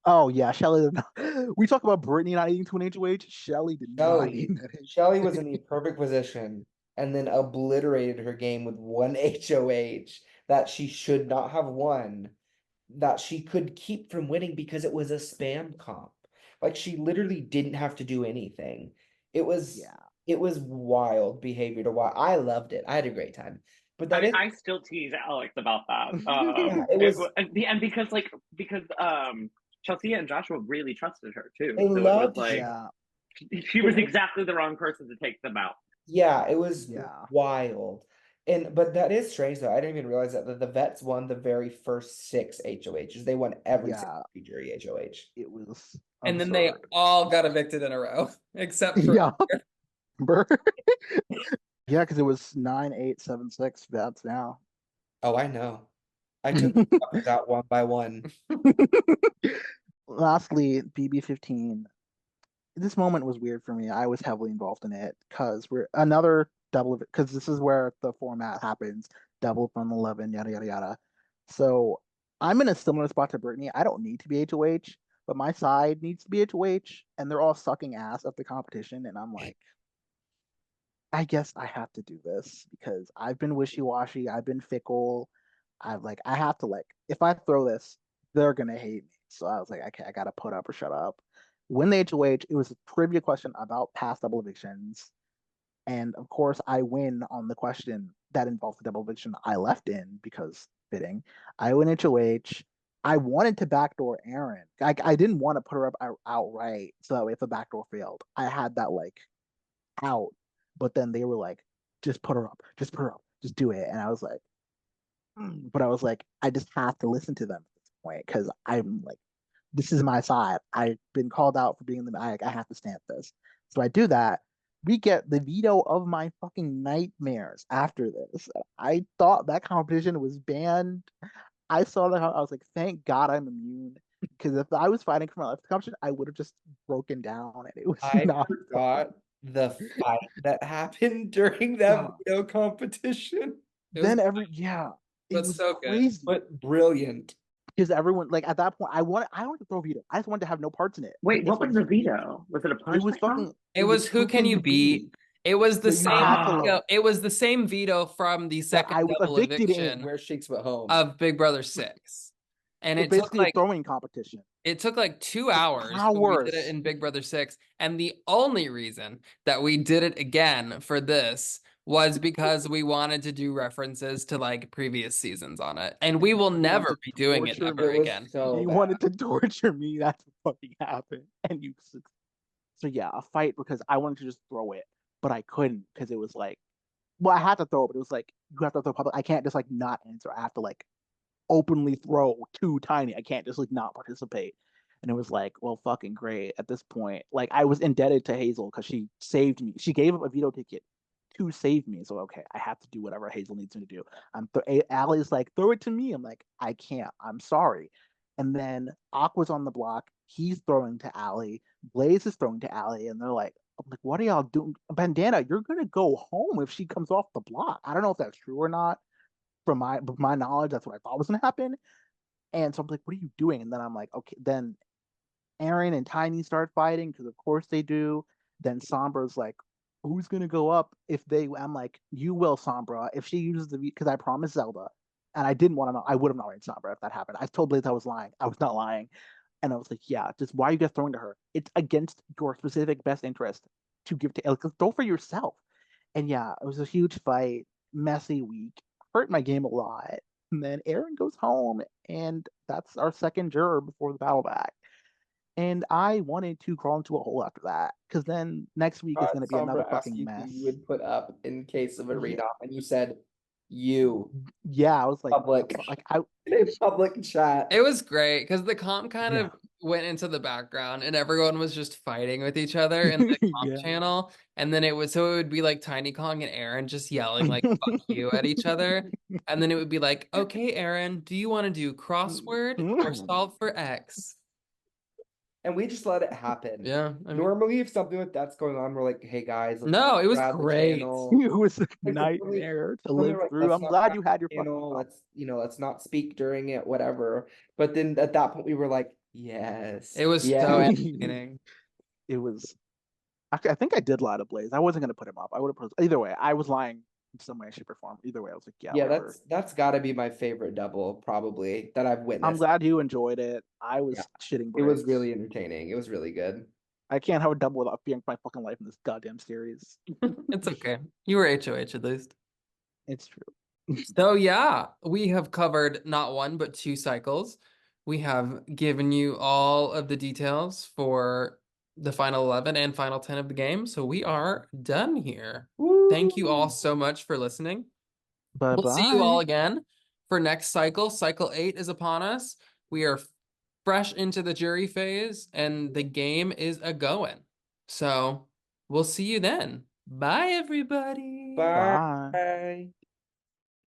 Speaker 2: Oh yeah, Shelly. We talk about Brittany not eating to an HOH. Shelly did not eat.
Speaker 8: Shelly was in the perfect position and then obliterated her game with 1 HOH that she should not have won, that she could keep from winning because it was a spam comp. Like she literally didn't have to do anything. It was wild behavior to watch. I loved it. I had a great time. But
Speaker 7: I still tease Alex about that. And because Chelsea and Joshua really trusted her too. She was exactly the wrong person to take them out.
Speaker 8: Yeah, it was wild. But that is strange though. I didn't even realize that the vets won the very first 6 HOHs. They won every single jury HOH.
Speaker 2: It was
Speaker 1: and then they all got evicted in a row, except for
Speaker 2: yeah, because it was 9, 8, 7, 6 vets now.
Speaker 8: Oh, I know. I took that one by one.
Speaker 2: lastly, BB15. This moment was weird for me. I was heavily involved in it because we're another double because this is where the format happens. Double from 11, yada yada yada. So I'm in a similar spot to Brittany. I don't need to be HOH, but my side needs to be HOH, and they're all sucking ass at the competition, and I'm like, I guess I have to do this because I've been wishy-washy, I've been fickle. I have to like if I throw this, they're gonna hate me. So I was like, okay, I gotta put up or shut up. When the HOH, it was a trivia question about past double evictions. And of course I win on the question that involves the double eviction I left in because fitting. I win HOH. I wanted to backdoor Aaron. I didn't want to put her up outright. So if the backdoor failed, I had that like out. But then they were like, just put her up, just put her up, just do it. And I was like, but I was like, I just have to listen to them at this point because I'm like, this is my side. I've been called out for being in the I have to stamp this. So I do that. We get the veto of my fucking nightmares after this. I thought that competition was banned. I saw that I was like, thank God I'm immune. Because if I was fighting for my life competition, I would have just broken down and it was
Speaker 8: I
Speaker 2: not
Speaker 8: forgot the fight that happened during that veto competition.
Speaker 2: Then it
Speaker 1: But
Speaker 2: was
Speaker 1: so good.
Speaker 2: crazy.
Speaker 8: But brilliant.
Speaker 2: Because everyone like at that point I wanted to throw veto. I just wanted to have no parts in it.
Speaker 7: Wait, what was the veto? Was it a
Speaker 2: It
Speaker 7: punishment?
Speaker 2: was fucking
Speaker 1: It was who can you beat? It was the
Speaker 2: So you
Speaker 1: same
Speaker 2: have to,
Speaker 1: veto.
Speaker 2: like,
Speaker 1: It was the same veto from the
Speaker 2: that
Speaker 1: second
Speaker 2: I was
Speaker 1: double
Speaker 2: evicted
Speaker 1: eviction
Speaker 2: in.
Speaker 8: Where Shakes went home.
Speaker 1: of Big Brother 6. And
Speaker 2: It's
Speaker 1: it took
Speaker 2: basically a
Speaker 1: like
Speaker 2: throwing competition.
Speaker 1: it took like 2 hours when we did it
Speaker 2: Hours.
Speaker 1: in Big Brother 6. And the only reason that we did it again for this was because we wanted to do references to like previous seasons on it. And we will never be doing it
Speaker 2: torture
Speaker 1: ever
Speaker 8: It was
Speaker 1: again.
Speaker 8: so
Speaker 2: You
Speaker 8: bad.
Speaker 2: wanted to torture me. That's what fucking happened. And you so yeah, a fight because I wanted to just throw it, but I couldn't because it was like, well, I had to throw it, but it was like you have to throw public. I can't just like not answer. I have to like openly throw too tiny. I can't just like not participate. And it was like, well, fucking great at this point. Like I was indebted to Hazel because she saved me. She gave up a veto ticket to save me. So okay, I have to do whatever Hazel needs me to do. Allie's like, throw it to me. I'm like, I can't. I'm sorry. And then Aqua's on the block. He's throwing to Allie. Blaze is throwing to Allie, and they're like, I'm like, what are y'all doing? Bandana, you're gonna go home if she comes off the block. I don't know if that's true or not. From my knowledge, that's what I thought was gonna happen. And so I'm like, what are you doing? And then I'm like, okay, then Aaron and Tiny start fighting because of course they do. Then Sombra's like, who's gonna go up if they? I'm like, you will, Sombra. If she uses the because I promised Zelda, and I didn't want to know. I would have not rated Sombra if that happened. I told Blaze I was lying. I was not lying, and I was like, yeah, just why are you guys throwing to her? It's against your specific best interest to give to like, throw for yourself. And yeah, it was a huge fight, messy week, hurt my game a lot. And then Aaron goes home, and that's our second juror before the battle back. And I wanted to crawl into a hole after that because then next week is going to be another
Speaker 8: Sombra asked
Speaker 2: fucking
Speaker 8: you
Speaker 2: mess.
Speaker 8: who you would put up in case of a
Speaker 2: Yeah.
Speaker 8: read-off, and you said you.
Speaker 2: Yeah, I was like,
Speaker 8: Public.
Speaker 2: like I
Speaker 8: In a public chat.
Speaker 1: It was great because the comp kind
Speaker 2: Yeah.
Speaker 1: of went into the background and everyone was just fighting with each other in the comp
Speaker 2: Yeah.
Speaker 1: channel. And then it would be like Tiny Kong and Aaron just yelling like fuck you at each other. And then it would be like, okay, Aaron, do you want to do crossword or solve for X?
Speaker 8: And we just let it happen.
Speaker 1: Yeah. I mean,
Speaker 8: Normally, if something like that's going on, we're like, "Hey guys, let's
Speaker 1: no, it was
Speaker 8: grab the
Speaker 1: great.
Speaker 8: channel."
Speaker 2: It was a
Speaker 8: Like,
Speaker 2: nightmare to
Speaker 8: when they're
Speaker 2: live
Speaker 8: like,
Speaker 2: through.
Speaker 8: "Let's
Speaker 2: I'm
Speaker 8: not
Speaker 2: glad
Speaker 8: grab
Speaker 2: you had your
Speaker 8: the
Speaker 2: fucking
Speaker 8: channel.
Speaker 2: thoughts.
Speaker 8: Let's not speak during it, whatever." But then at that point, we were like, "Yes,
Speaker 1: It was
Speaker 8: yes."
Speaker 1: so entertaining.
Speaker 2: It was. Actually, I think I did lie to Blaze. I wasn't gonna put him up. I would have put either way. I was lying in some way, shape, or form. Either way, I was like, yeah,
Speaker 8: Yeah,
Speaker 2: whatever.
Speaker 8: that's got to be my favorite double, probably that I've witnessed.
Speaker 2: I'm glad you enjoyed it. I was
Speaker 8: Yeah.
Speaker 2: shitting
Speaker 8: It was
Speaker 2: bricks.
Speaker 8: really entertaining. It was really good.
Speaker 2: I can't have a double without being my fucking life in this goddamn series.
Speaker 1: It's okay. You were HOH at least.
Speaker 2: It's true.
Speaker 1: So yeah, we have covered not one but 2 cycles. We have given you all of the details for the final 11 and final 10 of the game. So we are done here. Thank you all so much for listening.
Speaker 2: Bye
Speaker 1: We'll see you all
Speaker 2: bye.
Speaker 1: again for next cycle. Cycle 8 is upon us. We are fresh into the jury phase and the game is a-going. So we'll see you then. Bye, everybody.
Speaker 8: Bye.
Speaker 2: Bye.